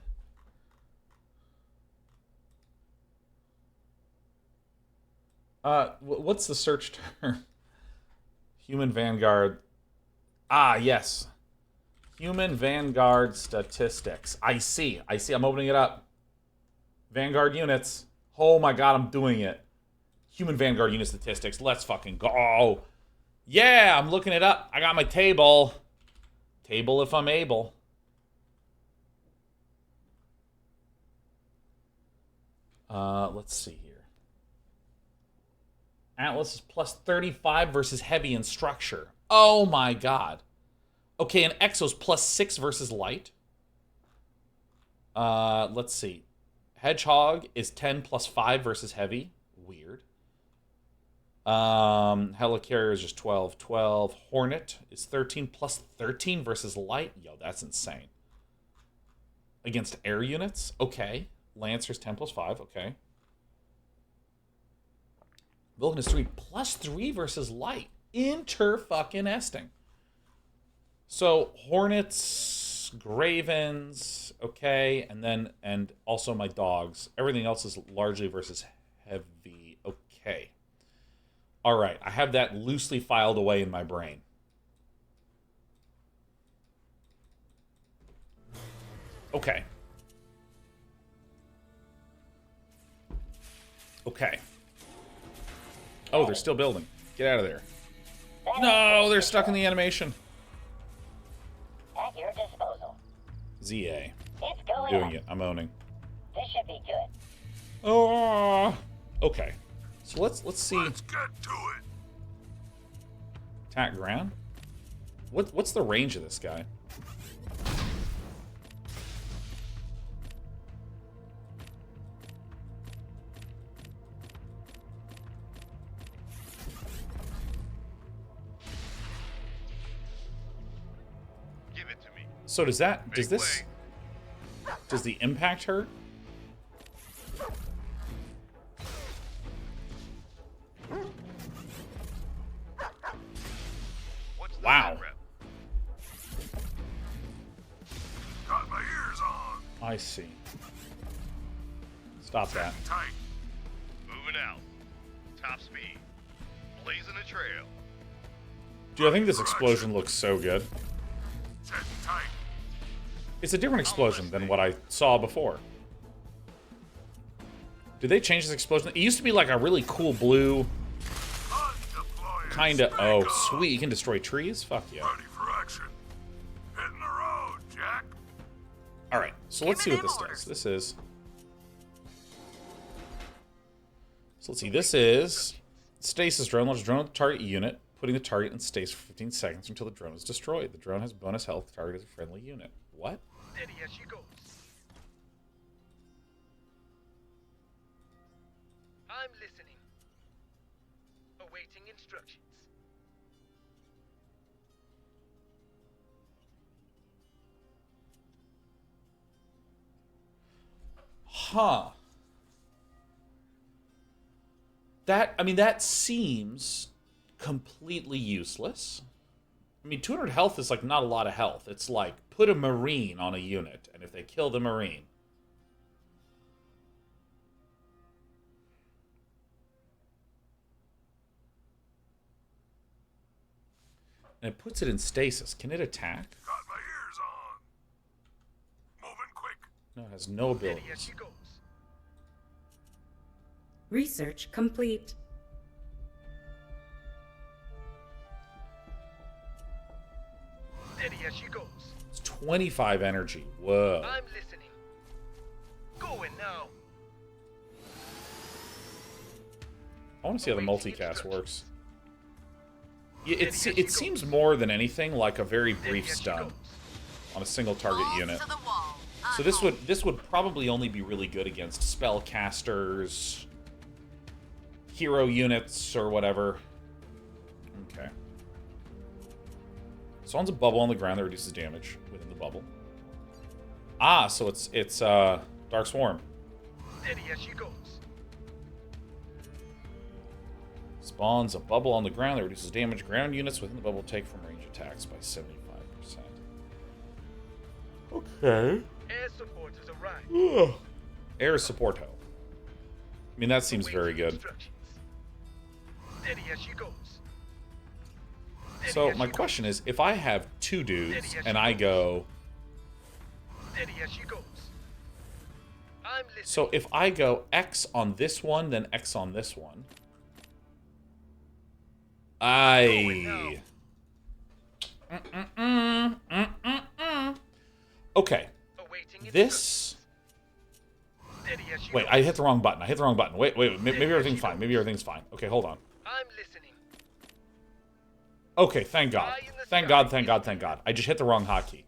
What's the search term? Human Vanguard. Ah, yes. Human Vanguard statistics. I see. I'm opening it up. Vanguard units. Oh my god, I'm doing it. Human Vanguard unit statistics. Let's fucking go. Yeah, I'm looking it up. I got my table. Table if I'm able. Let's see here. Atlas is +35 versus heavy and structure. Oh my god. Okay, and Exo's +6 versus light. Let's see. Hedgehog is 10 +5 versus heavy. Weird. Helicarrier is just 12. Hornet is 13 +13 versus light. Yo, that's insane. Against air units? Okay. Lancer's 10 +5. Okay. Vulcan is 3 +3 versus light. Inter-fucking-esting. So, Hornets, Gravens, okay, and also my dogs. Everything else is largely versus heavy. Okay. All right, I have that loosely filed away in my brain. Okay. Oh, they're still building. Get out of there. No, they're stuck in the animation. At your disposal. ZA. It's going Doing up. it. I'm owning. This should be good. Oh. Okay. So let's see. Let's get to it. Attack ground. What's the range of this guy? Give it to me. So does Make this way. does the impact hurt? What's the Wow. sit rep? Got my ears on. I see. Stop that. Tight. Moving out. Top speed. Blazing a trail. Dude, I think this explosion looks so good. Sitting tight. It's a different explosion than what I saw before. Did they change this explosion? It used to be like a really cool blue. Undeploying. kinda... Oh, sweet. You can destroy trees? Fuck yeah. Ready for action. Hitting the road, Jack. Alright, so let's see what this does. This is... So let's see, this is... Stasis drone. Launch drone at the target unit, putting the target in stasis for 15 seconds until the drone is destroyed. The drone has bonus health. The target is a friendly unit. What? Steady as she goes. I'm listening. Awaiting instructions. Huh. That seems completely useless. I mean, 200 health is, like, not a lot of health. It's like, put a Marine on a unit, and if they kill the Marine... And it puts it in stasis. Can it attack? Got my ears on. Moving quick. No, it has no Steady as abilities. she goes. Research complete. Steady as she goes. It's 25 energy. Whoa. I'm listening. Going now. I want to see how the multicast works. Yeah, it seems more than anything like a very brief stun on a single target unit. So this would probably only be really good against spellcasters, hero units, or whatever. Okay. Spawns a bubble on the ground that reduces damage within the bubble. Ah, so it's Dark Swarm. Steady as she goes. Spawns a bubble on the ground that reduces damage ground units within the bubble take from range attacks by 75%. Okay. Air supporters arrive. Air supporto. I mean, that seems very Awaiting good. instructions. Steady as she goes. Steady So as my she question is, if I have two dudes and I go... goes. Steady as she goes. I'm listening. So if I go X on this one, then X on this one... Okay. Awaiting This... Steady as she Wait, goes. I hit the wrong button. Wait, maybe everything's fine. Maybe everything's fine. Okay, hold on. I'm listening. Okay, thank God. Thank God, thank God, thank God. I just hit the wrong hotkey.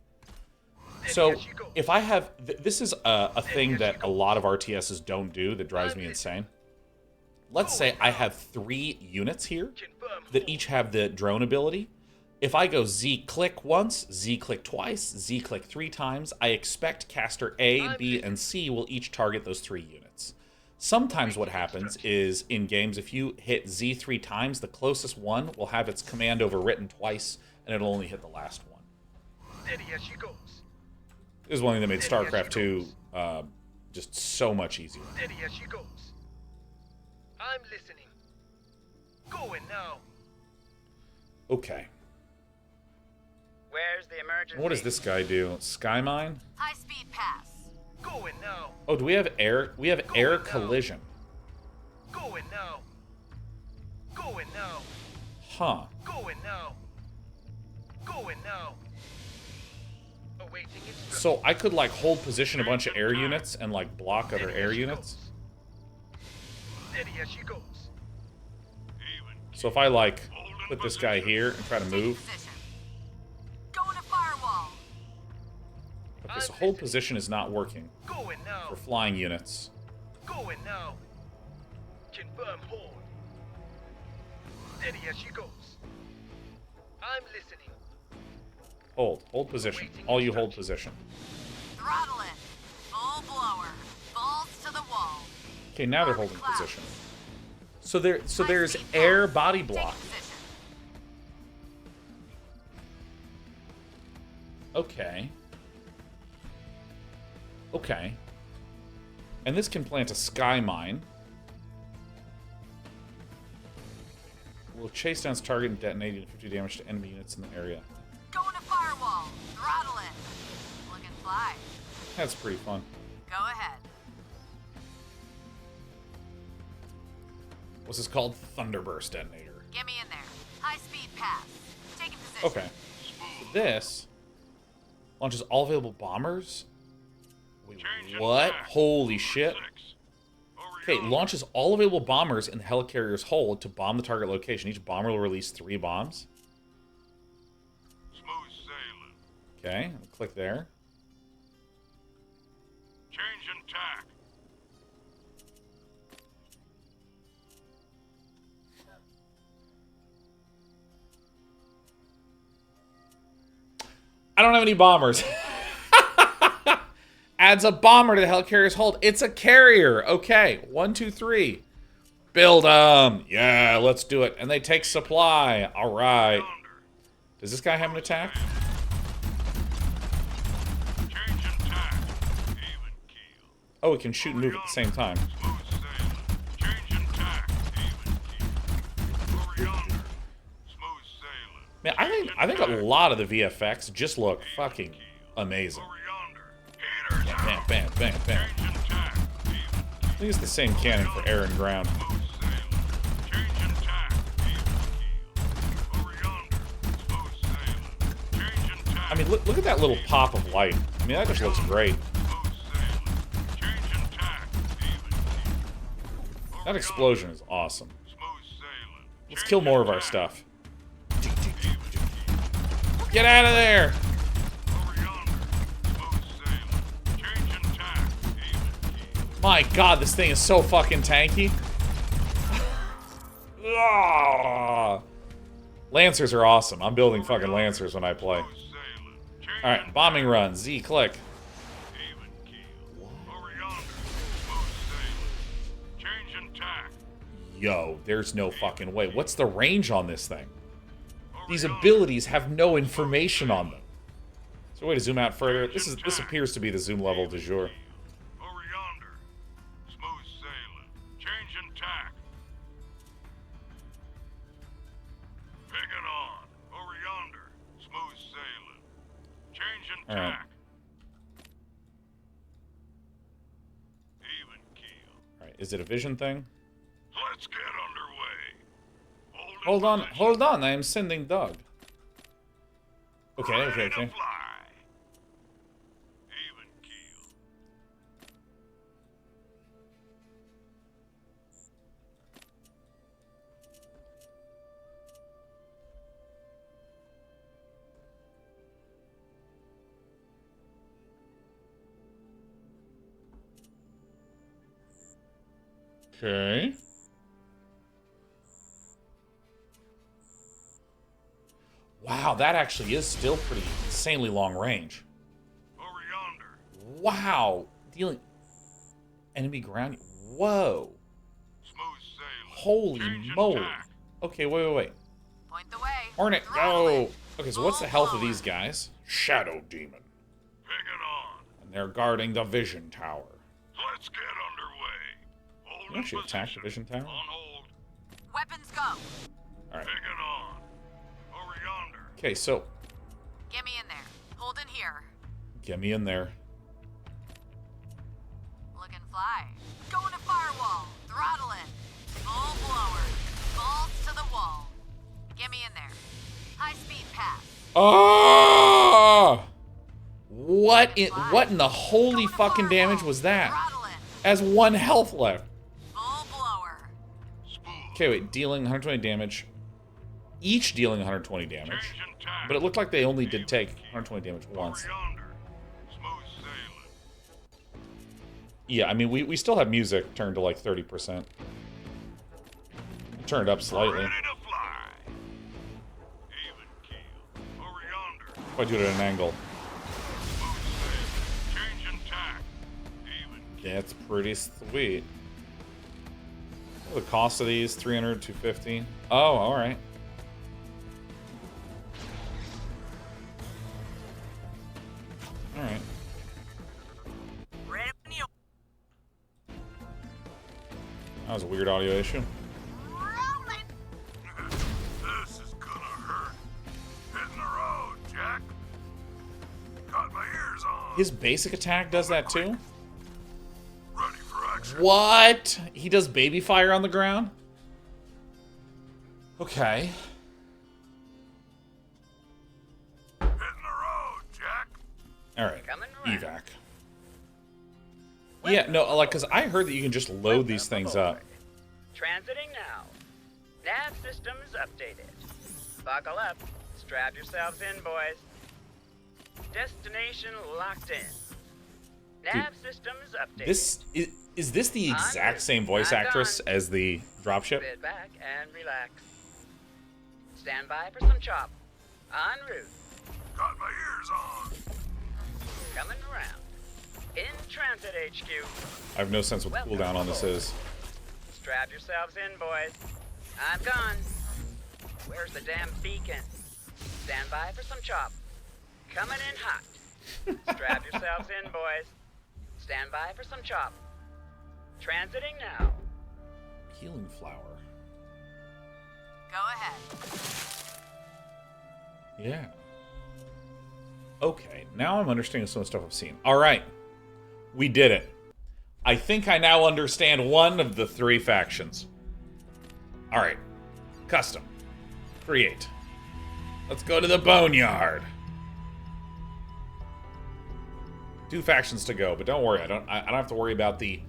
So, if I have... this is a thing that a lot of RTSs don't do that drives me insane. Let's say I have 3 units here that each have the drone ability. If I go Z-click once, Z-click twice, Z-click 3 times, I expect caster A, B, and C will each target those 3 units. Sometimes what happens is, in games, if you hit Z 3 times, the closest one will have its command overwritten twice, and it'll only hit the last one. Steady as she goes. This is one thing that made StarCraft 2 just so much easier. Steady as she goes. I'm listening. Going now. Okay. Where's the emergency? What does this guy do? Sky Mine? High speed pass. Going now. Oh, do we have air? We have air collision. Going now. Going now. Huh. Going now. Going now. Awaiting instructions. So I could, like, hold position a bunch of air units and, like, block other air units? Steady as she goes. So if I, like, put this guy here and try to move... Position. Going to firewall. Okay, so hold position is not working Going now. for flying units. Going now. Confirm hold. Steady as she goes. I'm listening. Hold position. All you hold position. Throttle it. Full blower. Balls to the wall. Okay, now they're holding position. So there's air body block. Take position. Okay. Okay. And this can plant a sky mine. Will chase down its target and detonate and 50 damage to enemy units in the area. Going to firewall. Throttle it. Look and fly. That's pretty fun. Go ahead. What's this called? Thunderburst detonator. Get me in there. pass. Taking position. Okay. This launches all available bombers? Wait, what? Holy shit. Okay, launches all available bombers in the helicarrier's hold to bomb the target location. Each bomber will release 3 bombs. Smooth sailing. Okay, click there. Changing tack. I don't have any bombers. Adds a bomber to the helicarrier's hold. It's a carrier. Okay, 1, 2, 3. Build them. Yeah, let's do it. And they take supply. All right. Does this guy have an attack? Changing tack. Even keel. Oh, it can shoot and move at the same time. Smooth sailing. Changing tack. Even keel. Over yonder. Smooth sailing. Man, I think a lot of the VFX just look fucking amazing. Over yonder. Haters Bam, out. bam, bam, bam. Changing tack. Even keel. I think it's the same cannon for air and ground. Smooth sailing. Changing tack. Even keel. Over yonder. Smooth sailing. Changing tack. I mean, look at that little pop of light. I mean, that just looks great. Smooth sailing. Changing tack. Even keel. That explosion is awesome. Smooth sailing. Let's kill more of our stuff. Even keel. Get out of there! Over yonder. Smooth sailing. Changing tack. Even keel. My god, this thing is so fucking tanky. Ah. Lancers are awesome. I'm building fucking Lancers when I play. Smooth sailing. Changing Alright, bombing run. Z, click. even keel. Over yonder. Smooth sailing. Changing tack. Yo, there's no fucking way. What's the range on this thing? Over These yonder. abilities have no information on them. Is there a way to zoom out further? This appears to be the zoom level du jour. Over yonder. Smooth sailing. Changing tack. Picking on. Over yonder. Smooth sailing. Changing All right. tack. Even keel. Alright, is it a vision thing? Let's get underway. Hold on, position. hold on. I am sending Doug. Okay, Ready okay, to okay. fly. Even keel. Okay. Wow, that actually is still pretty insanely long range. Over yonder. Wow. Dealing enemy ground. Whoa. Smooth sailing. Holy Changing moly. tack. Okay, wait. Point the way. Hornet, Throttle go. it. Okay, so what's the Full health of blower. these guys? Shadow Demon. Picking on. And they're guarding the Vision Tower. Let's get underway. Hold You actually in attack the position. Vision Tower? On hold. Weapons go. Alright. Picking on. Over yonder. Okay, so Get me in there. Hold in here. get me in there. Looking fly. Going to firewall. Throttle it. Full blower. Balls to the wall. Get me in there. High speed pass. Ah! What in the holy fucking damage was that? Throttle it. As 1 health left. Full blower. Smooth. Okay, wait, dealing 120 damage. Each dealing 120 damage. Changing tack. But it looked like they only did take 120 damage Over once. yonder. Smooth sailing. Yeah, I mean, we still have music turned to like 30%. Turned up slightly. Ready to fly. Even keel. Over yonder. If I do it at an angle. Smooth sailing. Changing tack. Even keel. That's pretty sweet. What are the cost of these? 300, 250. Oh, alright. Alright. Ready when you That was a weird audio issue. This is gonna hurt. Hitting the road, Jack. Got my ears on. His basic attack does that too? Ready for action. What? He does baby fire on the ground? Okay. Alright, Coming around. evac. Yeah, no, like, because I heard that you can just load these things up. Transiting now. Nav systems updated. Buckle up. Strap yourselves in, boys. Destination locked in. Nav systems updated. This is this the exact same voice actress as the dropship? Sit back and relax. Stand by for some chop. En route. Got my ears on. Coming around. In transit HQ. I have no sense what the cooldown on this is. Strap yourselves in, boys. I'm gone. Where's the damn beacon? Stand by for some chop. Coming in hot. Strap yourselves in, boys. Stand by for some chop. Transiting now. Healing flower. Go ahead. Yeah. Okay, now I'm understanding some of the stuff I've seen. Alright. We did it. I think I now understand one of the 3 factions. Alright. Custom. Create. Let's go to the Boneyard. 2 factions to go, but don't worry, I don't have to worry about the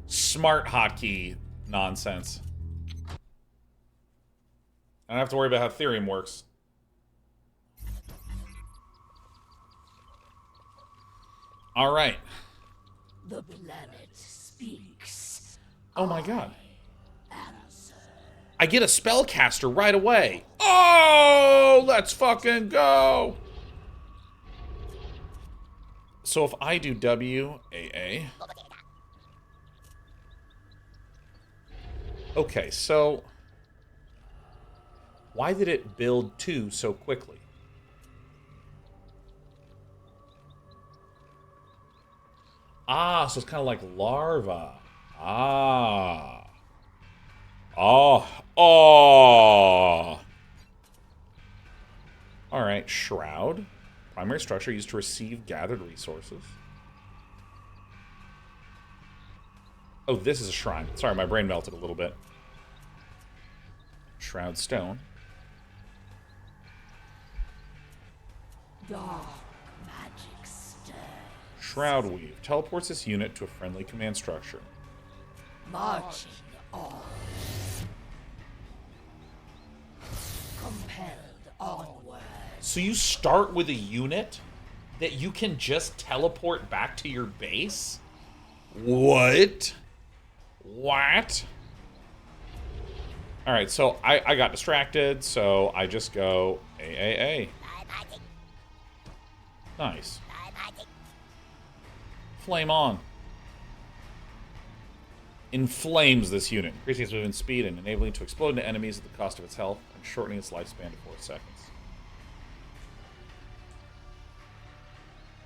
smart hotkey nonsense. I don't have to worry about how Therium works. Alright. The planet speaks. Oh my god. I get a spellcaster right away. Oh, let's fucking go. So if I do WAA. Okay, so why did it build 2 so quickly? Ah, so it's kind of like larva. Ah. Oh. Oh. Alright, shroud. Primary structure used to receive gathered resources. Oh, this is a shrine. Sorry, my brain melted a little bit. Shroud stone. Dark magic stirs. Shroud weave. Teleports this unit to a friendly command structure. Marching on. Compelled onward. So you start with a unit that you can just teleport back to your base? What? What? Alright, so I got distracted, so I just go AAA. Nice. Flame on. Inflames this unit, increasing its movement speed and enabling it to explode into enemies at the cost of its health and shortening its lifespan to 4 seconds.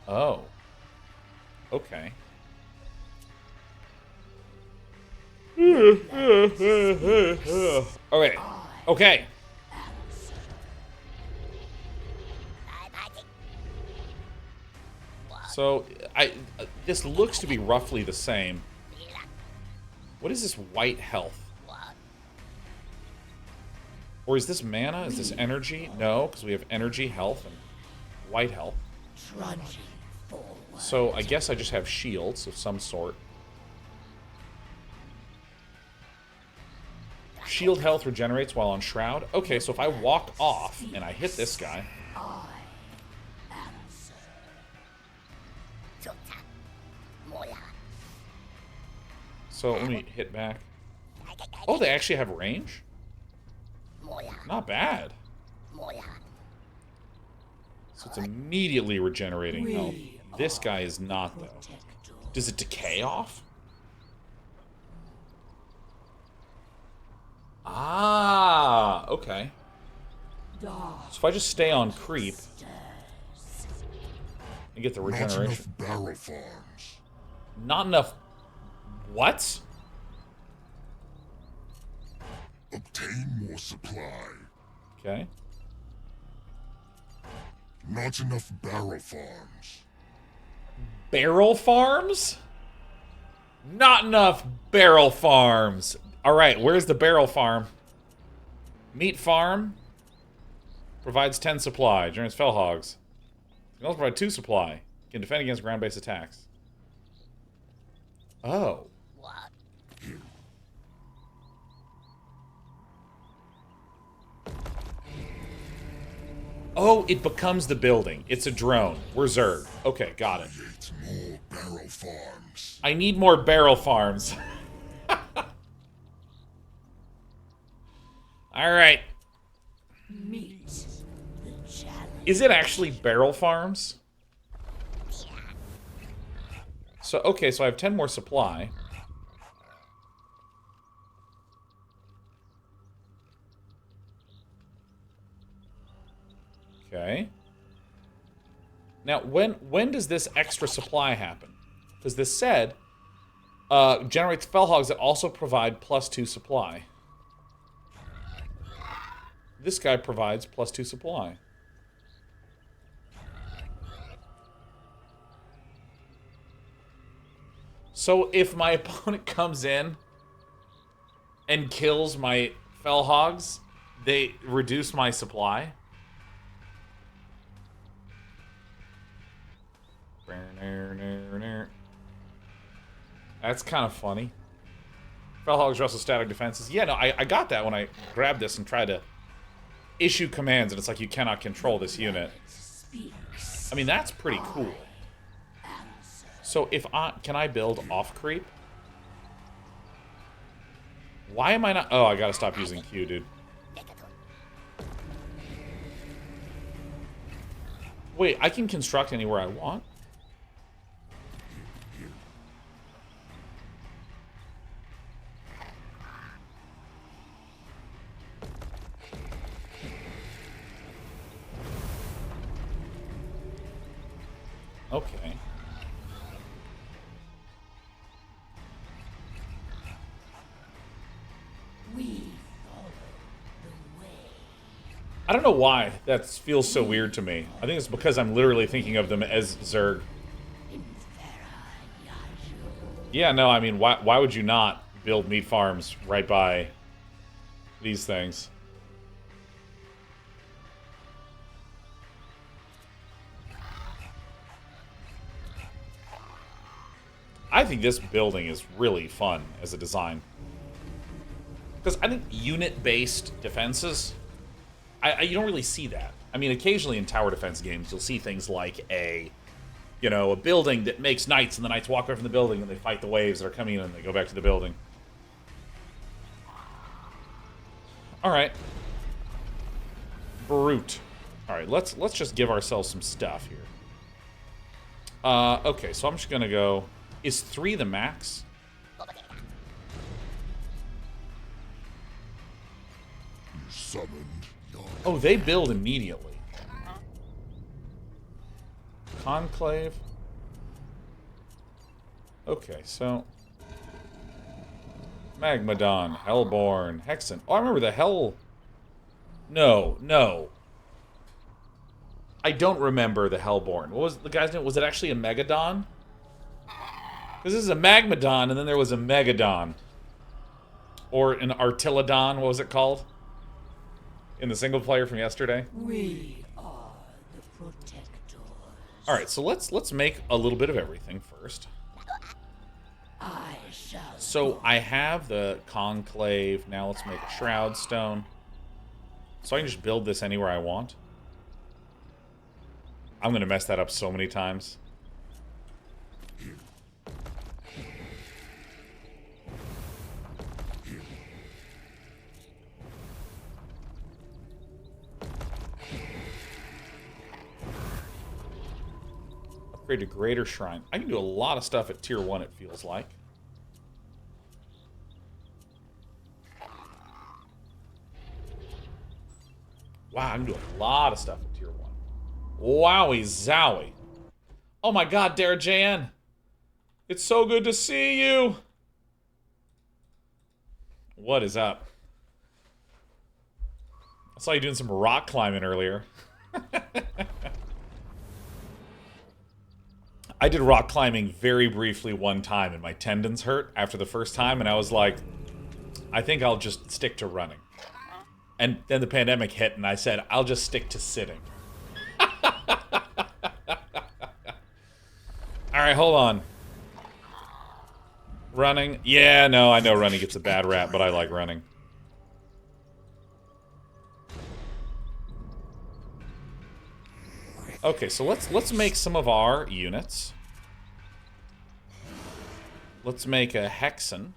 Oh. Okay. Okay. Okay. So, this looks to be roughly the same. What is this white health? Or is this mana? Is this energy? No, because we have energy, health, and white health. Trudging forward. So I guess I just have shields of some sort. Shield health regenerates while on shroud. Okay, so if I walk off and I hit this guy. So let me hit back. Oh, they actually have range? Not bad. So it's immediately regenerating health. This guy is not, though. Does it decay off? Ah, okay. So if I just stay on creep and get the regeneration. Not enough barrel farms. Not enough. What? Obtain more supply. Okay. Not enough barrel farms. Barrel farms? Not enough barrel farms. Alright, where's the barrel farm? Meat farm. Provides 10 supply. Generates fell hogs. Can also provide 2 supply. Can defend against ground-based attacks. Oh. What? Oh, it becomes the building. It's a drone. We're Zerg. Okay, got it. More barrel farms. I need more barrel farms. Alright. Meet the challenge. Is it actually barrel farms? So, okay, so I have 10 more supply. Okay. Now, when does this extra supply happen? Because this said, generates fellhogs that also provide +2 supply. This guy provides +2 supply. So if my opponent comes in and kills my fellhogs, they reduce my supply. That's kind of funny. Fellhogs are also static defenses. Yeah, no, I got that when I grabbed this and tried to issue commands, and it's like you cannot control this unit. I mean, that's pretty cool. So if can I build off creep? Why am I not? Oh, I gotta stop using Q, dude. Wait, I can construct anywhere I want? Okay. We follow the way. I don't know why that feels so weird to me. I think it's because I'm literally thinking of them as Zerg. Yeah, no, I mean, why would you not build meat farms right by these things? I think this building is really fun as a design. Because I think unit-based defenses, you don't really see that. I mean, occasionally in tower defense games, you'll see things like a building that makes knights, and the knights walk away from the building, and they fight the waves that are coming in, and they go back to the building. Alright. Brute. Alright, let's just give ourselves some stuff here. Okay, so I'm just gonna go... Is 3 the max? You summoned your Oh, they build immediately. Conclave. Okay, so... Magmadon, Hellborn, Hexen. Oh, I remember the Hell... No, no. I don't remember the Hellborn. What was the guy's name? Was it actually a Megadon? Because this is a Magmadon, and then there was a Megadon. Or an Artilodon, what was it called? In the single player from yesterday? We are the protectors. Alright, so let's make a little bit of everything first. I shall. So I have the Conclave. Now let's make a Shroud Stone. So I can just build this anywhere I want. I'm going to mess that up so many times. Upgrade to Greater Shrine. I can do a lot of stuff at Tier 1, it feels like. Wow, I can do a lot of stuff at Tier 1. Wowie zowie. Oh my god, Dara JN. It's so good to see you. What is up? I saw you doing some rock climbing earlier. I did rock climbing very briefly one time, and my tendons hurt after the first time, and I was like, I think I'll just stick to running. And then the pandemic hit, and I said, I'll just stick to sitting. Alright, hold on. Running. Yeah, no, I know running gets a bad rap, but I like running. Okay, so let's make some of our units. Let's make a Hexen.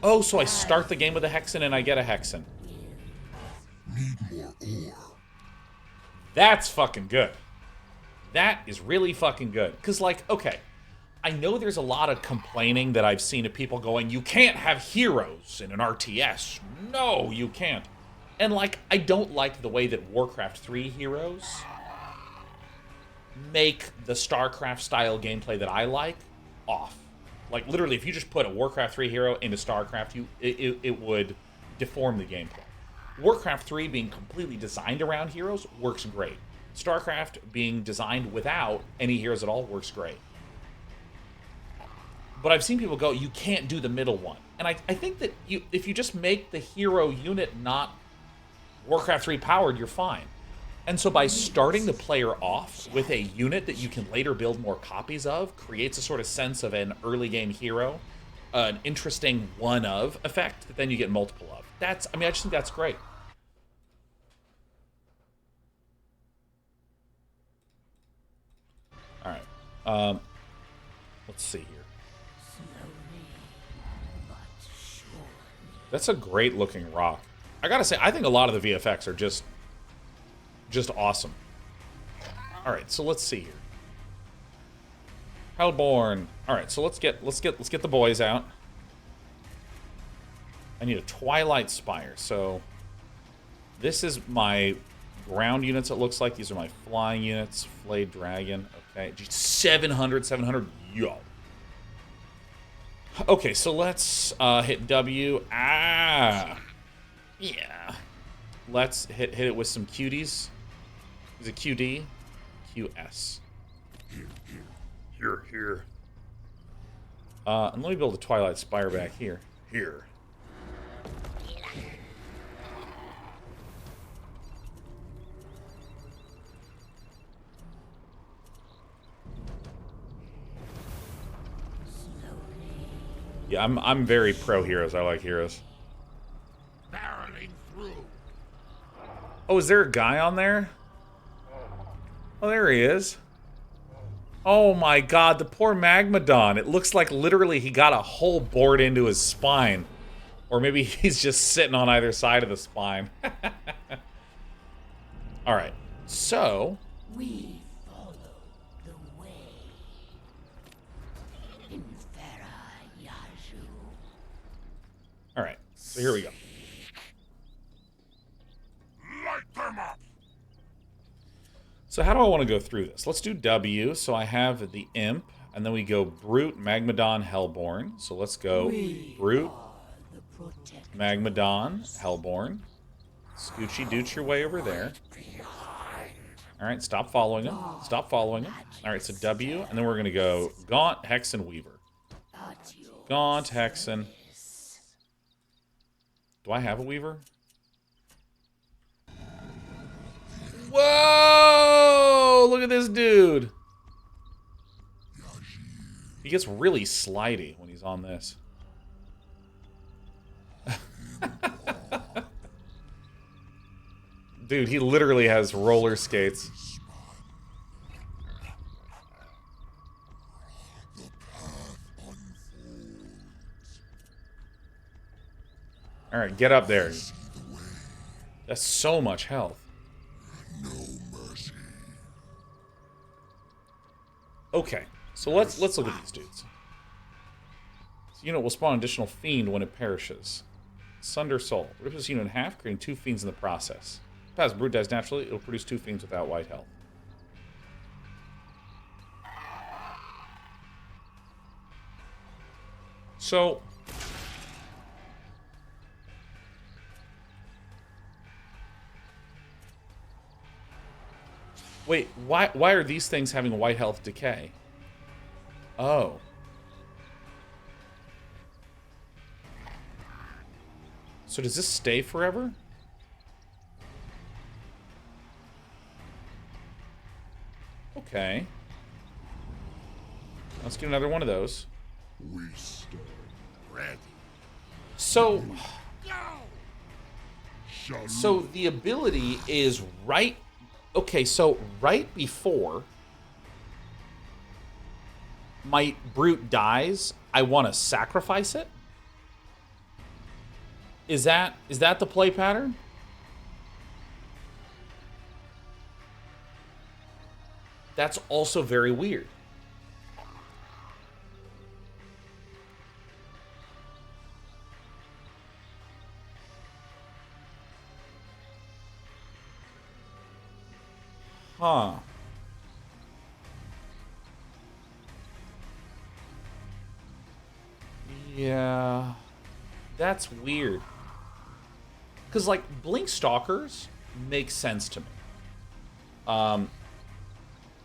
Oh, so I start the game with a Hexen and I get a Hexen. That's fucking good. That is really fucking good. Because, like, okay, I know there's a lot of complaining that I've seen of people going, you can't have heroes in an RTS. No, you can't. And, like, I don't like the way that Warcraft 3 heroes make the StarCraft-style gameplay that I like off. Like, literally, if you just put a Warcraft 3 hero into StarCraft, it would deform the gameplay. Warcraft 3 being completely designed around heroes works great. StarCraft being designed without any heroes at all works great. But I've seen people go, you can't do the middle one. And I think that if you just make the hero unit not Warcraft 3 powered, you're fine. And so by starting the player off with a unit that you can later build more copies of, creates a sort of sense of an early game hero, an interesting one of effect that then you get multiple of. That's, I mean, I just think that's great. All right. Let's see here. That's a great looking rock. I gotta say, I think a lot of the VFX are just awesome. All right, so let's see here. Hellborn. All right, so let's get the boys out. I need a Twilight Spire. So this is my ground units. It looks like these are my flying units. Flayed Dragon. Okay, 700. Yo. Okay, so let's hit W. Ah. Yeah. Let's hit it with some cuties. Is it QD? QS. Here. And let me build a Twilight Spire back here. Here. Yeah, I'm very pro heroes. I like heroes. Barreling through. Oh, is there a guy on there? Oh, there he is. Oh my god, the poor Magmadon. It looks like literally he got a hole bored into his spine. Or maybe he's just sitting on either side of the spine. Alright, so... We follow the way. Alright, so here we go. Light them up. So how do I want to go through this? Let's do W. So I have the Imp, and then we go Brute, Magmadon, Hellborn. So let's go Brute, Magmadon, Hellborn. Scoochy dooch your way over there. Alright, stop following him. Stop following him. Alright, so W, and then we're going to go Gaunt, Hexen, Weaver. Gaunt, Hexen. Do I have a Weaver? Whoa! Look at this dude. He gets really slidey when he's on this. Dude, he literally has roller skates. Alright, get up there. That's so much health. Okay, so let's look at these dudes. This unit will spawn an additional fiend when it perishes. Sunder Soul. Rips this unit in half, creating 2 fiends in the process. If it has Brute dies naturally, it'll produce 2 fiends without white health. So... wait, why are these things having white health decay? Oh. So does this stay forever? Okay. Let's get another one of those. We stand ready. So, Shall so the ability is right... Okay, so right before my brute dies, I want to sacrifice it? Is that the play pattern? That's also very weird. Huh. Yeah. That's weird. Because, like, Blink Stalkers make sense to me.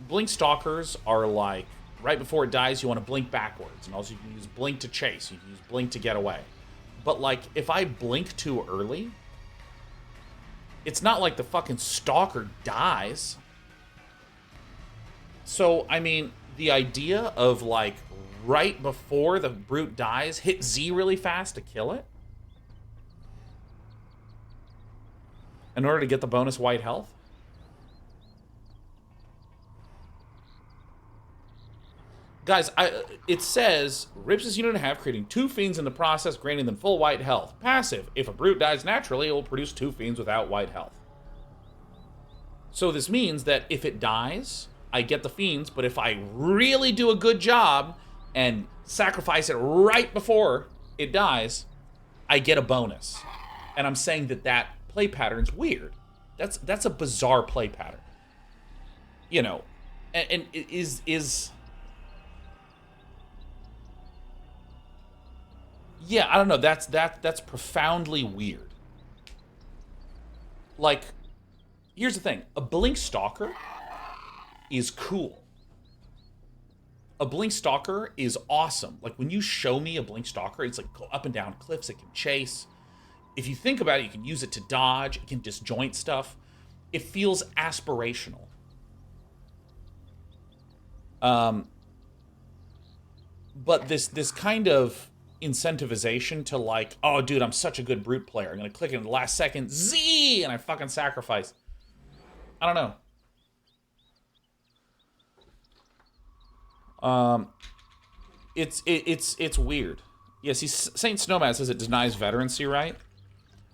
Blink Stalkers are like, right before it dies, you want to blink backwards. And also you can use Blink to chase. You can use Blink to get away. But, like, if I blink too early, it's not like the fucking Stalker dies. So, I mean, the idea of, like, right before the brute dies, hit Z really fast to kill it in order to get the bonus white health? Guys, it says, rips this unit in half, creating 2 fiends in the process, granting them full white health. Passive, if a brute dies naturally, it will produce 2 fiends without white health. So this means that if it dies, I get the fiends, but if I really do a good job and sacrifice it right before it dies, I get a bonus. And I'm saying that that play pattern's weird. That's a bizarre play pattern. You know, and it is yeah, I don't know. That's profoundly weird. Like, here's the thing: a Blink Stalker is cool. A Blink Stalker is awesome. Like, when you show me a Blink Stalker, it's like go up and down cliffs. It can chase. If you think about it, you can use it to dodge. It can disjoint stuff. It feels aspirational. But this kind of incentivization to, like, oh, dude, I'm such a good brute player. I'm going to click it in the last second, Z, and I fucking sacrifice. I don't know. It's weird. Yeah, see, Saint Snowman says it denies veterancy, right?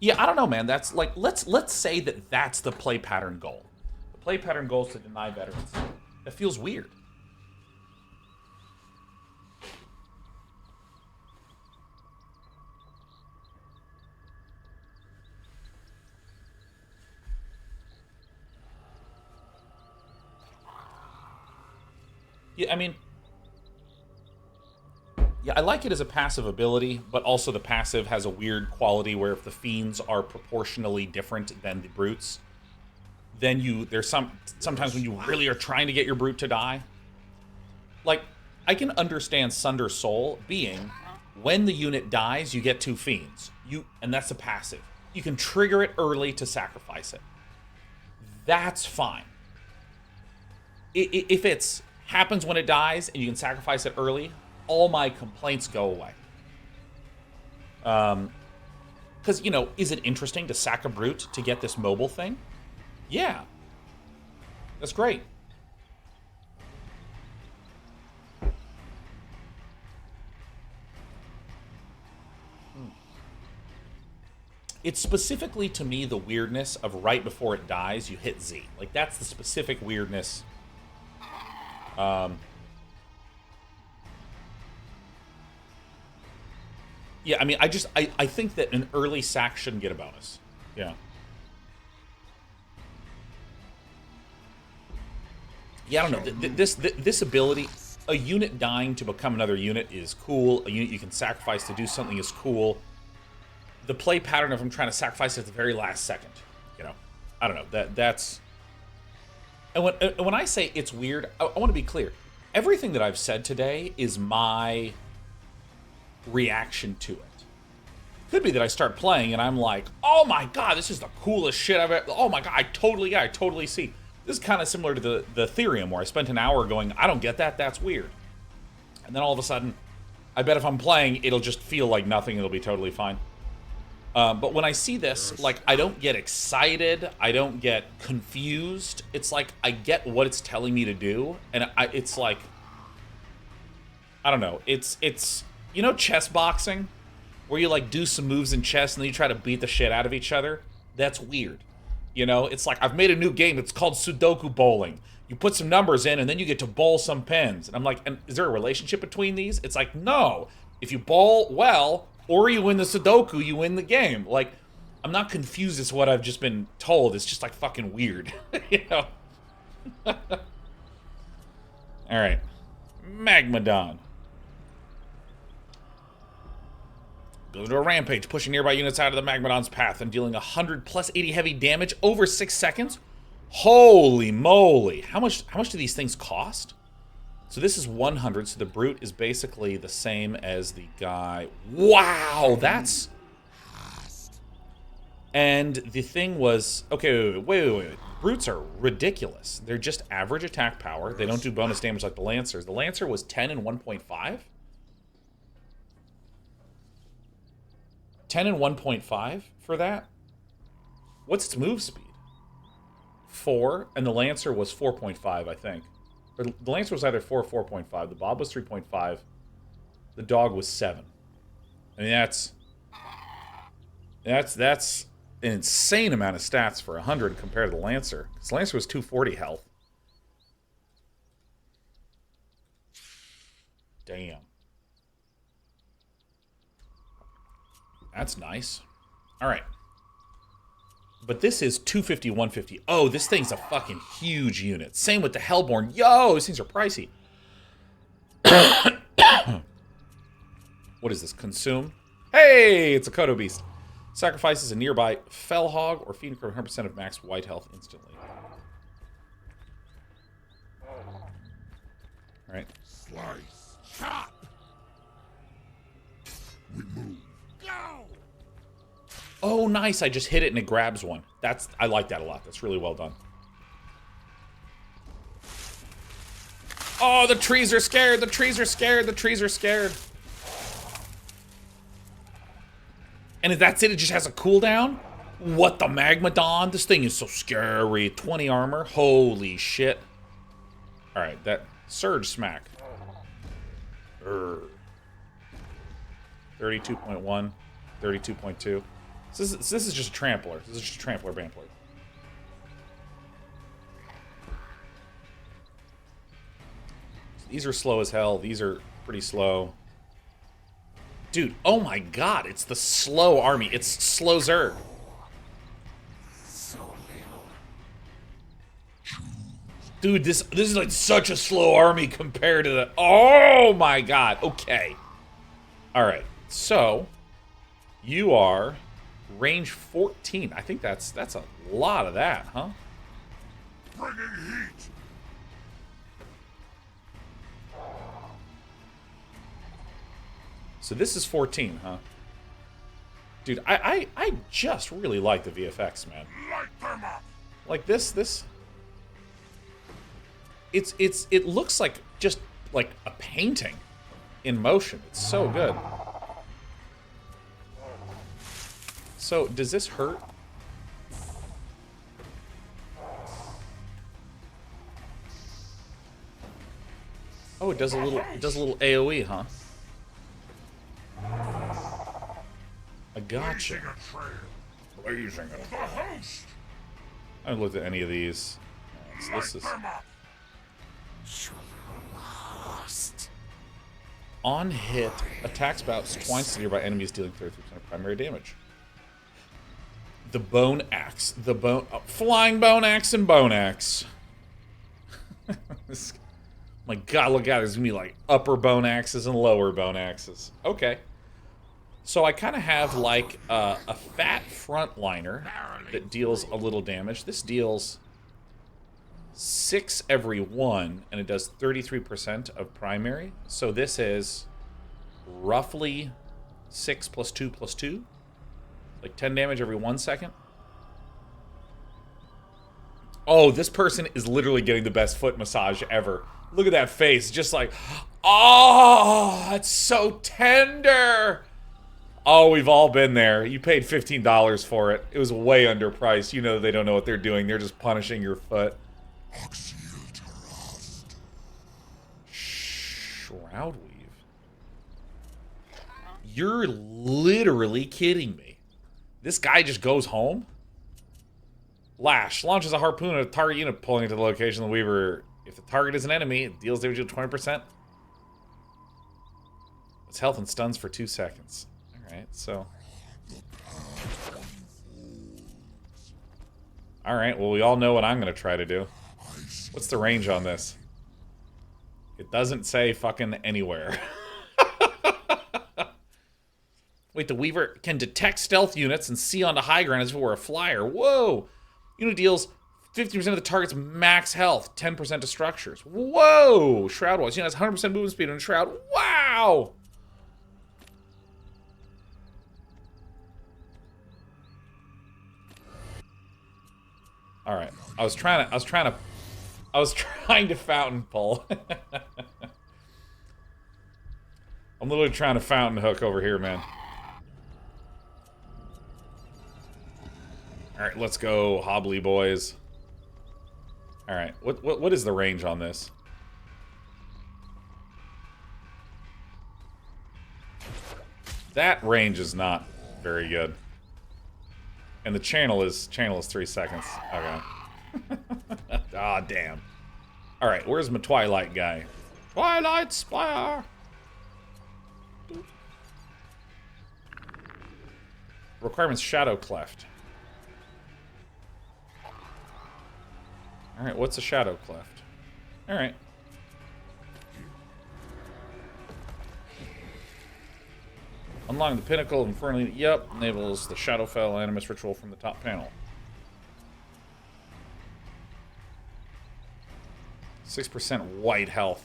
Yeah, I don't know, man. That's like, let's say that that's the play pattern goal. The play pattern goal is to deny veterancy. That feels weird. Yeah, I mean, yeah, I like it as a passive ability, but also the passive has a weird quality where if the fiends are proportionally different than the brutes, then there's sometimes when you really are trying to get your brute to die. Like, I can understand Sunder Soul being when the unit dies, you get 2 fiends. And that's a passive. You can trigger it early to sacrifice it. That's fine. If it's happens when it dies and you can sacrifice it early, all my complaints go away. Because, you know, is it interesting to sack a brute to get this mobile thing? Yeah. That's great. It's specifically, to me, the weirdness of right before it dies, you hit Z. Like, that's the specific weirdness. Yeah, I mean, I think that an early sack shouldn't get a bonus. Yeah. Yeah, I don't know. This ability, a unit dying to become another unit is cool. A unit you can sacrifice to do something is cool. The play pattern of him trying to sacrifice at the very last second, you know, I don't know. That's. And when I say it's weird, I want to be clear. Everything that I've said today is my reaction to it. Could be that I start playing and I'm like, oh my god, this is the coolest shit I've ever. Oh my god, I totally see. This is kind of similar to the Ethereum where I spent an hour going, I don't get that. That's weird. And then all of a sudden, I bet if I'm playing, it'll just feel like nothing. It'll be totally fine. But when I see this, like, I don't get excited. I don't get confused. It's like I get what it's telling me to do. And it's like, I don't know. It's you know, chess boxing? Where you, like, do some moves in chess and then you try to beat the shit out of each other? That's weird. You know, it's like, I've made a new game. It's called Sudoku Bowling. You put some numbers in and then you get to bowl some pins. And I'm like, and is there a relationship between these? It's like, no. If you bowl well, or you win the Sudoku, you win the game. Like, I'm not confused as to what I've just been told. It's just, like, fucking weird. You know? Alright. Magmadon. Goes to a rampage, pushing nearby units out of the Magmadon's path and dealing 100 plus 80 heavy damage over 6 seconds. Holy moly. How much do these things cost? So this is 100, so the brute is basically the same as the guy. Wow, that's... And the thing was... Okay, wait. Brutes are ridiculous. They're just average attack power. They don't do bonus damage like the Lancers. The Lancer was 10 and 1.5? 10 and 1.5 for that? What's its move speed? 4, and the Lancer was 4.5, I think. Or the Lancer was either 4 or 4.5. The Bob was 3.5. The dog was 7. I mean, that's an insane amount of stats for 100 compared to the Lancer. Because the Lancer was 240 health. Damn. That's nice. All right. But this is 250, 150. Oh, this thing's a fucking huge unit. Same with the Hellborn. Yo, these things are pricey. What is this? Consume? Hey, it's a Kodo Beast. Sacrifices a nearby Fell Hog or feeding for 100% of max white health instantly. All right. Slice. Chop. We move. Go. Oh, nice. I just hit it and it grabs one. I like that a lot. That's really well done. Oh, the trees are scared. The trees are scared. The trees are scared. And if that's it, it just has a cooldown? What the Magmadon? This thing is so scary. 20 armor. Holy shit. Alright, that Surge Smack. 32.1. 32.2. This is just a trampler. This is just a trampler bantler. These are slow as hell. These are pretty slow. Dude, oh my god, it's the slow army. It's slow Zerg. Dude, this is like such a slow army compared to the... Oh my god, okay. Alright, so you are range 14. I think that's a lot of that, huh? Bringing heat. So this is 14, huh? Dude, I just really like the VFX, man. Light them up. Like this it looks like just like a painting in motion. It's so good. So, does this hurt? Oh, it does a little AoE, huh? I gotcha. Blazing a trail. I haven't looked at any of these. So this is on hit, attacks bouts twice to nearby enemies, dealing 33% of primary damage. The Bone Axe. The bone... Flying Bone Axe and Bone Axe. My god, look at it. There's going to be like upper Bone Axes and lower Bone Axes. Okay. So I kind of have like a fat frontliner that deals a little damage. This deals 6 every 1, and it does 33% of primary. So this is roughly 6 plus 2 plus 2. Like 10 damage every 1 second. Oh, this person is literally getting the best foot massage ever. Look at that face. Just like, Oh, that's so tender. Oh, we've all been there. You paid $15 for it. It was way underpriced. You know they don't know what they're doing. They're just punishing your foot. Shroud weave. You're literally kidding me. This guy just goes home? Lash. Launches a harpoon at a target unit pulling it to the location of the weaver. If the target is an enemy, it deals damage to 20%. Its health and stuns for 2 seconds. Alright, so... Alright, well we all know what I'm gonna try to do. What's the range on this? It doesn't say fucking anywhere. Wait, the Weaver can detect stealth units and see onto high ground as if it were a flyer. Whoa! Unit deals 50% of the target's max health, 10% to structures. Whoa! Shroud Wise. Unit has 100% movement speed on Shroud. Wow! Alright. I was trying to fountain pull. I'm literally trying to fountain hook over here, man. Alright, let's go, Hobbly boys. Alright, what is the range on this? That range is not very good. And the channel is 3 seconds. Okay. Ah, damn. Alright, where's my Twilight guy? Twilight Spire! Requirements Shadow Cleft. Alright, what's a Shadow Cleft? Alright. Unlocking the Pinnacle of Infernal. Yep, enables the Shadowfell Animus Ritual from the top panel. 6% white health.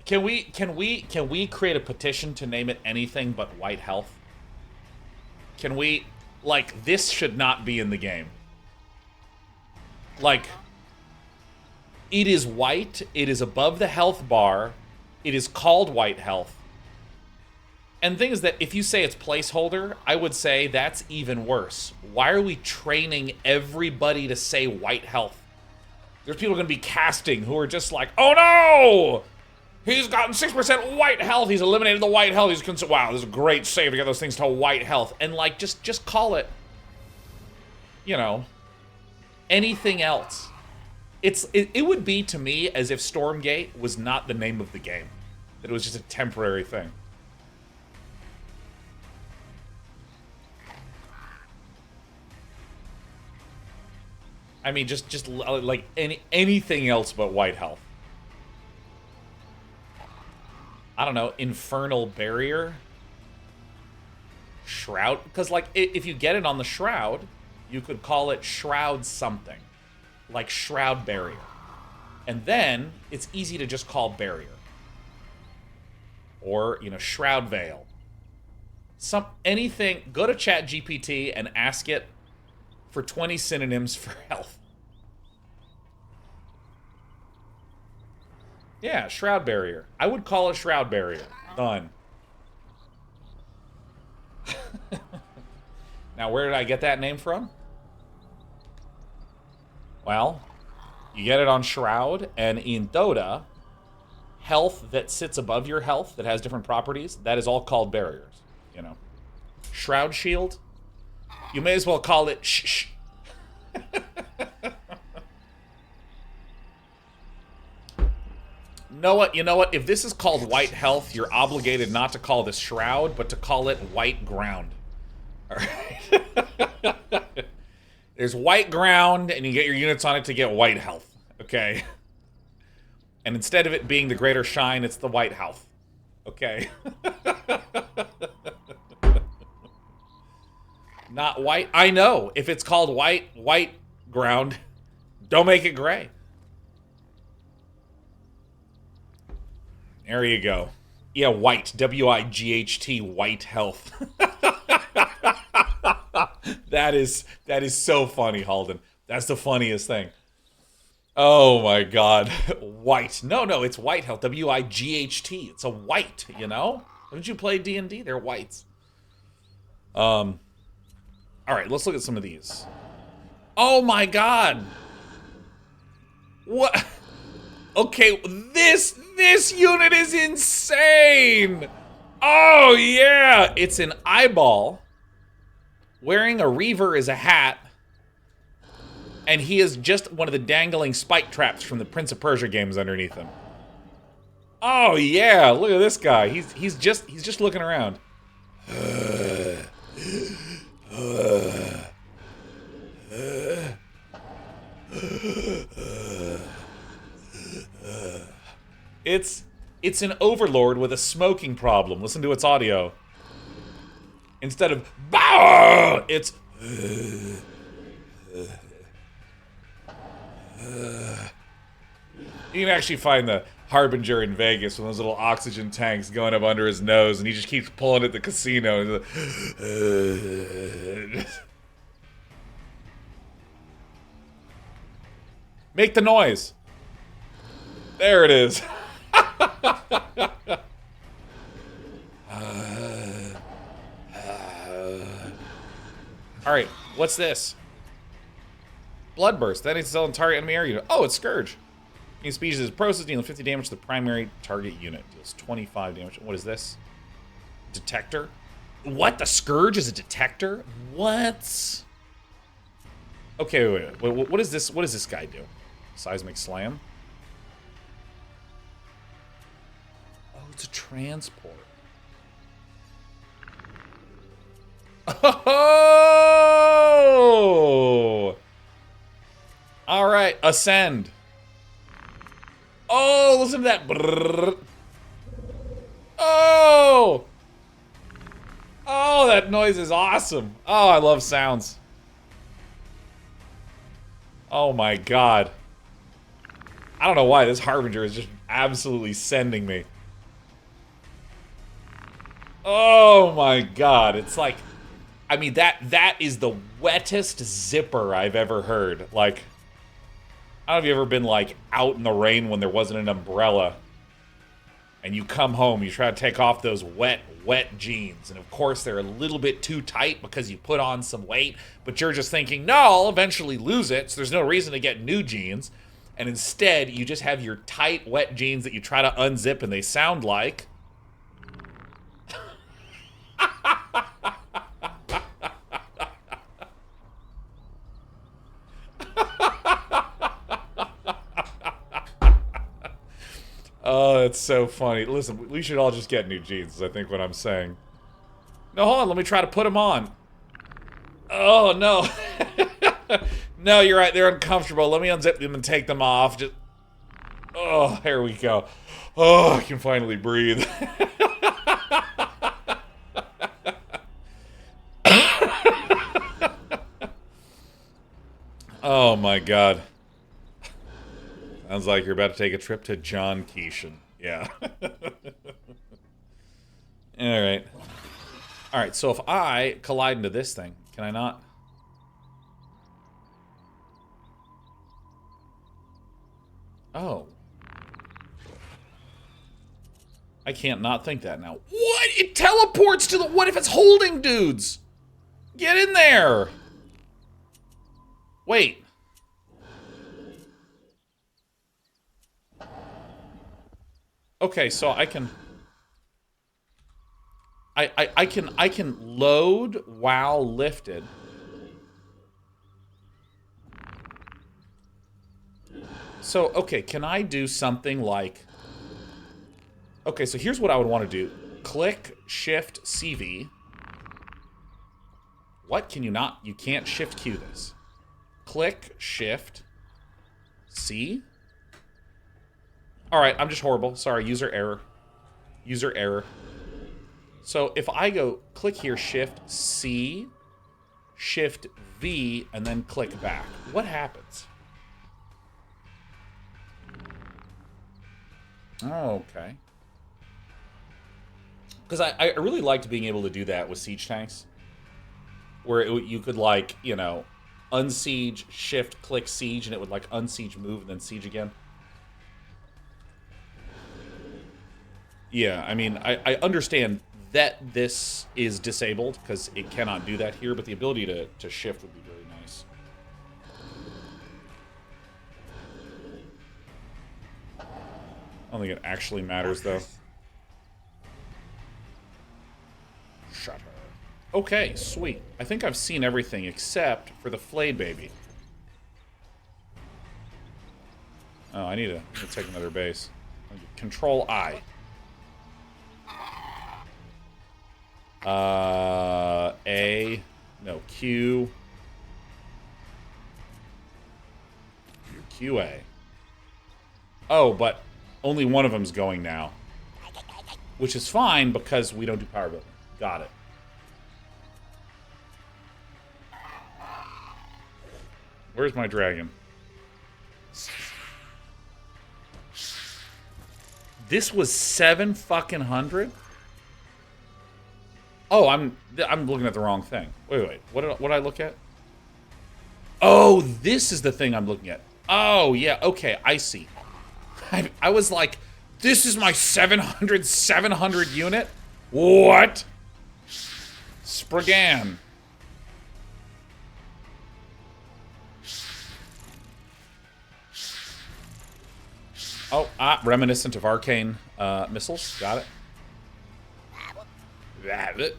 Can we create a petition to name it anything but white health? Can we, like, this should not be in the game. Like, it is white, it is above the health bar, it is called white health. And the thing is that if you say it's placeholder, I would say that's even worse. Why are we training everybody to say white health? There's people going to be casting who are just like, oh no! He's gotten 6% white health. He's eliminated the white health. Wow, this is a great save to get those things to white health. And like, just call it, you know, anything else. It would be to me as if Stormgate was not the name of the game. That it was just a temporary thing. I mean, just like anything else but white health. I don't know, Infernal Barrier? Shroud? Because, like, if you get it on the Shroud, you could call it Shroud something. Like Shroud Barrier. And then, it's easy to just call Barrier. Or, you know, Shroud Veil. Anything, go to ChatGPT and ask it for 20 synonyms for health. Yeah, Shroud Barrier. I would call it Shroud Barrier. Done. Now, where did I get that name from? Well, you get it on Shroud, and in Dota, health that sits above your health that has different properties, that is all called barriers, you know. Shroud Shield, you may as well call it shh. You know what? If this is called white health, you're obligated not to call this Shroud, but to call it white ground. All right. There's white ground, and you get your units on it to get white health. Okay. And instead of it being the greater shine, it's the white health. Okay. Not white. I know. If it's called white ground, don't make it gray. There you go. Yeah, white. W-I-G-H-T, white health. That is so funny, Halden. That's the funniest thing. Oh my god. White. No, it's white health. W-I-G-H-T. It's a white, you know? Haven't you played D&D? They're whites. Alright, let's look at some of these. Oh my god! What? Okay, this unit is insane! Oh yeah! It's an eyeball wearing a reaver as a hat, and he is just one of the dangling spike traps from the Prince of Persia games underneath him. Oh yeah, look at this guy. He's just looking around. It's an overlord with a smoking problem. Listen to its audio. Instead of "Bah!" it's you can actually find the Harbinger in Vegas with those little oxygen tanks going up under his nose, and he just keeps pulling at the casino. Make the noise. There it is. Alright, what's this? Bloodburst. That needs to sell in target enemy area. Oh, it's Scourge. New species is process, dealing 50 damage to the primary target unit. Deals 25 damage. What is this? Detector? What? The Scourge is a detector? What? Okay, wait. What is this? What does this guy do? Seismic Slam? Oh, it's a transport. Oh! Alright, Ascend. Oh, listen to that. Brrr. Oh! Oh, that noise is awesome. Oh, I love sounds. Oh my god. I don't know why this Harbinger is just absolutely sending me. Oh my god. It's like, I mean, that is the wettest zipper I've ever heard. Like, I don't know if you've ever been, like, out in the rain when there wasn't an umbrella, and you come home, you try to take off those wet jeans, and of course they're a little bit too tight because you put on some weight, but you're just thinking, no, I'll eventually lose it, so there's no reason to get new jeans, and instead you just have your tight, wet jeans that you try to unzip, and they sound like... Oh, that's so funny. Listen, we should all just get new jeans, is I think what I'm saying. No, hold on, let me try to put them on. Oh, no. No, you're right, they're uncomfortable. Let me unzip them and take them off. Just... Oh, here we go. Oh, I can finally breathe. Oh, my God. Sounds like you're about to take a trip to John Keeshan. Yeah. Alright. Alright, so if I collide into this thing, can I not? Oh. I can't not think that now. What? It teleports to the... What if it's holding dudes? Get in there! Wait. Okay, so I can... I can load while lifted. So, okay, can I do something like... Okay, so here's what I would want to do. Click, Shift, CV. What? Can you not? You can't Shift Q this. Click, Shift, C. Alright, I'm just horrible. Sorry, user error. User error. So if I go click here, Shift C, Shift V, and then click back, what happens? Oh, okay. Because I really liked being able to do that with siege tanks. Where you could, like, you know, unsiege, shift, click, siege, and it would like unsiege, move, and then siege again. Yeah, I mean, I understand that this is disabled because it cannot do that here, but the ability to shift would be very nice. I don't think it actually matters, though. Shut her. Okay, sweet. I think I've seen everything except for the flayed baby. Oh, I need to take another base. Control I. A. No, Q. QA. Oh, but only one of them's going now. Which is fine because we don't do power building. Got it. Where's my dragon? This was 7 fucking hundred? Oh, I'm looking at the wrong thing. Wait. What did I look at? Oh, this is the thing I'm looking at. Oh, yeah. Okay, I see. I was like, this is my 700 unit? What? Spriggan. Oh, reminiscent of arcane missiles. Got it. Rabbit.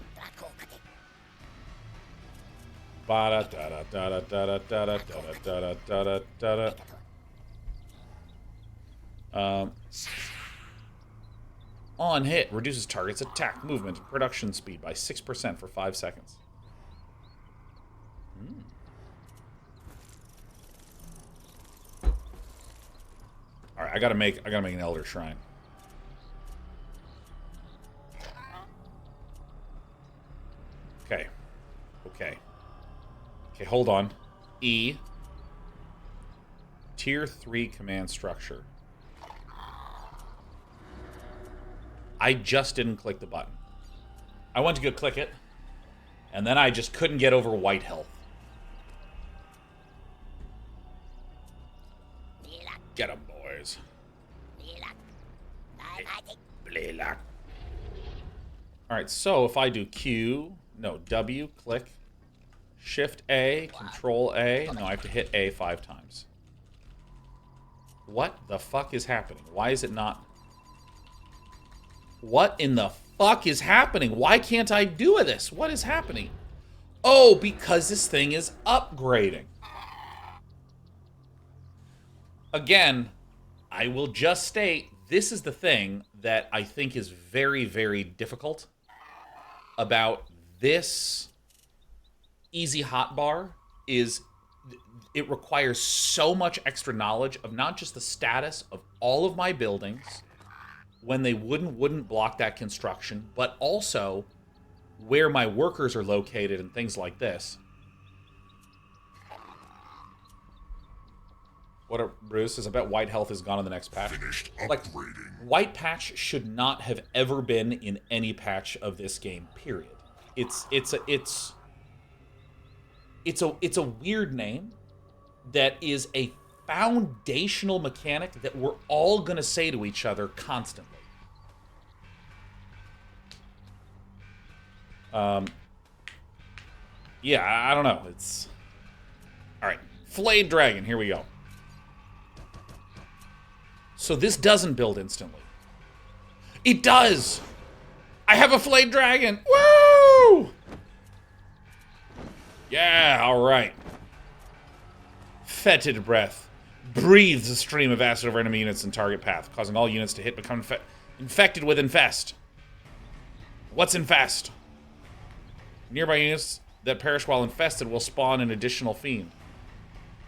On hit, reduces target's attack, movement, and production speed by 6% for 5 seconds. All right, I gotta make an Elder Shrine. Okay, hold on. E. Tier 3 command structure. I just didn't click the button. I went to go click it, and then I just couldn't get over white health. Get 'em, boys. Alright, so if I do W, click, Shift A, Control A, no, I have to hit A 5 times. What the fuck is happening? Why is it not... What in the fuck is happening? Why can't I do this? What is happening? Oh, because this thing is upgrading. Again, I will just state, this is the thing that I think is very, very difficult about this easy hotbar is it requires so much extra knowledge of not just the status of all of my buildings when they wouldn't block that construction, but also where my workers are located and things like this. What Bruce says, I bet white health is gone in the next patch. Like, white patch should not have ever been in any patch of this game, period. It's a weird name that is a foundational mechanic that we're all gonna say to each other constantly. Yeah, I don't know. It's all right. Flayed Dragon. Here we go. So this doesn't build instantly. It does. I have a Flayed Dragon. Woo! Yeah, all right. Fetid breath breathes a stream of acid over enemy units and target path, causing all units to hit become infected with infest. What's infest? Nearby units that perish while infested will spawn an additional fiend.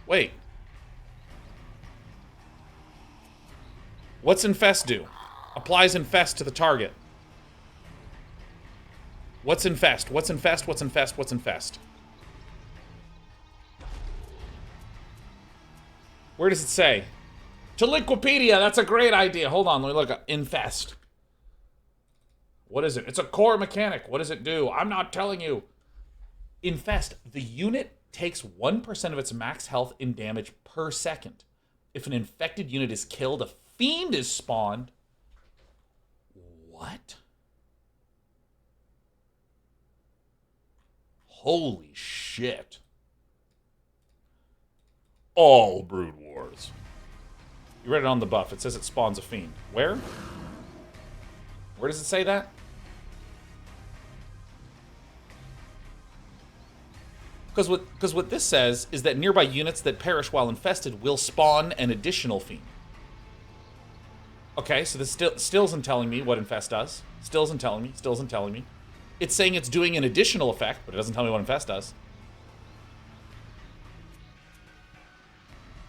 Wait. What's infest do? Applies infest to the target. What's infest? What's infest? What's infest? What's infest? Where does it say? To Liquipedia, that's a great idea. Hold on, let me look up. Infest. What is it? It's a core mechanic. What does it do? I'm not telling you. Infest. The unit takes 1% of its max health in damage per second. If an infected unit is killed, a fiend is spawned. What? Holy shit. All Brood Wars. You read it on the buff. It says it spawns a fiend. Where? Where does it say that? Because what this says is that nearby units that perish while infested will spawn an additional fiend. Okay, so this still isn't telling me what infest does. Still isn't telling me. It's saying it's doing an additional effect, but it doesn't tell me what infest does.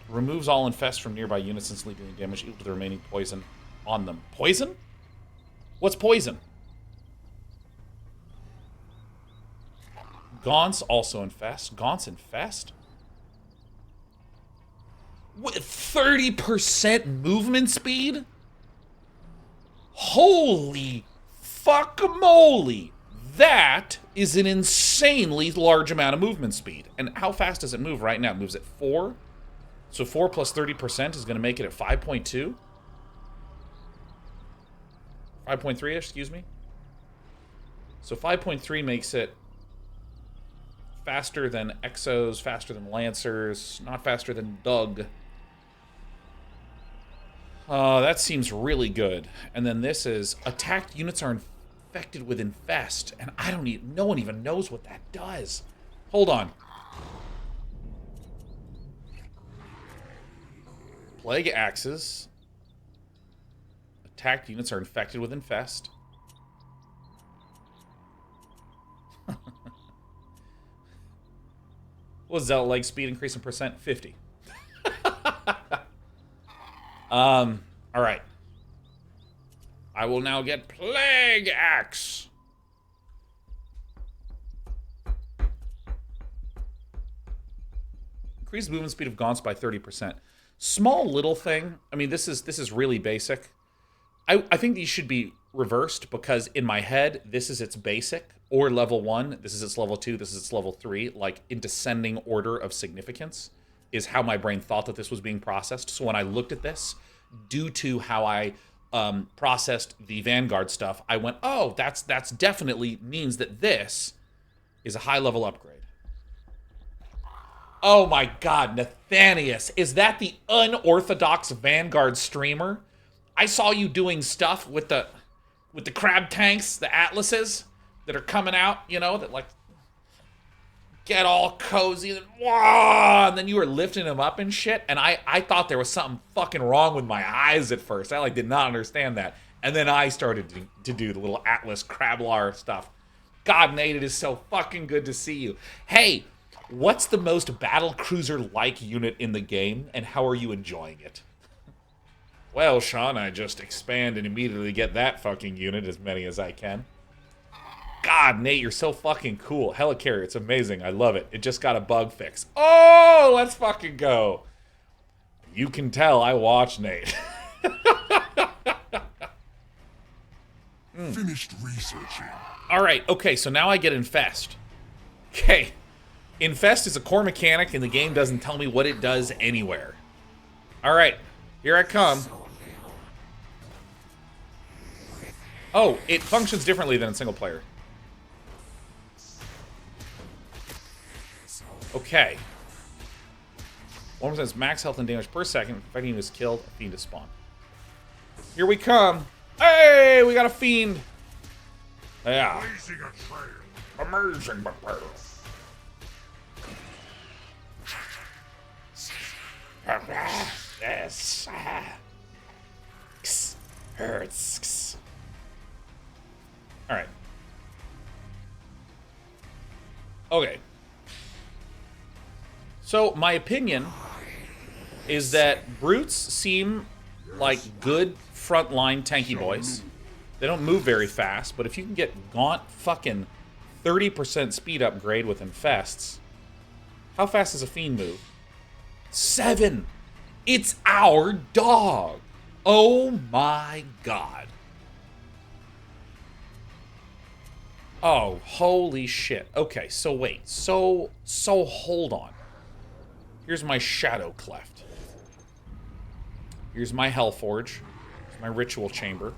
Removes all infest from nearby units instantly dealing damage equal to the remaining poison on them. Poison? What's poison? Gaunts also infest. Gaunts infest? With 30% movement speed? Holy fuck moly. That is an insanely large amount of movement speed. And how fast does it move right now? It moves at 4? So 4 plus 30% is going to make it at 5.2? 5.3-ish, excuse me. So 5.3 makes it faster than Exos, faster than Lancers, not faster than Doug. That seems really good. And then this is attacked units are infected with infest, and no one even knows what that does. Hold on. Plague axes. Attacked units are infected with infest. What was Zealot leg speed increase in percent? 50. Alright. I will now get Plague Axe. Increase movement speed of Gaunts by 30%. Small little thing. I mean, this is really basic. I think these should be reversed because in my head, this is its basic, or level 1, this is its level 2, this is its level 3, like in descending order of significance is how my brain thought that this was being processed. So when I looked at this, due to how I processed the Vanguard stuff, I went, oh, that's definitely means that this is a high level upgrade. Oh my god, Nathanius, is that the unorthodox Vanguard streamer? I saw you doing stuff with the crab tanks, the Atlases that are coming out, you know, that like get all cozy and then you were lifting them up and shit, and I thought there was something fucking wrong with my eyes at first. I like did not understand that. And then I started to do the little Atlas Crablar stuff. God, Nate, it is so fucking good to see you. Hey, what's the most battle cruiser-like unit in the game, and how are you enjoying it? Well, Sean, I just expand and immediately get that fucking unit, as many as I can. God, Nate, you're so fucking cool. Helicarrier, it's amazing. I love it. It just got a bug fix. Oh, let's fucking go. You can tell I watch Nate. Finished researching. All right, okay, so now I get Infest. Okay, Infest is a core mechanic, and the game doesn't tell me what it does anywhere. All right, here I come. Oh, it functions differently than in single player. Okay. 1% max health and damage per second. If fighting is killed, a fiend is spawned. Here we come. Hey, we got a fiend. Yeah. Blazing a trail. Amazing prepare. Yes. Hurts. Alright. Okay. So, my opinion is that brutes seem like good frontline tanky boys. They don't move very fast, but if you can get Gaunt fucking 30% speed upgrade with infests, how fast does a fiend move? 7! It's our dog! Oh my god. Oh, holy shit. Okay, so wait. So hold on. Here's my Shadow Cleft. Here's my Hellforge. Here's my Ritual Chamber.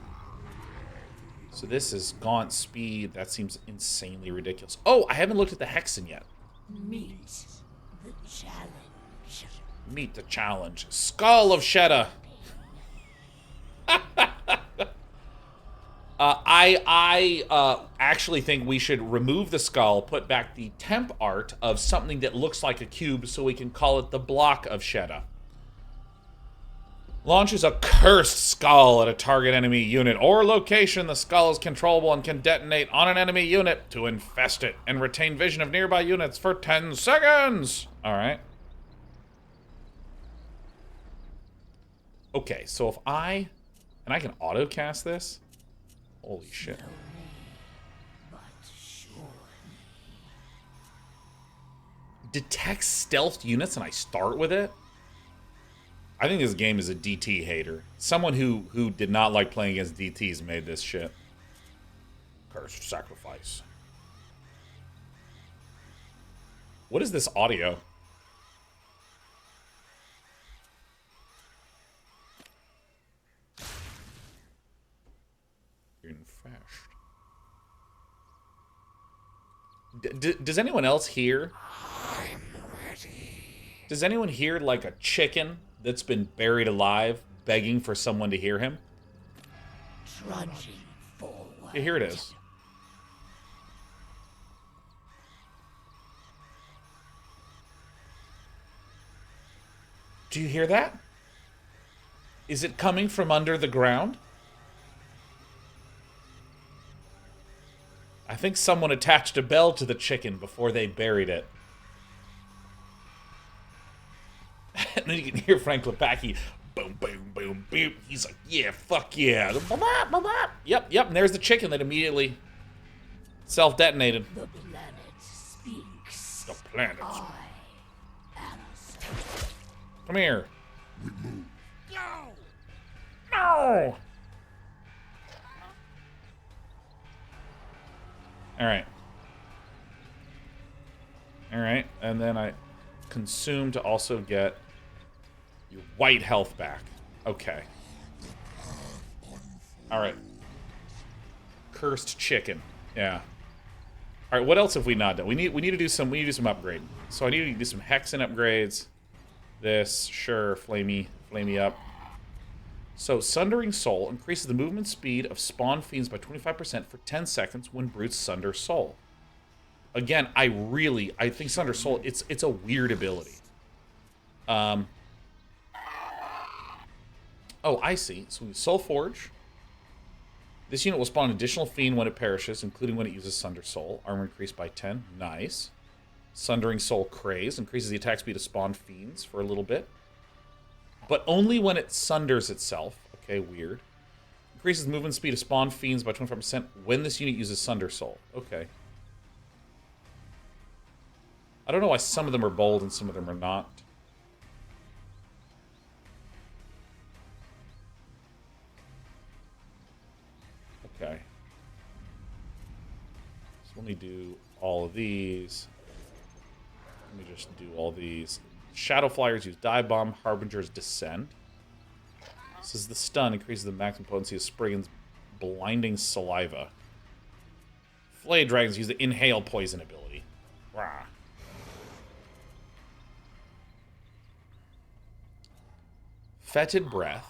So this is Gaunt Speed. That seems insanely ridiculous. Oh, I haven't looked at the Hexen yet. Meet the challenge. Meet the challenge. Skull of Shedda. I actually think we should remove the skull, put back the temp art of something that looks like a cube so we can call it the Block of Shedda. Launches a cursed skull at a target enemy unit or location. The skull is controllable and can detonate on an enemy unit to infest it and retain vision of nearby units for 10 seconds. All right. Okay, so if I can auto cast this. Holy shit. But surely. Detect stealth units and I start with it? I think this game is a DT hater. Someone who did not like playing against DTs made this shit. Cursed sacrifice. What is this audio? You're infested. Does anyone else hear? I'm ready. Does anyone hear like a chicken that's been buried alive begging for someone to hear him? Trudging forward. Yeah, here it is. Do you hear that? Is it coming from under the ground? I think someone attached a bell to the chicken before they buried it. And then you can hear Frank Lepacki, boom, boom, boom, boom. He's like, yeah, fuck yeah. Yep, and there's the chicken that immediately self-detonated. The planet speaks. The planet. I am Come here. No! No! Alright. Alright, and then I consume to also get your white health back. Okay. Alright. Cursed chicken. Yeah. Alright, what else have we not done? We need to do some upgrade. So I need to do some hexen upgrades. This, sure, flame me up. So, Sundering Soul increases the movement speed of spawn fiends by 25% for 10 seconds when brutes sunder soul. Again, I think Sunder Soul, it's a weird ability. Oh, I see. So, Soul Forge. This unit will spawn an additional fiend when it perishes, including when it uses Sunder Soul. Armor increased by 10. Nice. Sundering Soul Craze increases the attack speed of spawn fiends for a little bit. But only when it sunders itself. Okay, weird. Increases movement speed of spawn fiends by 25% when this unit uses Sunder Soul. Okay. I don't know why some of them are bold and some of them are not. Okay. So let me do all of these. Let me just do all these. Shadow Flyers use Dive Bomb. Harbinger's Descend. This is the stun. Increases the maximum potency of Spriggan's Blinding Saliva. Flayed Dragons use the Inhale Poison ability. Rah. Fetid Breath.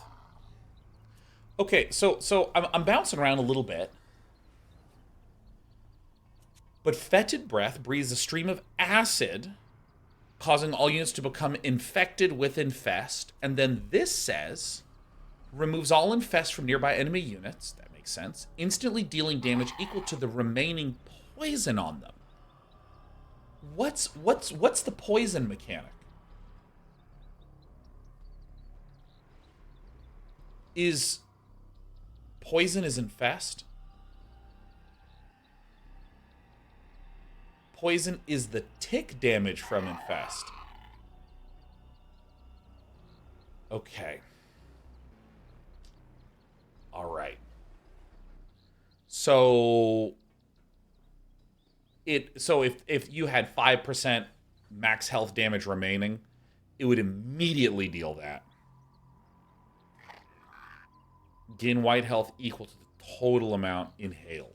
Okay, so I'm bouncing around a little bit. But Fetid Breath breathes a stream of acid, causing all units to become infected with Infest. And then this says, removes all Infest from nearby enemy units. That makes sense. Instantly dealing damage equal to the remaining poison on them. What's the poison mechanic? Is poison is Infest? Poison is the tick damage from Infest. Okay. All right. So So if you had 5% max health damage remaining, it would immediately deal that. Gain white health equal to the total amount inhaled.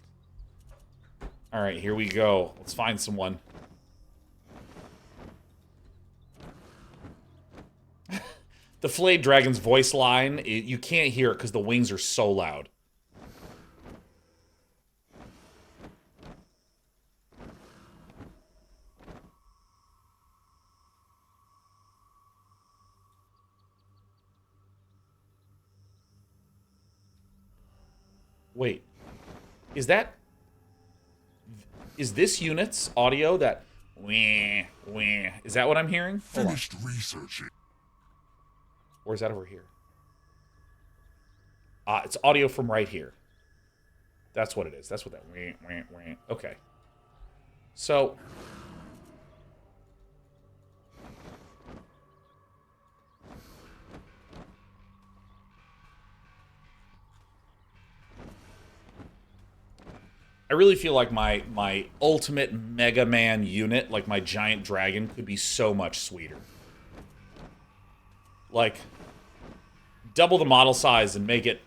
Alright, here we go. Let's find someone. The flayed dragon's voice line, you can't hear it because the wings are so loud. Wait, is this unit's audio that wah, wah, is that what I'm hearing? Hold on. Finished researching. Or is that over here? It's audio from right here. That's what it is. That's what that wah, wah, wah. Okay. So I really feel like my ultimate Mega Man unit, like my giant dragon, could be so much sweeter. Like, double the model size and make it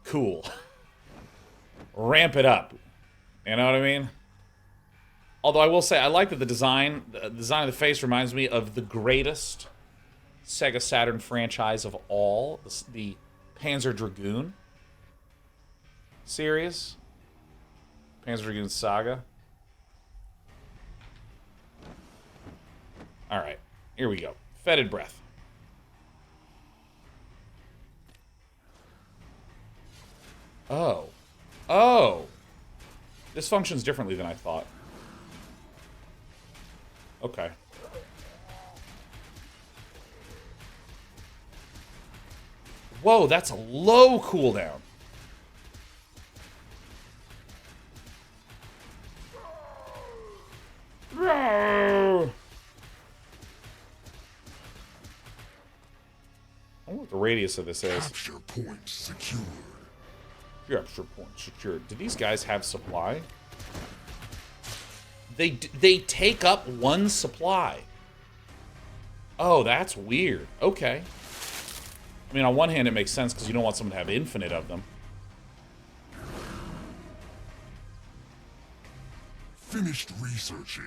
cool. Ramp it up. You know what I mean? Although I will say, I like that the design of the face reminds me of the greatest Sega Saturn franchise of all, the Panzer Dragoon series. Panzer Dragoon Saga. Alright, here we go. Fetid breath. Oh. Oh! This functions differently than I thought. Okay. Whoa, that's a low cooldown. I wonder what the radius of this is. Capture point secured. Capture point secured. Do these guys have supply? They take up one supply. Oh, that's weird. Okay. I mean, on one hand, it makes sense because you don't want someone to have infinite of them. Finished researching.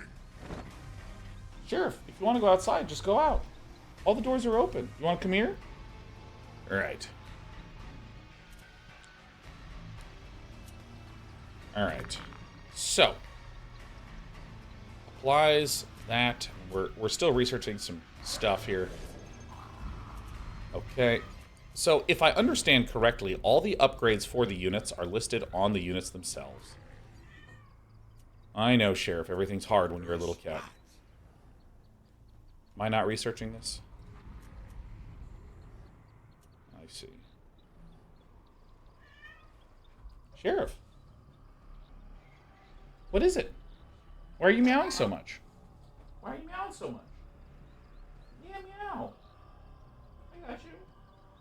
Sheriff, if you want to go outside, just go out. All the doors are open. You want to come here? All right. All right. So, applies that. We're still researching some stuff here. Okay. So, if I understand correctly, all the upgrades for the units are listed on the units themselves. I know, Sheriff. Everything's hard when you're a little cat. Am I not researching this? I see. Sheriff. What is it? Why are you meowing so much? Why are you meowing so much? Yeah, meow. I got you.